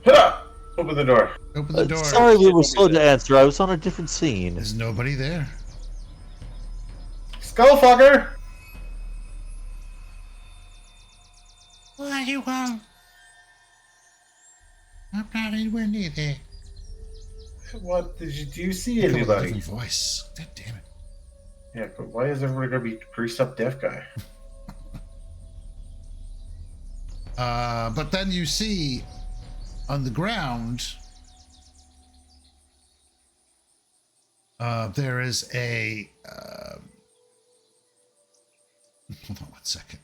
Ha! Open the door. Open the door. Sorry we Shit, were don't be slow to there. answer. I was on a different scene. There's nobody there. Skullfucker! What do you want? I'm not anywhere near there. What did you do? You see Come with a anybody? different voice. God damn it. Yeah, but why is everybody gonna be greased up deaf guy? But then you see on the ground, there is a. Hold on 1 second.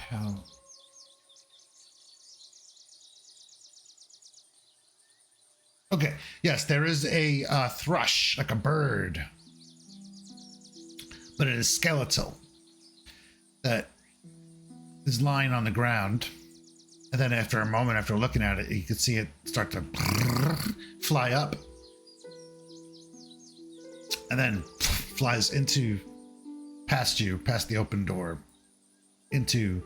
Hell. Okay. Yes, there is a thrush, like a bird, but it is skeletal. That is lying on the ground, and then after a moment, after looking at it, you can see it start to fly up and then flies past you, past the open door, into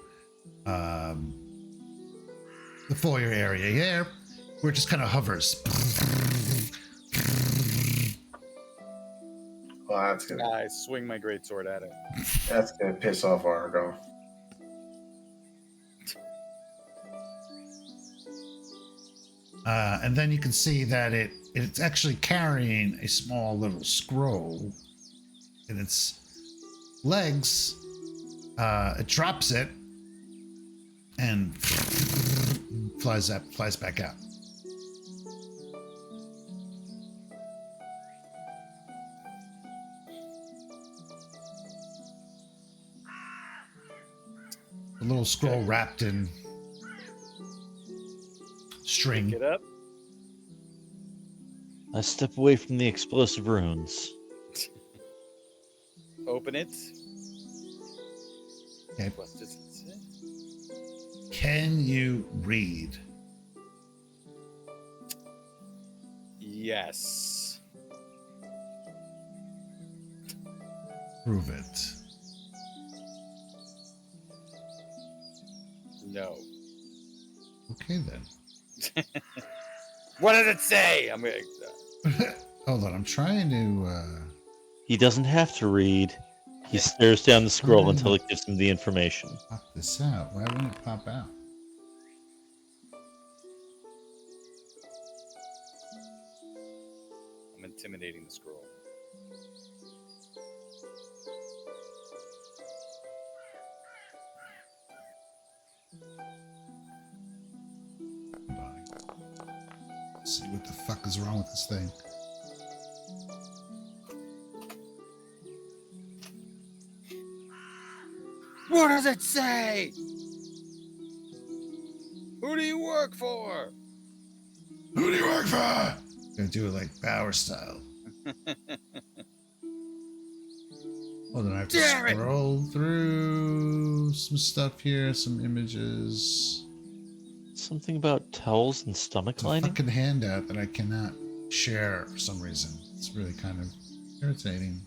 the foyer area here, where it just kind of hovers. Well, that's gonna I swing my greatsword at it. piss off Argo. And then you can see that it's actually carrying a small little scroll in its legs. It drops it and flies back out. A little scroll wrapped in string. Pick it up. I step away from the explosive runes. Open it. Okay. What does it say? Can you read? Yes. Prove it. No. Okay then. What does it say? I'm gonna. Hold on, I'm trying to. He doesn't have to read. He stares down the scroll until it gives him the information. Pop this out. Why wouldn't it pop out? I'm intimidating the scroll. Hold on. Let's see what the fuck is wrong with this thing. What does it say? Who do you work for? Who do you work for? Gonna do it like Bauer style. Hold on, I have to Damn it. scroll through some stuff here, some images. Something about towels and stomach It's a lining? fucking handout that I cannot share for some reason. It's really kind of irritating.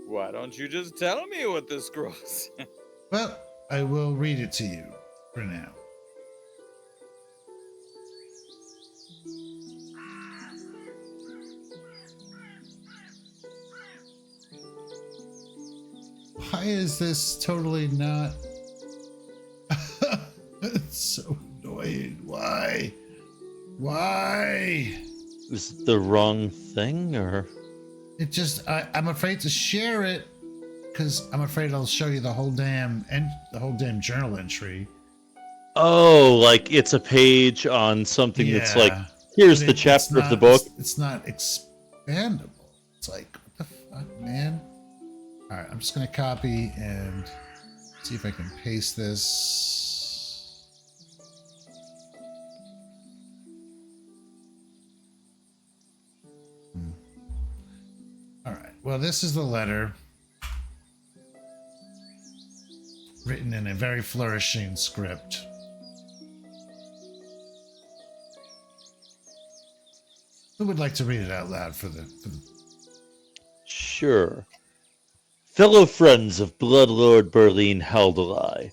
Why don't you just tell me what the scroll says? Well, I will read it to you for now. Why is this totally not? It's so annoying. Why? Why? Is it the wrong thing, or? It just I'm afraid to share it because I'm afraid I'll show you the whole damn journal entry. Oh, like it's a page on something that's like, Yeah. here's But the it's chapter of not- the book. It's not expandable. It's like, what the fuck, man? All right, I'm just gonna copy and see if I can paste this. All right. Well, this is the letter written in a very flourishing script. Who would like to read it out loud for the Sure. Fellow friends of Bloodlord Berlin Haldalai,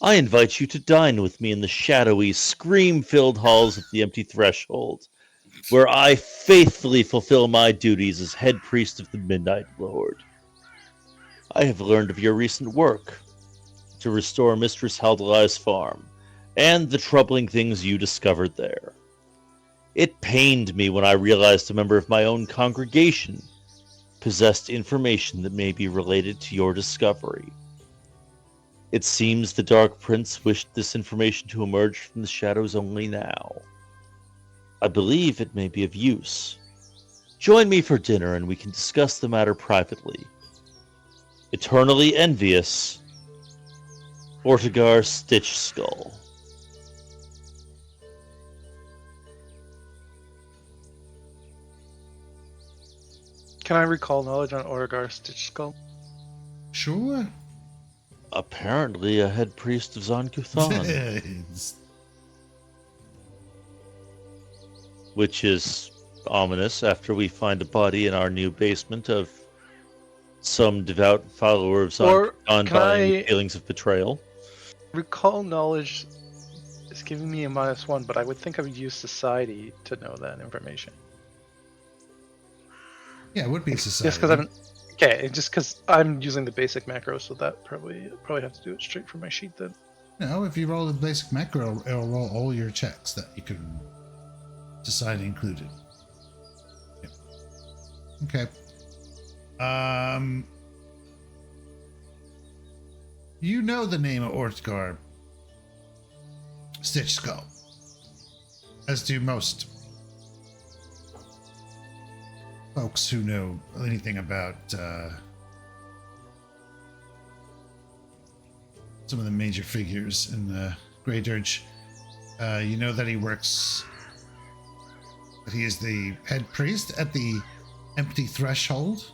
I invite you to dine with me in the shadowy, scream-filled halls of the Empty Threshold, where I faithfully fulfill my duties as head priest of the Midnight Lord. I have learned of your recent work to restore Mistress Haldalai's farm, and the troubling things you discovered there. It pained me when I realized a member of my own congregation possessed information that may be related to your discovery. It seems the Dark Prince wished this information to emerge from the shadows only now. I believe it may be of use. Join me for dinner and we can discuss the matter privately. Eternally envious, Ortigar Stitch Skull. Can I recall knowledge on Orgar Stitch Skull? Sure. Apparently a head priest of Zon-Kuthon, It's- which is ominous after we find a body in our new basement of some devout follower of Or Zon can by I- feelings of betrayal. Recall knowledge is giving me a -1, but I would think I would use society to know that information. Yeah, it would be Just society. because I'm okay, just because I'm using the basic macro, so that probably have to do it straight from my sheet then. No, if you roll the basic macro, it'll roll all your checks that you can. Society included. Yep. Okay. You know the name of Ortgar Stitch Skull, as do most folks who know anything about some of the major figures in the Grey Dirge. You know that he works. That he is the head priest at the Empty Threshold.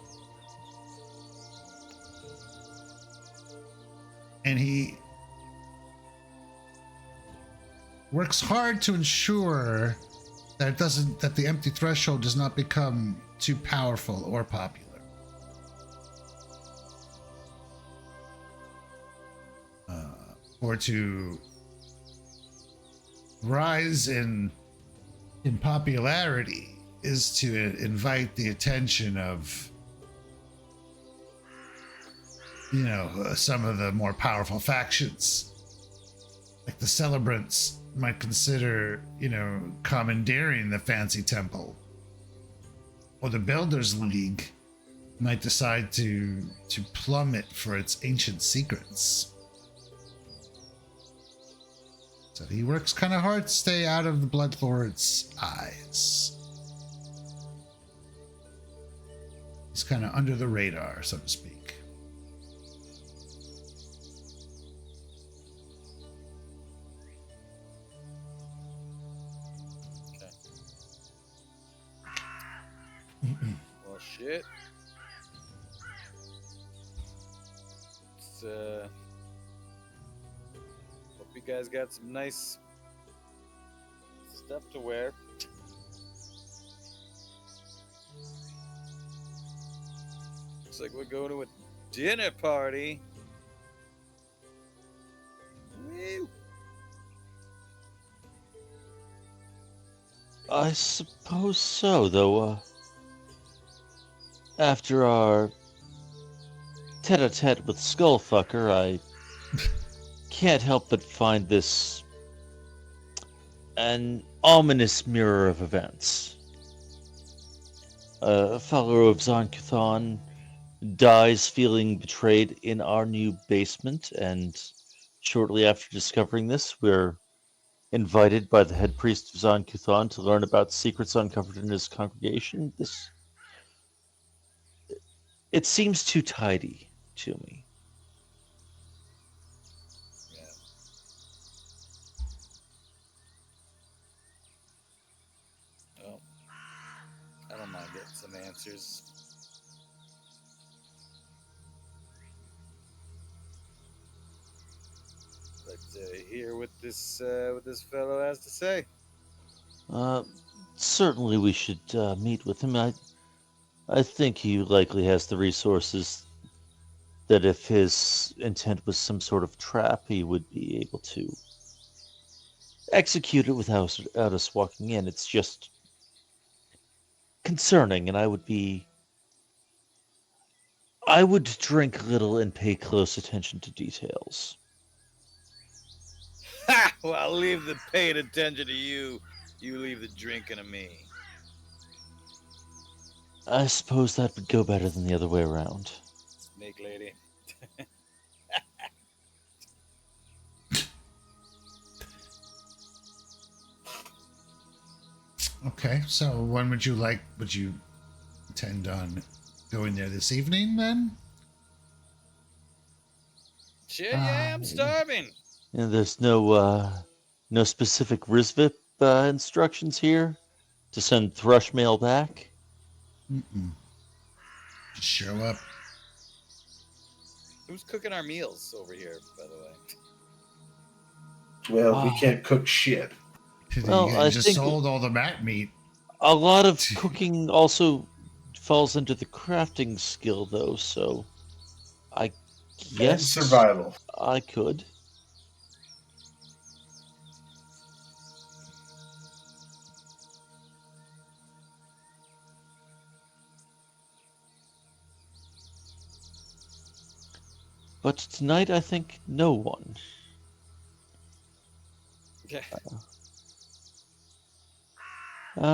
And he works hard to ensure that that the Empty Threshold does not become too powerful or popular. Or to rise in popularity is to invite the attention of some of the more powerful factions, like the Celebrants might consider, commandeering the fancy temple, or the Builders League might decide to plumb it for its ancient secrets. So he works kind of hard to stay out of the Bloodlord's eyes. He's kind of under the radar, so to speak. Well, shit. It's, hope you guys got some nice stuff to wear. Looks like we're going to a dinner party. Woo! I suppose so, though, after our tete-a-tete with Skullfucker, I can't help but find this an ominous mirror of events. A follower of Zon-Kuthon dies feeling betrayed in our new basement, and shortly after discovering this, we're invited by the head priest of Zon-Kuthon to learn about secrets uncovered in his congregation. It seems too tidy to me. Yeah. Well, I don't mind getting some answers. Like to hear what this fellow has to say. Certainly we should meet with him. I think he likely has the resources that if his intent was some sort of trap, he would be able to execute it without us walking in. It's just concerning, and I would drink little and pay close attention to details. Ha! Well, I'll leave the paying attention to you. You leave the drinking to me. I suppose that would go better than the other way around. Snake lady. Okay, so when would you intend on going there this evening then? Shit, yeah, I'm starving. And there's no specific Rizvip instructions here to send Thrush Mail back. Mm-mm. Just show up. Who's cooking our meals over here, by the way? Well, we can't cook shit. Well, You I just think- sold all the mat meat. A lot of cooking also falls into the crafting skill, though, so I And guess survival. I could. But tonight, I think no one. Okay.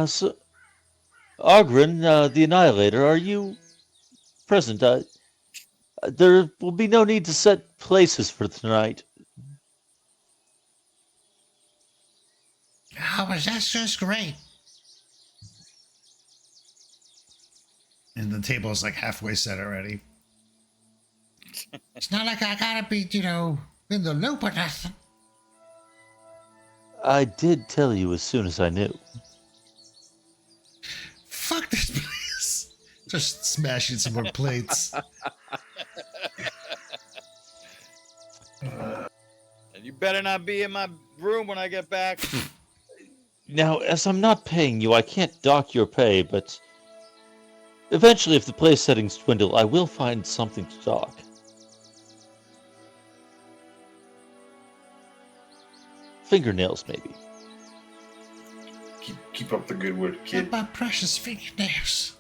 So, Ogren, the Annihilator, are you present? There will be no need to set places for tonight. Oh, but that's just great. And the table is like halfway set already. It's not like I gotta be, in the loop or nothing. I did tell you as soon as I knew. Fuck this place. Just smashing some more plates. And you better not be in my room when I get back. Now, as I'm not paying you, I can't dock your pay, but eventually, if the place settings dwindle, I will find something to dock. Fingernails, maybe. Keep up the good work, What kid. about precious fingernails?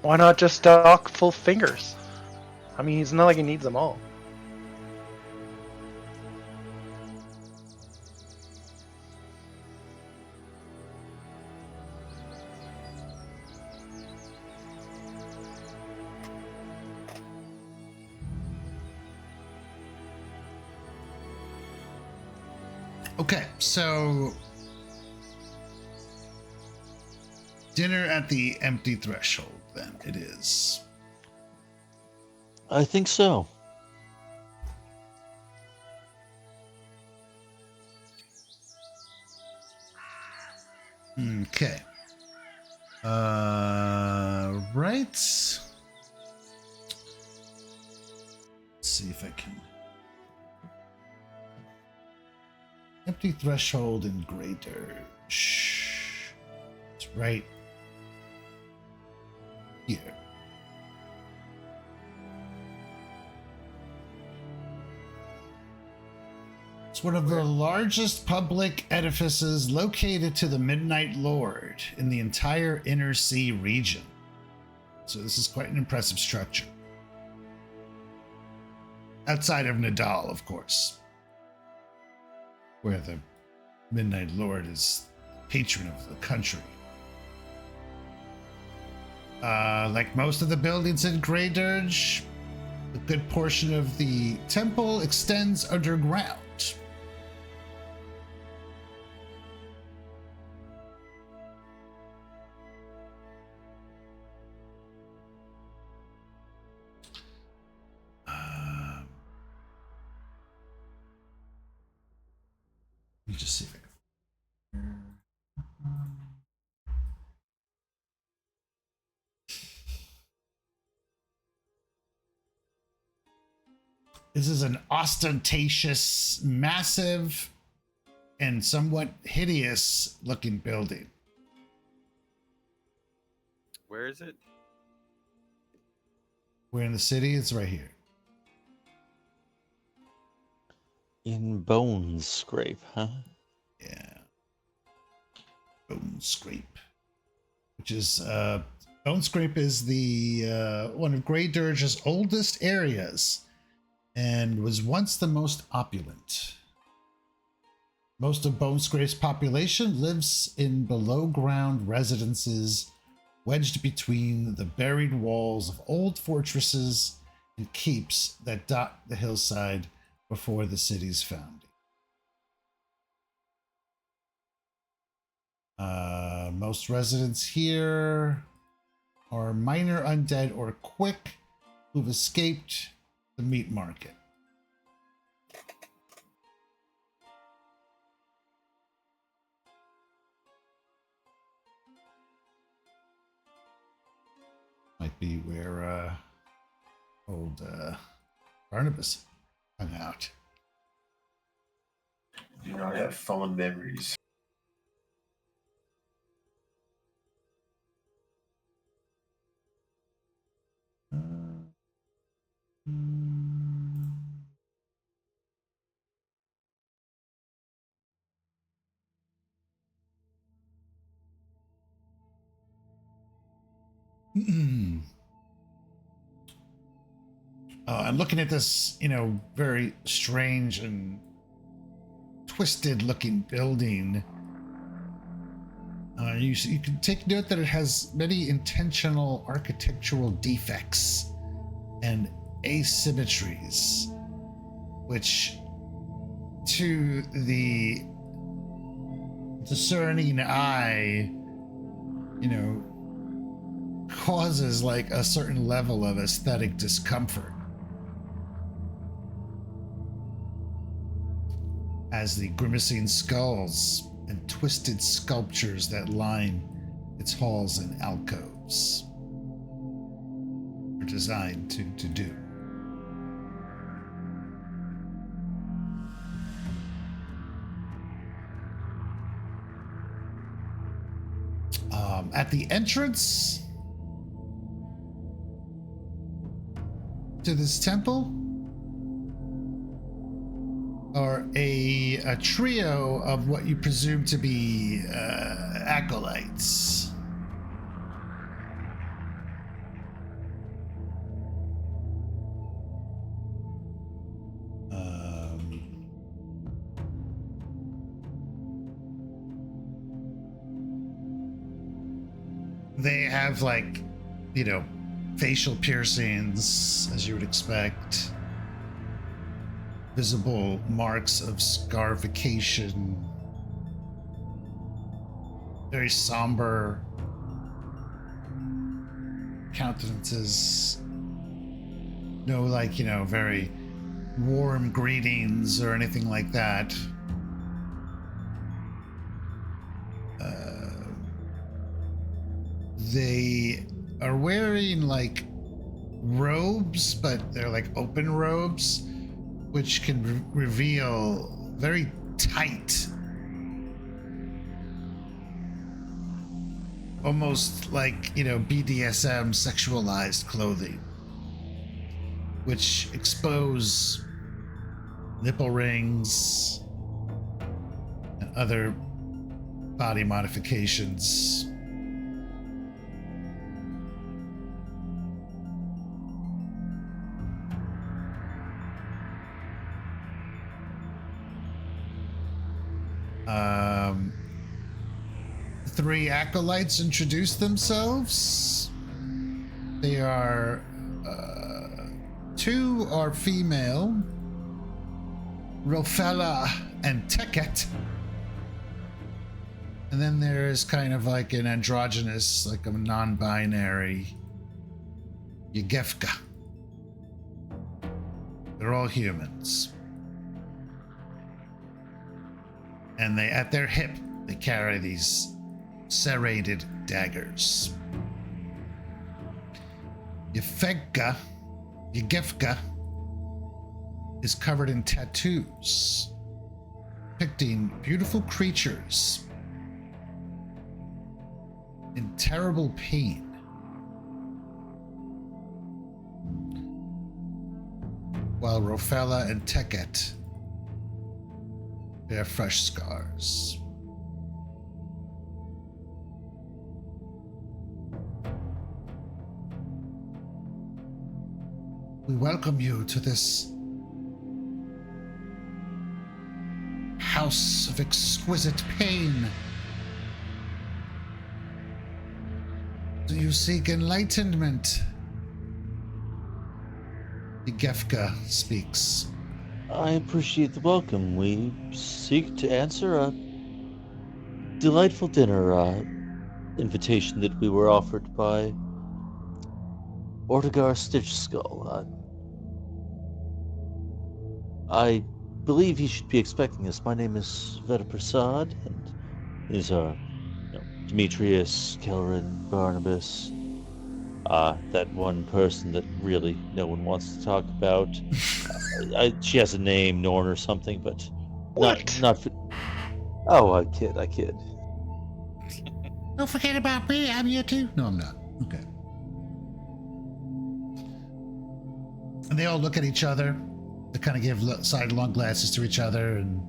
Why not just stock full fingers? I mean, it's not like he needs them all. Okay, so dinner at the empty threshold, then it is. I think so. Okay. Right. Let's see if I can. Empty threshold in Grey Dirge. It's right here. It's one of the largest public edifices located to the Midnight Lord in the entire Inner Sea region. So this is quite an impressive structure. Outside of Nadal, of course, where the Midnight Lord is patron of the country. Like most of the buildings in Grey Dirge, a good portion of the temple extends underground. Let me just see if I can. This is an ostentatious, massive, and somewhat hideous looking building. Where is it? We're in the city, it's right here. In Bones Scrape, huh? Yeah. Bone Scrape. Which is Bone Scrape is the one of Grey Dirge's oldest areas and was once the most opulent. Most of Bone Scrape's population lives in below ground residences wedged between the buried walls of old fortresses and keeps that dot the hillside before the city's founding. Most residents here are minor undead or quick who've escaped the meat market. My might be where old Barnabas hung out. Do not have fond memories. I'm looking at this, you know, very strange and twisted looking building. You can take note that it has many intentional architectural defects and asymmetries, which to the discerning eye, you know, causes like a certain level of aesthetic discomfort. As the grimacing skulls and twisted sculptures that line its halls and alcoves are designed to do. At the entrance to this temple are a trio of what you presume to be acolytes. They have, like, you know, facial piercings, as you would expect. Visible marks of scarification. Very somber countenances. No, like, you know, very warm greetings or anything like that. They are wearing like robes, but they're like open robes, which can reveal very tight, almost like, you know, BDSM sexualized clothing, which expose nipple rings and other body modifications. Three acolytes introduce themselves. They are two are female, Rofella and Teket, and then there is kind of like an androgynous, like a non-binary Yegefka. They're all humans. And they, at their hip, they carry these serrated daggers. Yegefka is covered in tattoos, depicting beautiful creatures in terrible pain. While Rofella and Teket bear fresh scars. We welcome you to this house of exquisite pain. Do you seek enlightenment? Yegefka speaks. I appreciate the welcome. We seek to answer a delightful dinner invitation that we were offered by Ortigar Stitchskull. I believe he should be expecting us. My name is Veda Prasad, and these are Demetrius, Kelrin, Barnabas. That one person that really no one wants to talk about. She has a name, Norn or something, but What? not. Oh, I kid. Don't forget about me. I'm here too. No, I'm not. Okay. And they all look at each other. They kind of give sidelong glances to each other, and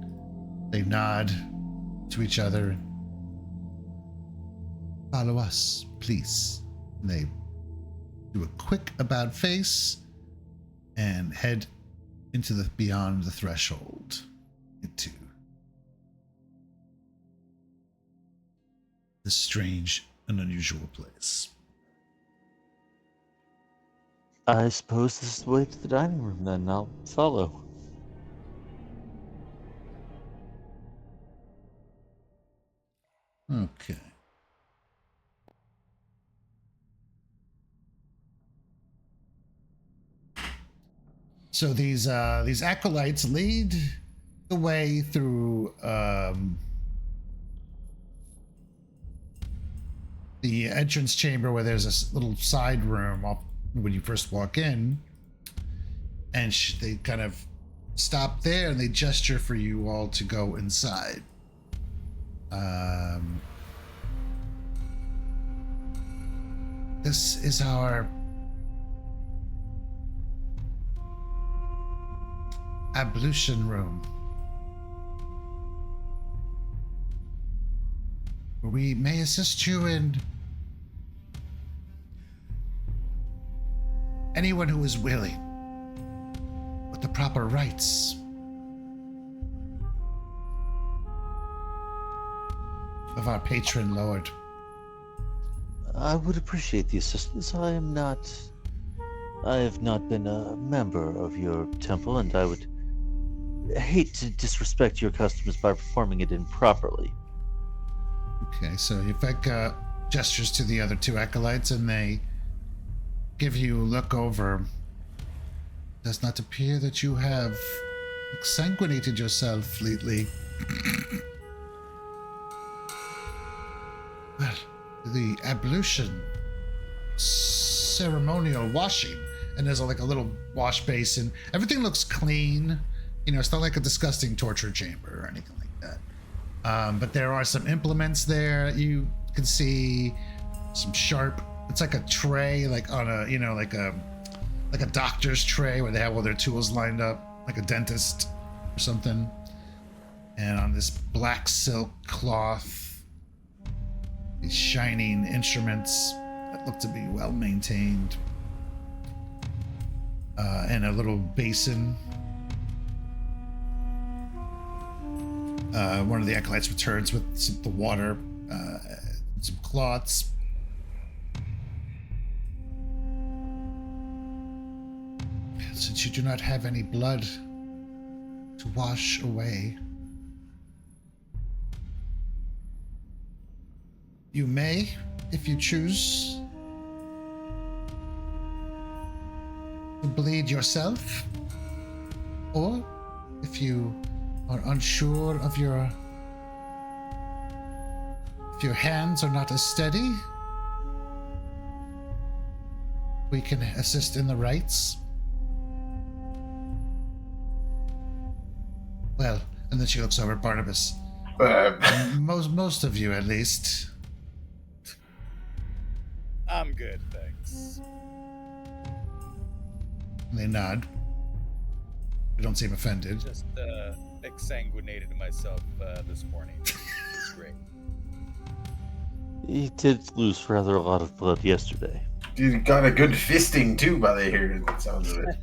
they nod to each other. Follow us, please. And they do a quick about face and head into the beyond the threshold into this strange and unusual place. I suppose this is the way to the dining room. Then I'll follow. Okay. So these acolytes lead the way through the entrance chamber where there's a little side room off when you first walk in, and they kind of stop there and they gesture for you all to go inside. This is our ablution room, where we may assist you in anyone who is willing with the proper rites. Of our patron lord. I would appreciate the assistance. I have not been a member of your temple, and I would hate to disrespect your customers by performing it improperly. Okay, so Yefeka gestures to the other two acolytes and they give you a look over. Does not appear that you have exsanguinated yourself lately. Well, the ablution ceremonial washing, and there's like a little wash basin. Everything looks clean. You know, it's not like a disgusting torture chamber or anything like that. But there are some implements there. You can see some sharp. It's like a tray, like on a, you know, like a doctor's tray where they have all their tools lined up, like a dentist or something. And on this black silk cloth, these shining instruments that look to be well maintained, and a little basin. One of the acolytes returns with the water, some cloths. Since you do not have any blood to wash away, you may, if you choose, to bleed yourself, or if you are unsure of if your hands are not as steady, we can assist in the rites. Well, and then she looks over at Barnabas. Most of you, at least. I'm good, thanks. And they nod. They don't seem offended. Just exsanguinated myself this morning. Great. He did lose rather a lot of blood yesterday. You got a good fisting too, by the hear the sounds of it.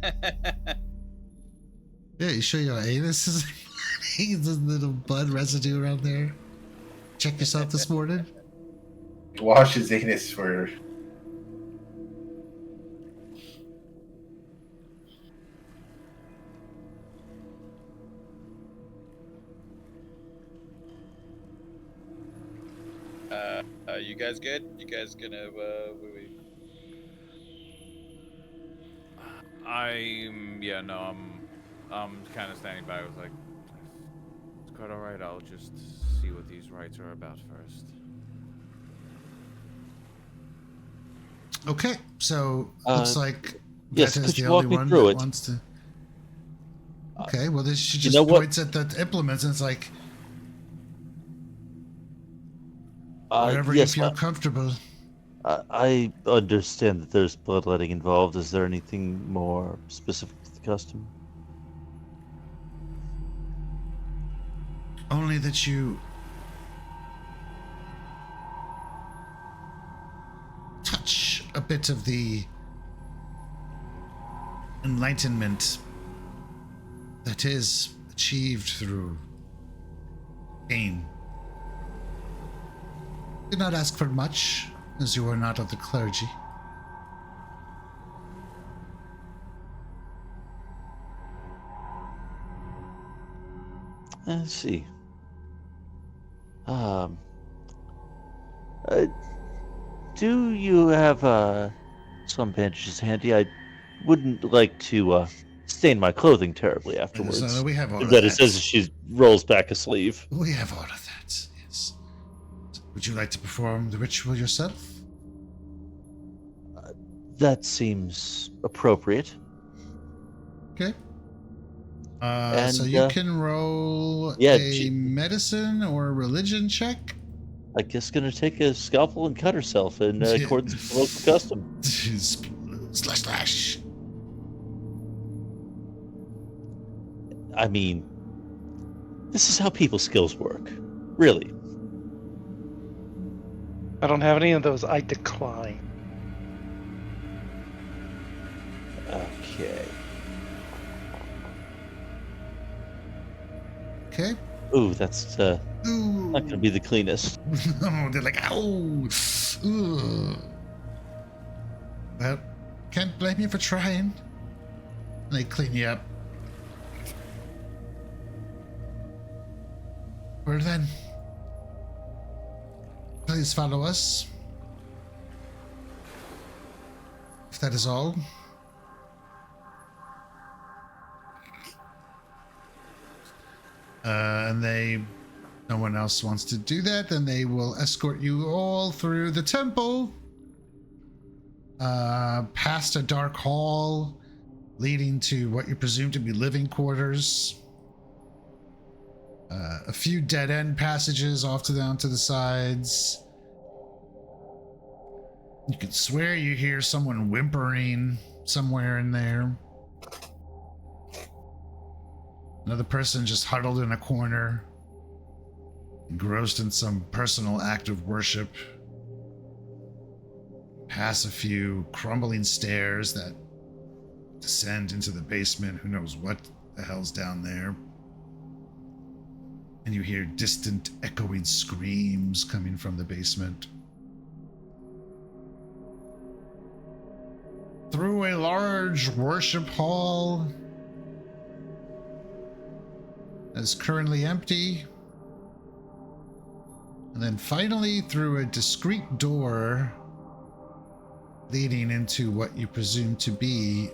Yeah, you sure your anus is there's a little blood residue around there? Check yourself this morning? Wash his anus for. You guys good? You guys gonna I'm kind of standing by. I was like, it's quite all right. I'll just see what these rites are about first. Okay, so looks like yes, Veta is could you the only walk me one through that it? wants to. Okay, well, this she you just know what? points at the implements and it's like wherever you Yes, feel comfortable. I understand that there's bloodletting involved. Is there anything more specific to the custom? Only that you touch a bit of the enlightenment that is achieved through pain. Do not ask for much, as you are not of the clergy. Let's see. Um, uh, do you have some bandages handy? I wouldn't like to stain my clothing terribly afterwards. So we have all of That it that. says as she rolls back a sleeve. We have all of that, yes. Would you like to perform the ritual yourself? That seems appropriate. Okay. And, so you can roll yeah, a medicine or a religion check. I guess gonna take a scalpel and cut herself in accordance with the local custom. Slash slash. I mean, this is how people's skills work. Really. I don't have any of those. I decline. Okay. Okay. Ooh, that's Ooh. not gonna be the cleanest. No, they're like, ow. Ooh. Well, can't blame you for trying. They clean you up. Well then, please follow us. If that is all. And no one else wants to do that, then they will escort you all through the temple, past a dark hall leading to what you presume to be living quarters. A few dead-end passages off down to the sides. You could swear you hear someone whimpering somewhere in there. Another person just huddled in a corner, engrossed in some personal act of worship. Pass a few crumbling stairs that descend into the basement. Who knows what the hell's down there? And you hear distant echoing screams coming from the basement. Through a large worship hall that is currently empty. And then finally through a discreet door leading into what you presume to be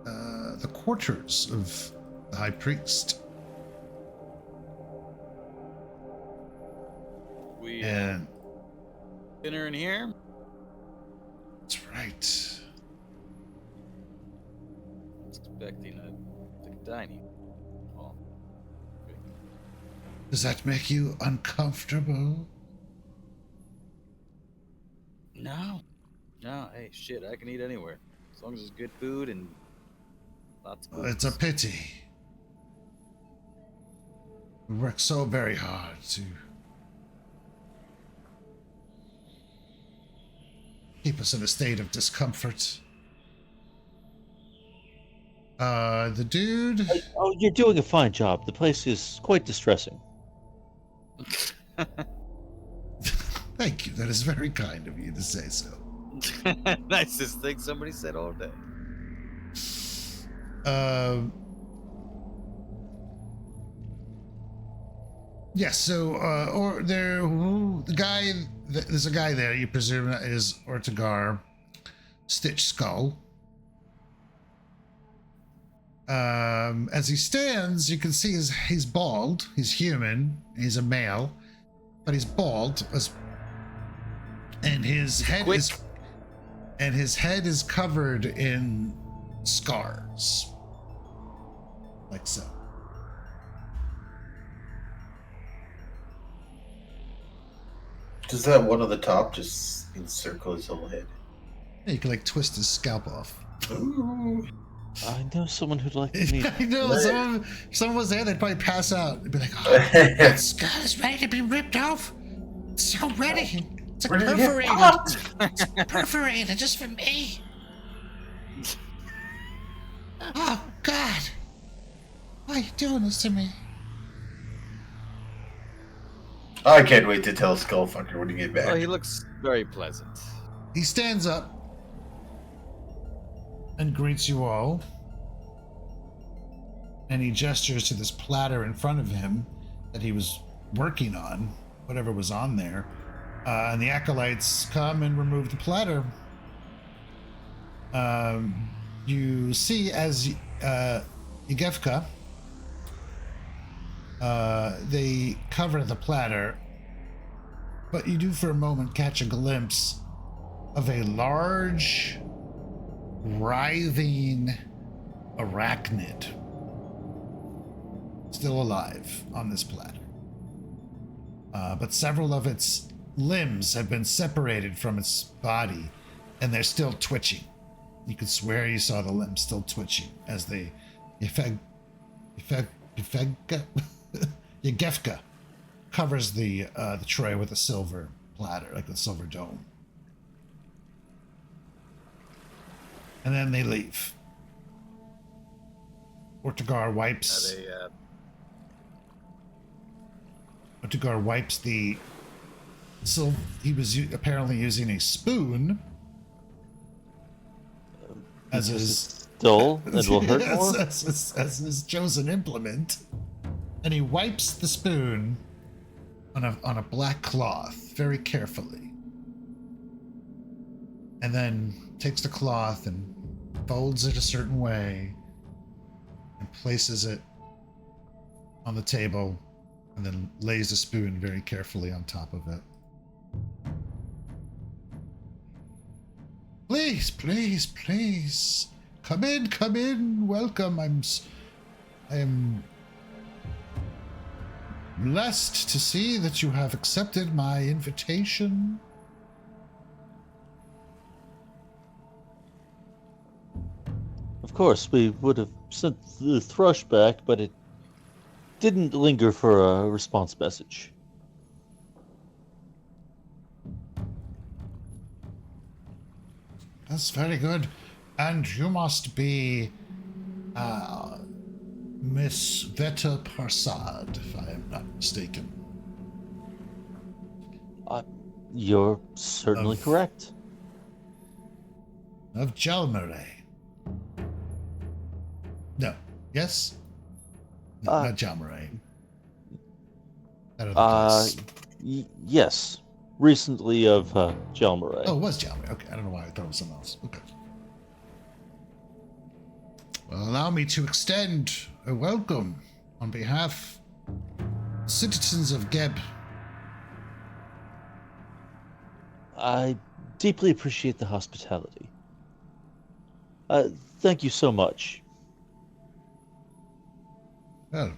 the quarters of the High Priest. We And dinner in here? that's right. I was expecting a dining hall. Does that make you uncomfortable? No. No, hey, shit, I can eat anywhere. As long as there's good food and lots of It's a pity. We work so very hard to keep us in a state of discomfort. The dude. Oh, you're doing a fine job. The place is quite distressing. Thank you. That is very kind of you to say so. Nicest thing somebody said all day. Yes. So, or there, the guy. There's a guy there. You presume that is Ortegar, Stitch Skull. As he stands, you can see he's bald. He's human. He's a male, but he's bald. And his head is and his head is covered in scars. Like so. Does that one on the top just encircle his whole head? You can like twist his scalp off. Ooh. I know someone who'd like to meet. I know, if someone was there, they'd probably pass out. They'd be like, oh, that skull is ready to be ripped off. It's so ready. It's like Where did it get perforated. popped? It's perforated just for me. Oh, God. Why are you doing this to me? I can't wait to tell Skullfucker when you get back. Well, he looks very pleasant. He stands up and greets you all. And he gestures to this platter in front of him that he was working on, whatever was on there. And the acolytes come and remove the platter. You see as Yegevka, they cover the platter, but you do for a moment catch a glimpse of a large, writhing arachnid still alive on this platter. But several of its limbs have been separated from its body, and they're still twitching. You could swear you saw the limbs still twitching as they Yegevka covers the tray with a silver platter, like a silver dome. And then they leave. Ortegar wipes. Ortegar wipes the silver. He was apparently using a spoon as his dull and will hurt more. as his chosen implement, and he wipes the spoon on a black cloth very carefully, and then takes the cloth and folds it a certain way and places it on the table, and then lays the spoon very carefully on top of it. Please, please, please, come in, welcome. I am blessed to see that you have accepted my invitation. Of course, we would have sent the thrush back, but it didn't linger for a response message. That's very good. And you must be Miss Veta Parsad, if I am not mistaken. You're certainly correct. Of Jalmaray. No. Yes? No, not Jalmaray. That other place. Yes. Recently of Jalmaray. Oh, it was Jalmaray. Okay, I don't know why I thought it was someone else. Okay. Well, allow me to extend a welcome on behalf of the citizens of Geb. I deeply appreciate the hospitality. Thank you so much. Well,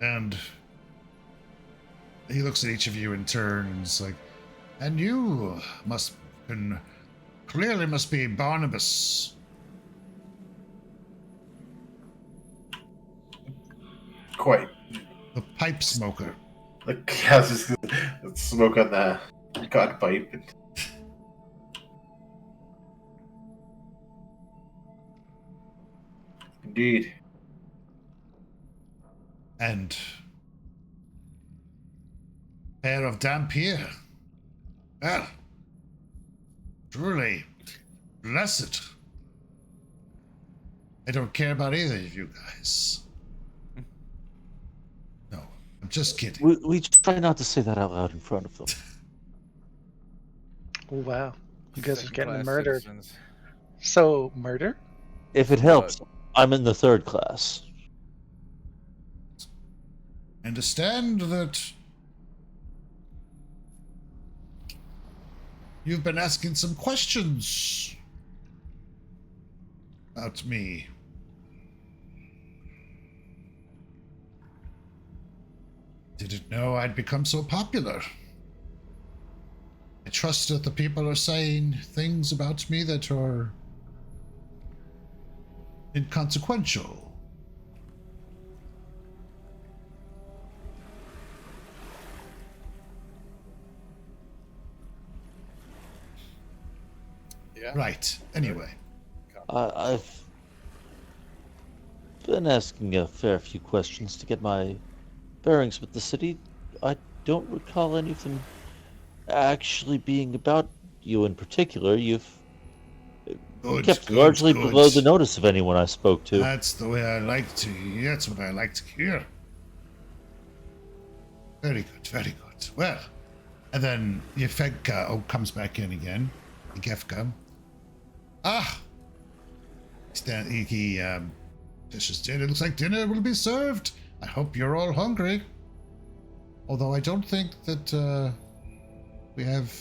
and he looks at each of you in turn and is like, and you clearly must be Barnabas. Quite. The pipe smoker. Like, I was just gonna smoke on the god pipe. Indeed. And pair of Dampier. Well, truly blessed. I don't care about either of you guys. No, I'm just kidding. We try not to say that out loud in front of them. Oh, wow. You guys are getting Second-class murdered. citizens. So, murder? If it helps, I'm in the third class. Understand that You've been asking some questions about me. Didn't know I'd become so popular. I trust that the people are saying things about me that are inconsequential. Yeah. Right. Anyway. I've been asking a fair few questions to get my bearings with the city. I don't recall any of them actually being about you in particular. You've Good, kept good, largely good. below the notice of anyone I spoke to. That's the way I like to. That's what I like to hear. Very good, very good. Well, and then Yefegka comes back in again. Gefka. Ah! He dishes dinner. It looks like dinner will be served. I hope you're all hungry. Although I don't think that we have.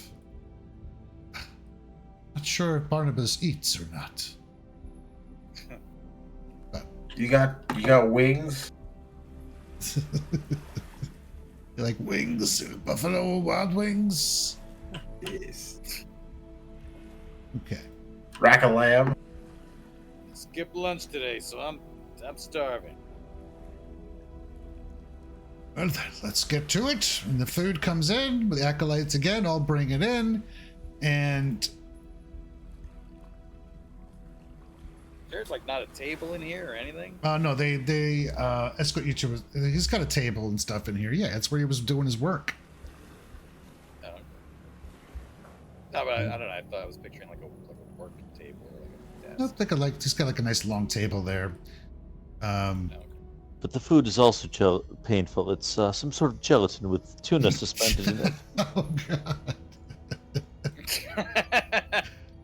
Not sure if Barnabas eats or not. But You got wings? you like wings? Buffalo Wild Wings? Yes. Okay. Rack of lamb? Skip lunch today, so I'm starving. Well then, let's get to it. And the food comes in, the acolytes again all bring it in, and There's like not a table in here or anything. no, they escort you to. He's got a table and stuff in here. Yeah, that's where he was doing his work. Oh. No, but I don't know. I thought I was picturing like a work table or like a I desk. think he's got like a nice long table there. No, okay. But the food is also painful. It's some sort of gelatin with tuna suspended in it. Oh god.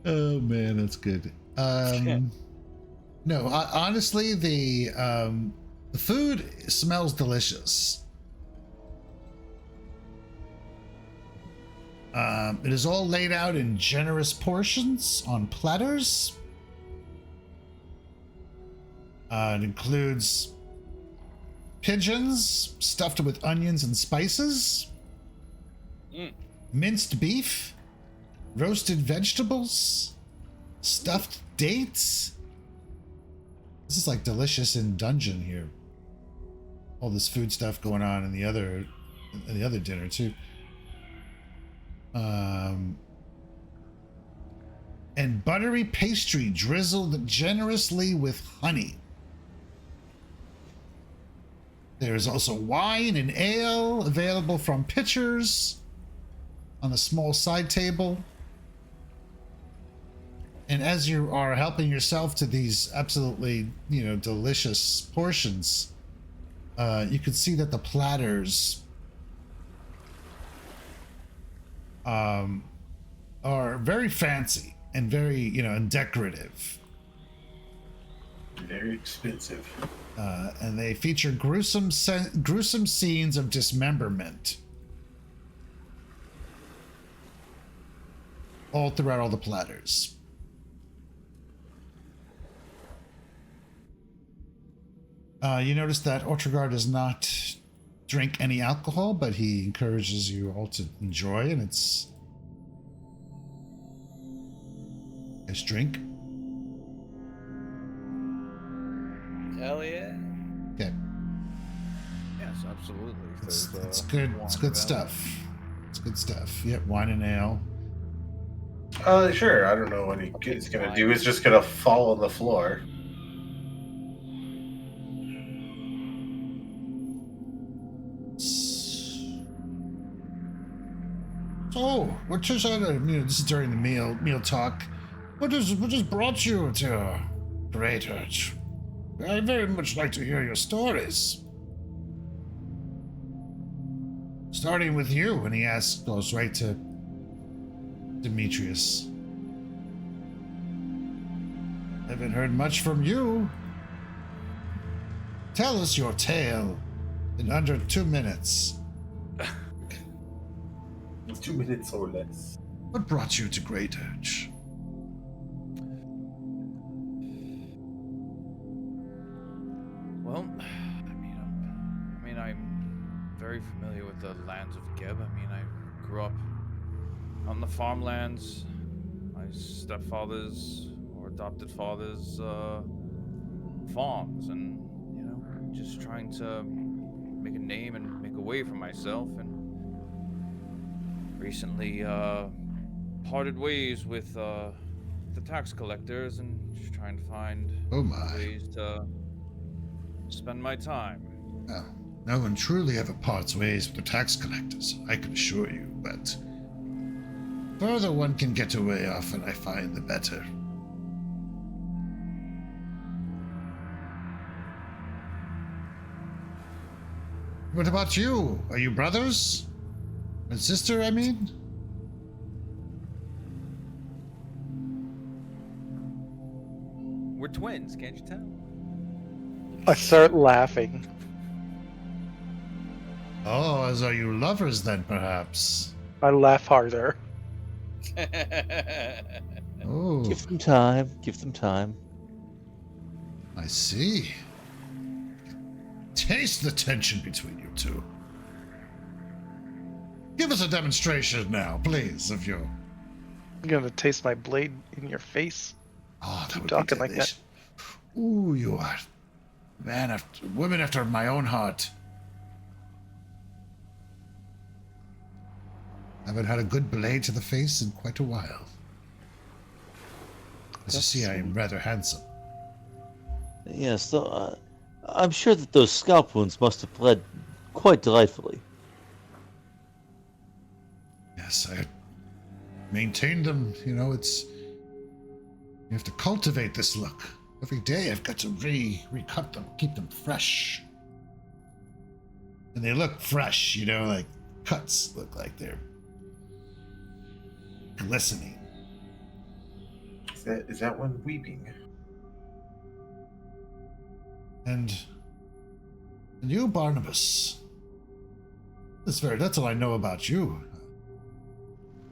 Oh man, that's good. No, honestly, the food smells delicious. It is all laid out in generous portions on platters. It includes pigeons stuffed with onions and spices, minced beef, roasted vegetables, stuffed dates. This is like delicious in dungeon here. All this food stuff going on in the other dinner too. And buttery pastry drizzled generously with honey. There is also wine and ale available from pitchers on a small side table. And as you are helping yourself to these absolutely, delicious portions, you can see that the platters are very fancy and very, and decorative. Very expensive. And they feature gruesome scenes of dismemberment all throughout all the platters. You notice that Ortregar does not drink any alcohol, but he encourages you all to enjoy, and it's his drink. Hell yeah. Okay. Yes, absolutely. If It's there's, good. wine It's good available. stuff. It's good stuff. Yep, wine and ale. Sure. I don't know what he's gonna do. He's just gonna fall on the floor. So, what is this is during the meal talk. What has brought you to Great Hurt? I very much like to hear your stories. Starting with you, and he goes right to Demetrius. Haven't heard much from you. Tell us your tale in under 2 minutes. 2 minutes or less. What brought you to Great Edge? Well, I'm very familiar with the lands of Geb. I mean, I grew up on the farmlands. My stepfather's or adopted father's farms, and just trying to make a name and make a way for myself. And recently, parted ways with the tax collectors, and just trying to find Oh my. ways to spend my time. Well, no one truly ever parts ways with the tax collectors, I can assure you, but the further one can get away often, I find, the better. What about you? Are you brothers? And sister, I mean? We're twins, can't you tell? I start laughing. Oh, as are you lovers then, perhaps? I laugh harder. Oh, Give them time. Give them time. I see. Taste the tension between you two. Give us a demonstration now, please, of your... I'm gonna taste my blade in your face. Oh, that Keep would talking be like that. delicious. Ooh, you are women after my own heart. Haven't had a good blade to the face in quite a while. As you That's see, I am sweet. rather handsome. Yes, though, I'm sure that those scalp wounds must have bled quite delightfully. Yes, I maintain them. You know, you have to cultivate this look. Every day I've got to recut them, keep them fresh. And they look fresh, like cuts look like they're glistening. Is that one weeping? And you, Barnabas. That's all I know about you.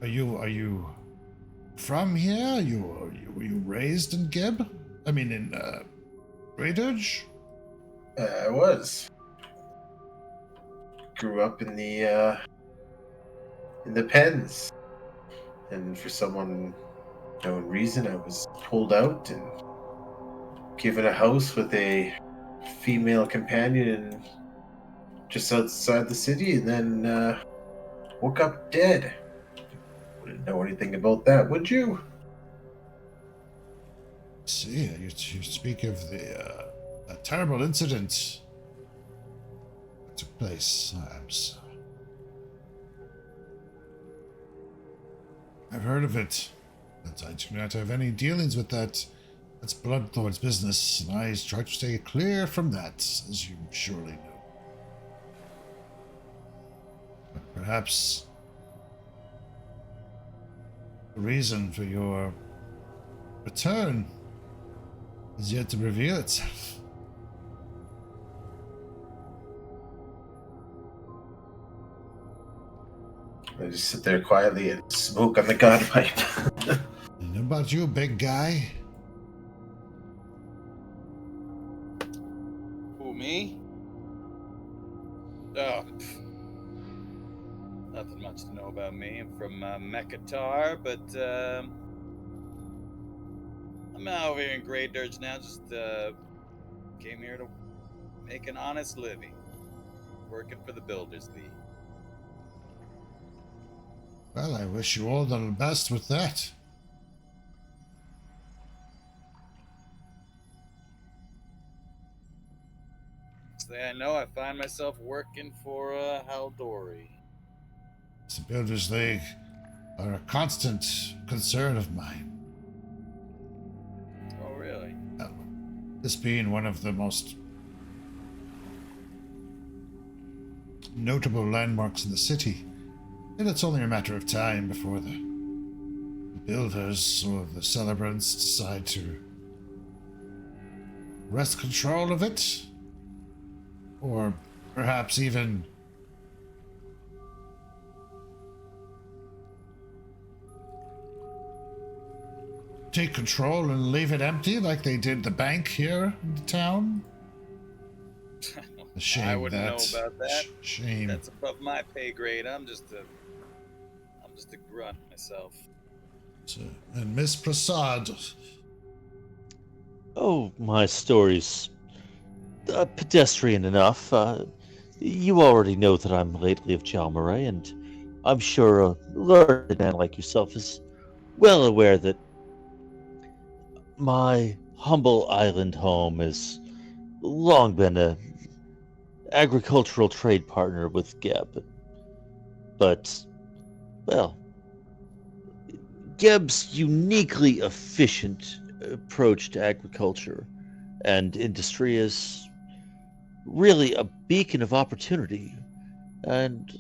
Are you from here? Were you raised in Geb? I mean, in Great Edge? I was. Grew up in the pens, and for some unknown reason, I was pulled out and given a house with a female companion just outside the city, and then woke up dead. Wouldn't know anything about that, would you? See, you speak of that terrible incident that took place. I've heard of it, but I do not have any dealings with that. That's Bloodthorn's business, and I try to stay clear from that, as you surely know. But perhaps the reason for your return is yet to reveal itself. I just sit there quietly and smoke on the god pipe. And about you, big guy? Who, me? Oh, nothing much to know about me. I'm from Mekatar, but I'm out over here in Great Dirge now. Just came here to make an honest living, working for the Builders League. Well, I wish you all the best with that. Say I know I find myself working for Haldori. The Builders League are a constant concern of mine. Oh, really? This being one of the most notable landmarks in the city, and it's only a matter of time before the builders or the celebrants decide to wrest control of it, or perhaps even take control and leave it empty like they did the bank here in the town? A shame. I wouldn't know about that. Shame. That's above my pay grade. I'm just a grunt myself. And Miss Prasad. Oh, my story's pedestrian enough. You already know that I'm lately of Jalmaray, and I'm sure a learned man like yourself is well aware that my humble island home has long been a agricultural trade partner with Geb. But, well, Geb's uniquely efficient approach to agriculture and industry is really a beacon of opportunity, and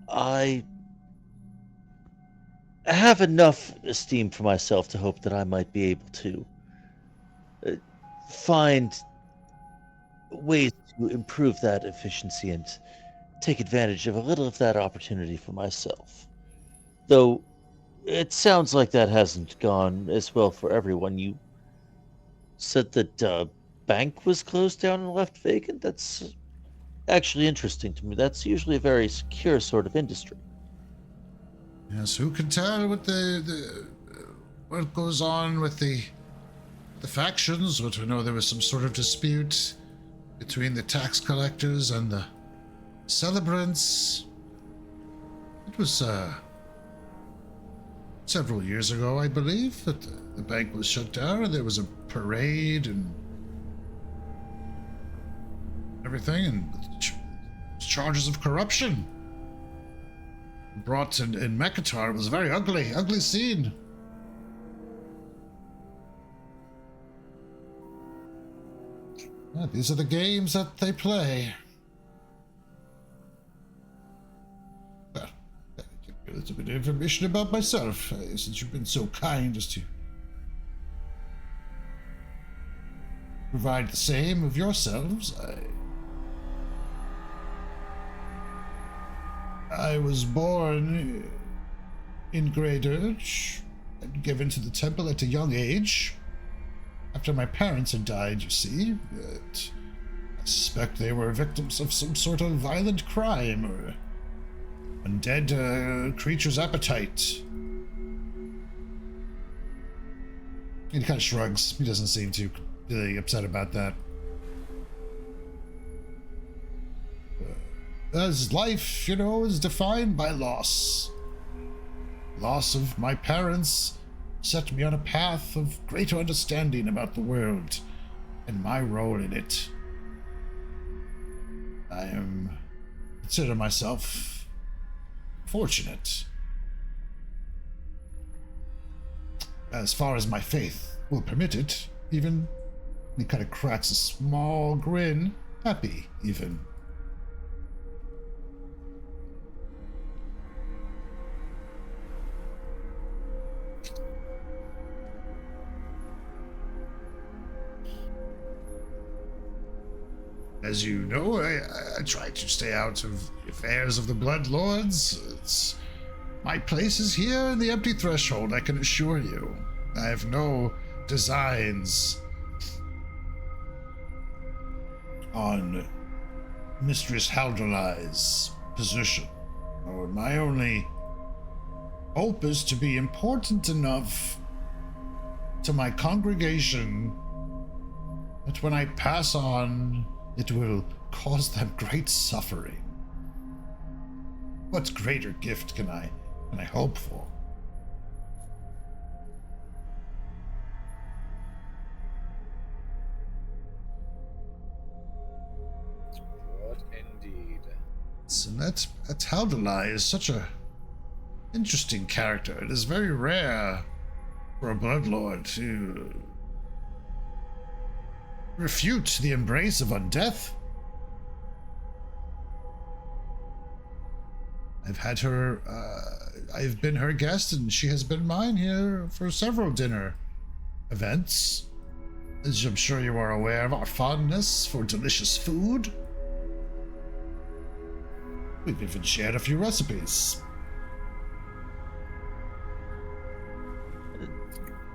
I have enough esteem for myself to hope that I might be able to find ways to improve that efficiency and take advantage of a little of that opportunity for myself. Though it sounds like that hasn't gone as well for everyone. You said that bank was closed down and left vacant? That's actually interesting to me. That's usually a very secure sort of industry. Yes, who can tell what what goes on with the factions? But we know there was some sort of dispute between the tax collectors and the celebrants. It was several years ago, I believe, that the bank was shut down and there was a parade and everything, and charges of corruption brought in Mekatar. It was a very ugly scene. Yeah, these are the games that they play. Well, I'll give you a little bit of information about myself, since you've been so kind as to provide the same of yourselves. I was born in Great Urge and given to the temple at a young age. After my parents had died, you see. But I suspect they were victims of some sort of violent crime or undead creature's appetite. He kind of shrugs. He doesn't seem too really upset about that. As life, is defined by loss. Loss of my parents set me on a path of greater understanding about the world and my role in it. Consider myself fortunate. As far as my faith will permit it, even. He kind of cracks a small grin, happy even. As you know, I try to stay out of the affairs of the Blood Lords. My place is here in the Empty Threshold, I can assure you. I have no designs on Mistress Halderlai's position. My only hope is to be important enough to my congregation that when I pass on, it will cause them great suffering. What greater gift can I hope for? What indeed? And that Halderlai is such a interesting character. It is very rare for a Bloodlord to refute the embrace of undeath. I've been her guest, and she has been mine here for several dinner events. As I'm sure you are aware of our fondness for delicious food. We've even shared a few recipes.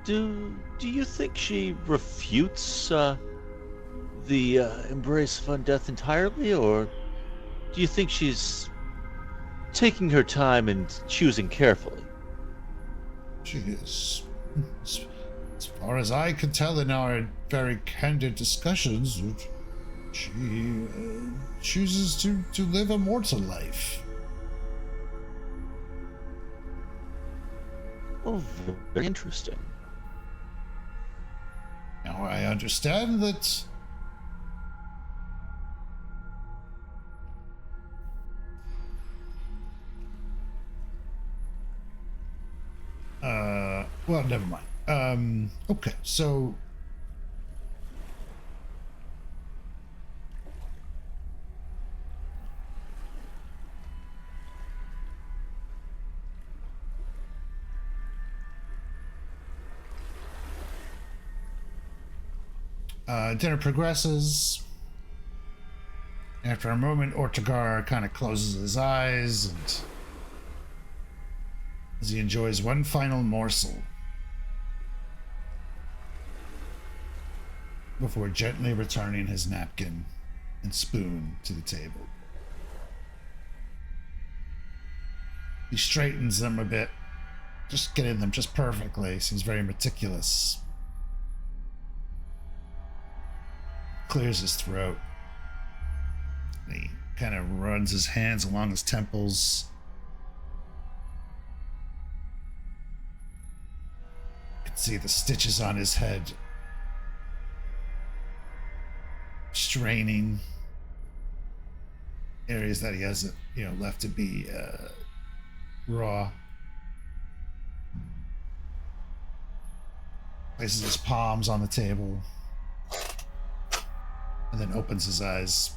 Do you think she refutes the embrace of undeath entirely, or do you think she's taking her time and choosing carefully? She is. As far as I could tell in our very candid discussions, she chooses to live a mortal life. Oh, very interesting. Now I understand that well, never mind. Okay, so dinner progresses. After a moment, Ortegar kind of closes his eyes and as he enjoys one final morsel before gently returning his napkin and spoon to the table. He straightens them a bit, just getting them just perfectly. Seems very meticulous. Clears his throat. He kind of runs his hands along his temples. You can see the stitches on his head straining areas that he hasn't, left to be raw. Places his palms on the table and then opens his eyes.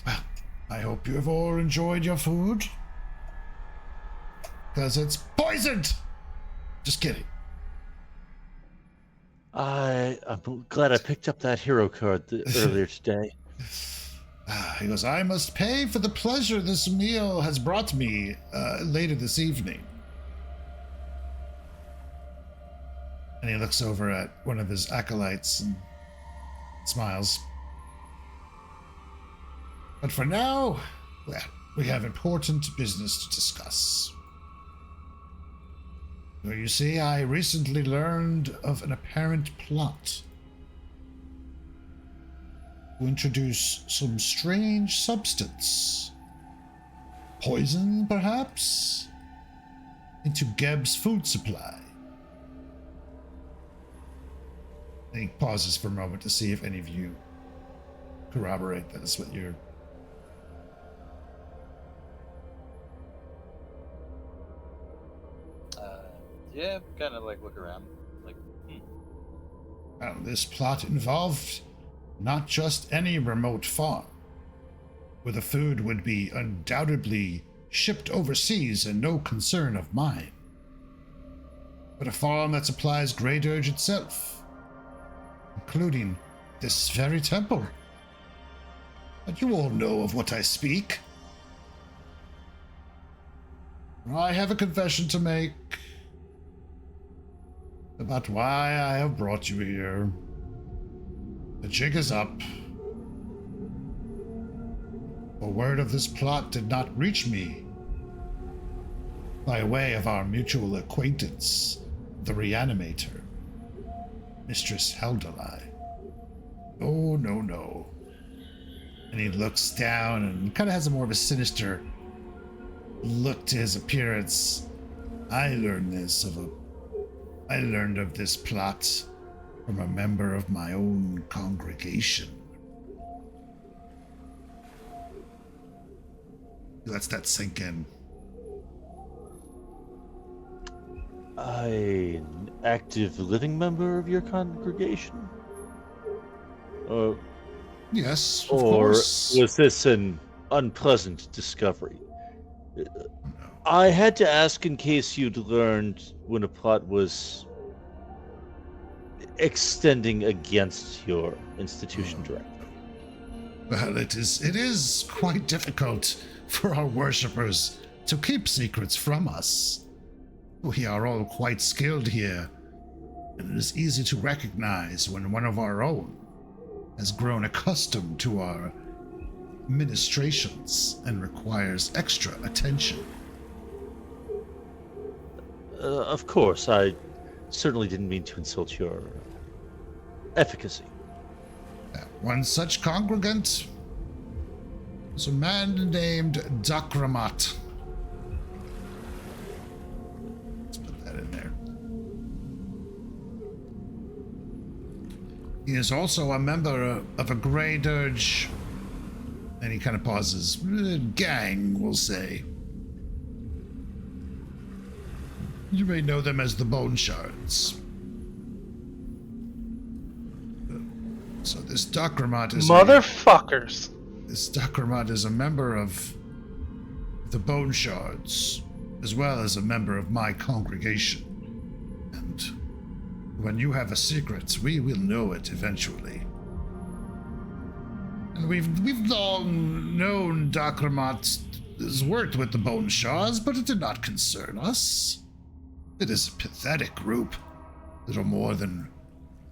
Well, I hope you have all enjoyed your food, because it's poisoned. Just kidding. I'm glad I picked up that hero card earlier today. He goes, I must pay for the pleasure this meal has brought me later this evening. And he looks over at one of his acolytes and smiles. But for now, well, we have important business to discuss. Well, you see, I recently learned of an apparent plot to introduce some strange substance, poison perhaps, into Geb's food supply. And he pauses for a moment to see if any of you corroborate this with your... Yeah, kind of like look around. Well, this plot involved not just any remote farm, where the food would be undoubtedly shipped overseas and no concern of mine, but a farm that supplies Grey Dirge itself, including this very temple. But you all know of what I speak. I have a confession to make about why I have brought you here. The jig is up. For word of this plot did not reach me by way of our mutual acquaintance, the Reanimator, Mistress Heldalai. Oh, no. And he looks down and kind of has a more of a sinister look to his appearance. I learned of this plot from a member of my own congregation. Let's that sink in. An active living member of your congregation? Yes, of Or course. was this an unpleasant discovery? I had to ask in case you'd learned when a plot was extending against your institution directly. Well, it is quite difficult for our worshippers to keep secrets from us. We are all quite skilled here, and it is easy to recognize when one of our own has grown accustomed to our ministrations and requires extra attention. Of course, I certainly didn't mean to insult your efficacy. One such congregant was a man named Dakramat. Let's put that in there. He is also a member of a Grey Dirge, and he kind of pauses, gang, we'll say. You may know them as the Bone Shards. So this Dakramat is Motherfuckers. This Dakramat is a member of the Bone Shards, as well as a member of my congregation. And when you have a secret, we will know it eventually. And we've long known Dakramat has worked with the Bone Shards, but it did not concern us. It is a pathetic group, little more than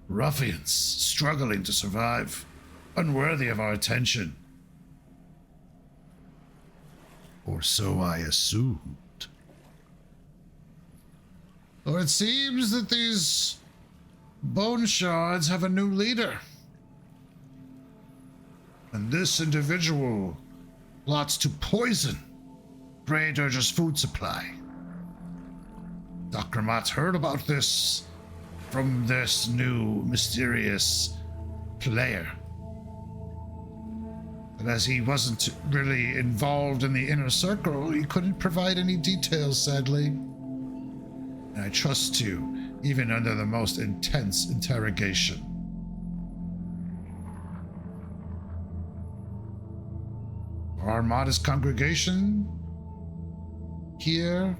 ruffians struggling to survive, unworthy of our attention. Or so I assumed. Or it seems that these Bone Shards have a new leader. And this individual plots to poison Grey Dirge's food supply. Dr. Matt's heard about this from this new mysterious player. But as he wasn't really involved in the inner circle, he couldn't provide any details, sadly. And I trust you, even under the most intense interrogation. Our modest congregation here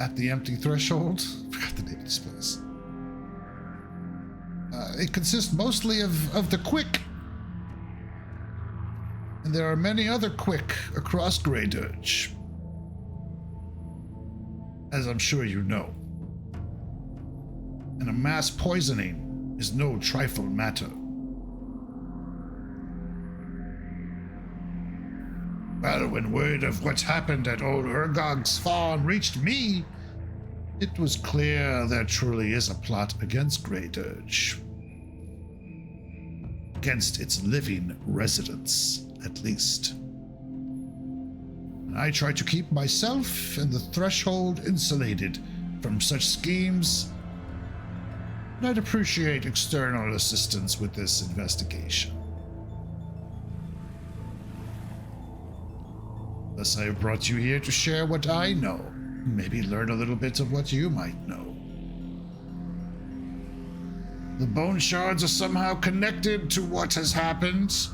at the Empty Threshold. I forgot the name of this place. It consists mostly of the Quick. And there are many other Quick across Grey Dirge, as I'm sure you know. And a mass poisoning is no trifle matter. Well, when word of what happened at old Urgog's farm reached me, it was clear there truly is a plot against Grey Dirge. Against its living residents, at least. And I try to keep myself and the Threshold insulated from such schemes, and I'd appreciate external assistance with this investigation. Thus, I have brought you here to share what I know, maybe learn a little bit of what you might know. The Bone Shards are somehow connected to what has happened,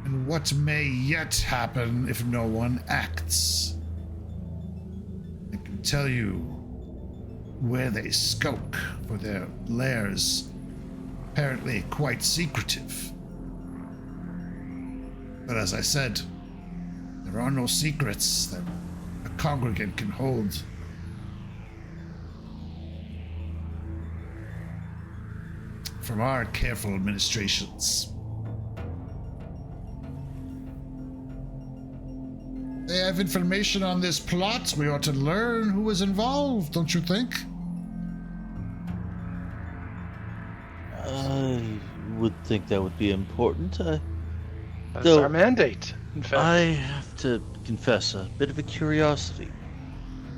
and what may yet happen if no one acts. I can tell you where they skulk, for their lairs apparently quite secretive. But as I said, there are no secrets that a congregant can hold. From our careful administrations. They have information on this plot. We ought to learn who was involved, don't you think? I would think that would be important. That's Though- our mandate, in fact. I have to confess a bit of a curiosity.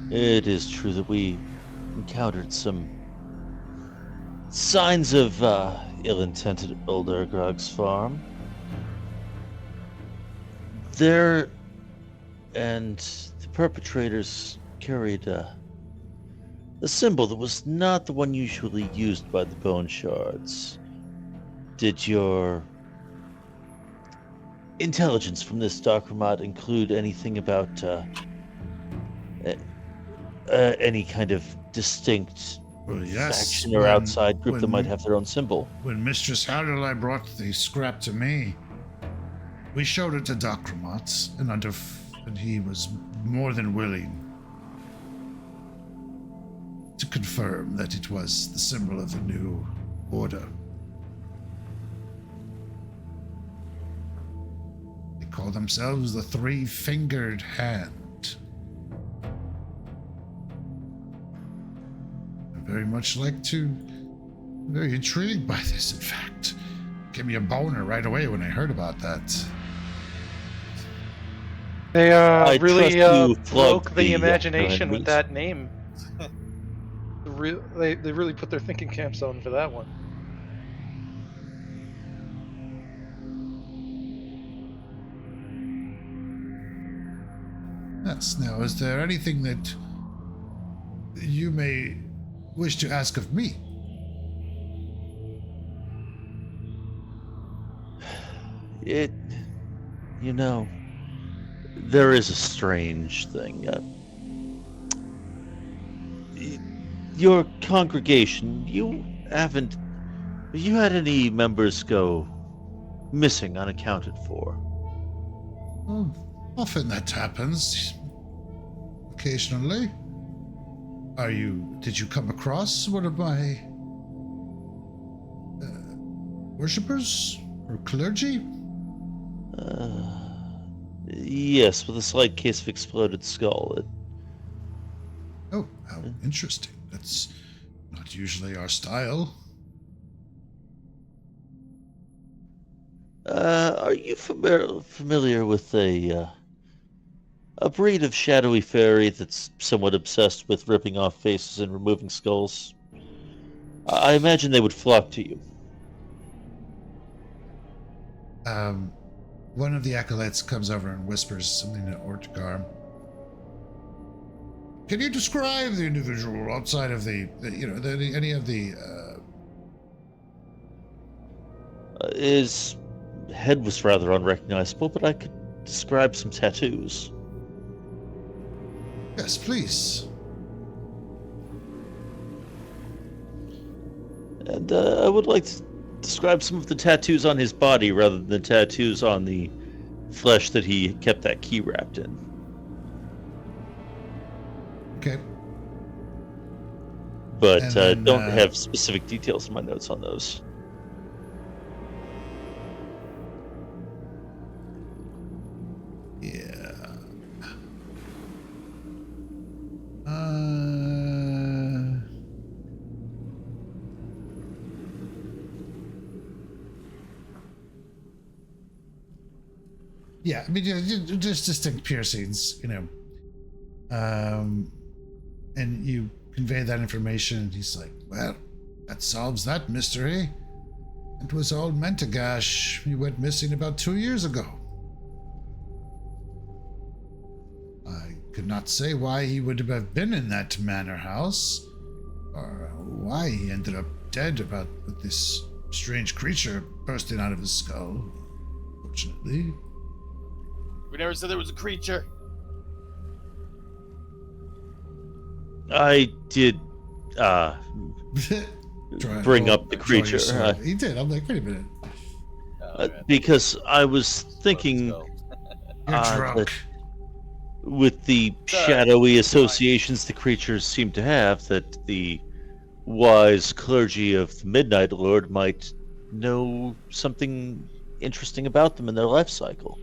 It is true that we encountered some signs of ill intent at Old Urgrog's farm. There, and the perpetrators carried a symbol that was not the one usually used by the Bone Shards. Did your intelligence from this Darkramot include anything about any kind of distinct Well, yes. faction or outside group that might have their own symbol? When Mistress Howderley brought the scrap to me, We showed it to Dakramat, and he was more than willing to confirm that it was the symbol of the new order. They call themselves the Three-Fingered Hand. Very intrigued by this, in fact. Gave me a boner right away when I heard about that. They I really trust you broke flogged the the, imagination with meat. that name. They really put their thinking caps on for that one. Yes, now, is there anything that you may wish to ask of me? There is a strange thing. Your congregation, you had any members go missing unaccounted for? Oh, often that happens. Occasionally. Did you come across one of my worshippers or clergy? Yes, with a slight case of exploded skull. Oh, how interesting. That's not usually our style. Are you familiar with a breed of shadowy fairy that's somewhat obsessed with ripping off faces and removing skulls? I imagine they would flock to you. One of the acolytes comes over and whispers something to Ortgar. Can you describe the individual outside of any of the? His head was rather unrecognizable, but I could describe some tattoos. Yes, please. And I would like to describe some of the tattoos on his body rather than the tattoos on the flesh that he kept that key wrapped in. Okay. But And then, don't have specific details in my notes on those. Yeah. Yeah, I mean, just distinct piercings, and you convey that information, and he's like, well, that solves that mystery. It was old Mentagash. He went missing about 2 years ago. I could not say why he would have been in that manor house, or why he ended up dead with this strange creature bursting out of his skull, fortunately. We never said there was a creature. I did bring up the creature. He did. I'm like, wait a minute. Because I was thinking You're drunk. that with the shadowy associations the creatures seem to have, that the wise clergy of the Midnight Lord might know something interesting about them in their life cycle.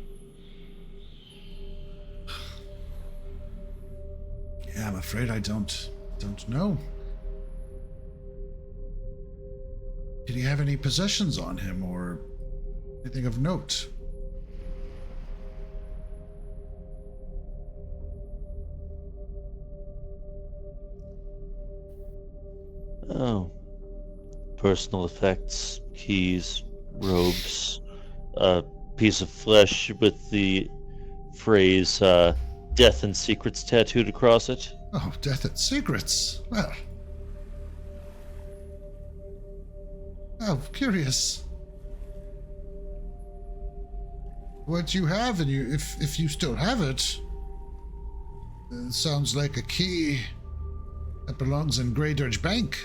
Yeah, I'm afraid I don't know. Did he have any possessions on him or anything of note? Oh. Personal effects, keys, robes, a piece of flesh with the phrase, Death and Secrets tattooed across it. Oh, Death and Secrets. Well. Oh, curious. What you have, and if you still have it, sounds like a key that belongs in Grey Dirge Bank.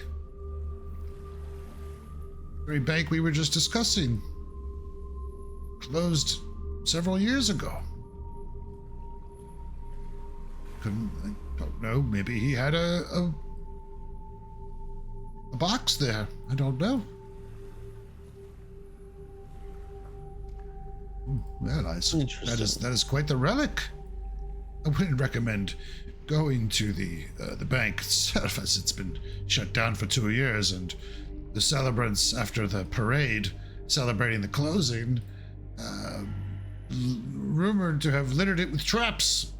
The very bank we were just discussing. Closed several years ago. I don't know. Maybe he had a box there. I don't know. Well, that is quite the relic. I wouldn't recommend going to the bank itself, as it's been shut down for 2 years, and the celebrants after the parade celebrating the closing, rumored to have littered it with traps.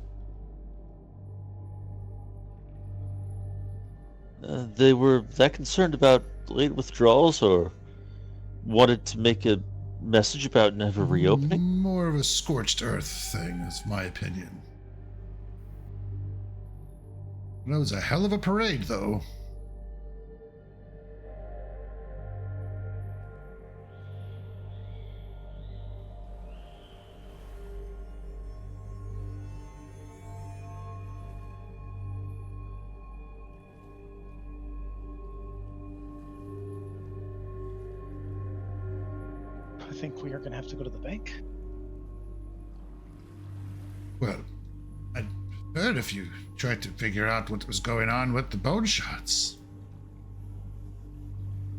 They were that concerned about late withdrawals, or wanted to make a message about never reopening? More of a scorched earth thing, is my opinion. That was a hell of a parade, though. I think we are going to have to go to the bank. Well, I'd heard if you tried to figure out what was going on with the bone shots.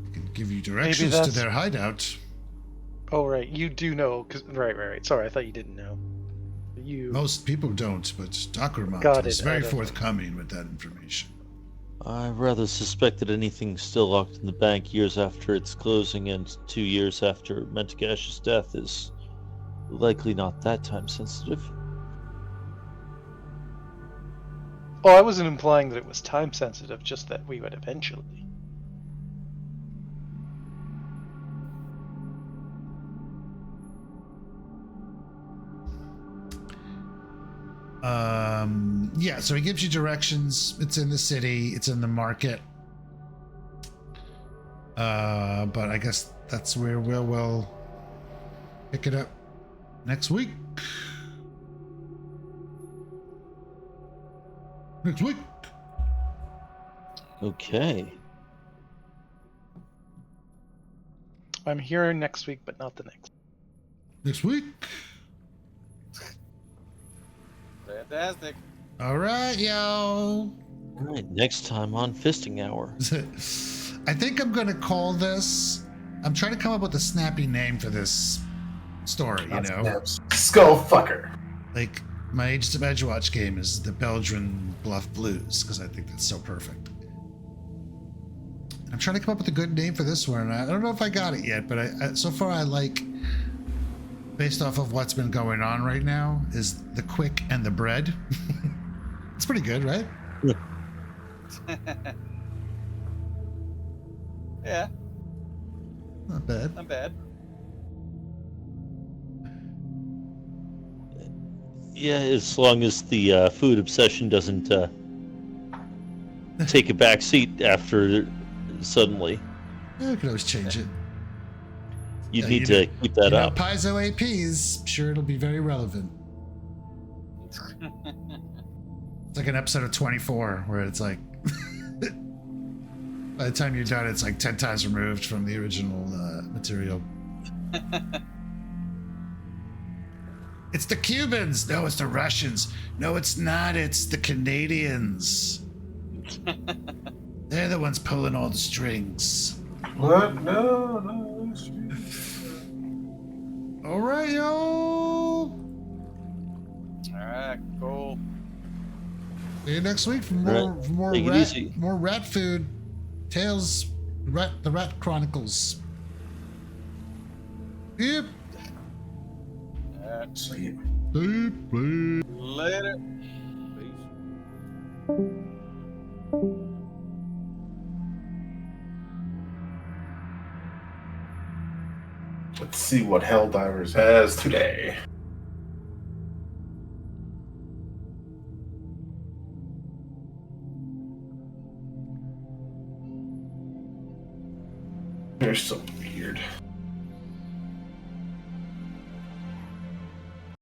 I can give you directions to their hideout. Oh, right. You do know. Right. Sorry, I thought you didn't know. Most people don't, but Takurmat was very forthcoming with that information. I rather suspect that anything still locked in the bank years after its closing and 2 years after Mentagash's death is likely not that time sensitive. Oh, I wasn't implying that it was time sensitive, just that we would eventually. Yeah, so he gives you directions. It's in the city, it's in the market. But I guess that's where we'll pick it up next week. Next week. Okay. I'm here next week, but not the next. Next week. Fantastic. All right, yo. All right, next time on Fisting Hour. I think I'm going to call this. I'm trying to come up with a snappy name for this story, you know? Skullfucker. Like, my Agents of Edgewatch game is the Belgian Bluff Blues, because I think that's so perfect. I'm trying to come up with a good name for this one. I don't know if I got it yet, but so far I like, based off of what's been going on right now, is the quick and the bread. It's pretty good, right? Yeah, Not bad. not bad. Yeah, as long as the food obsession doesn't take a back seat after suddenly. Yeah, we could always change it. You need to keep that up. Paizo APs, sure it'll be very relevant. It's like an episode of 24 where it's like, by the time you're done, it's like 10 times removed from the original material. It's the Cubans. No, it's the Russians. No, it's not. It's the Canadians. They're the ones pulling all the strings. What? No. All right, y'all. Alright, cool. See you next week for Right. more Take it easy. more rat food. Tales, the Rat Chronicles. Yep. Alright, Sleep. Sleep. later. Let's see what Helldivers has today. There's some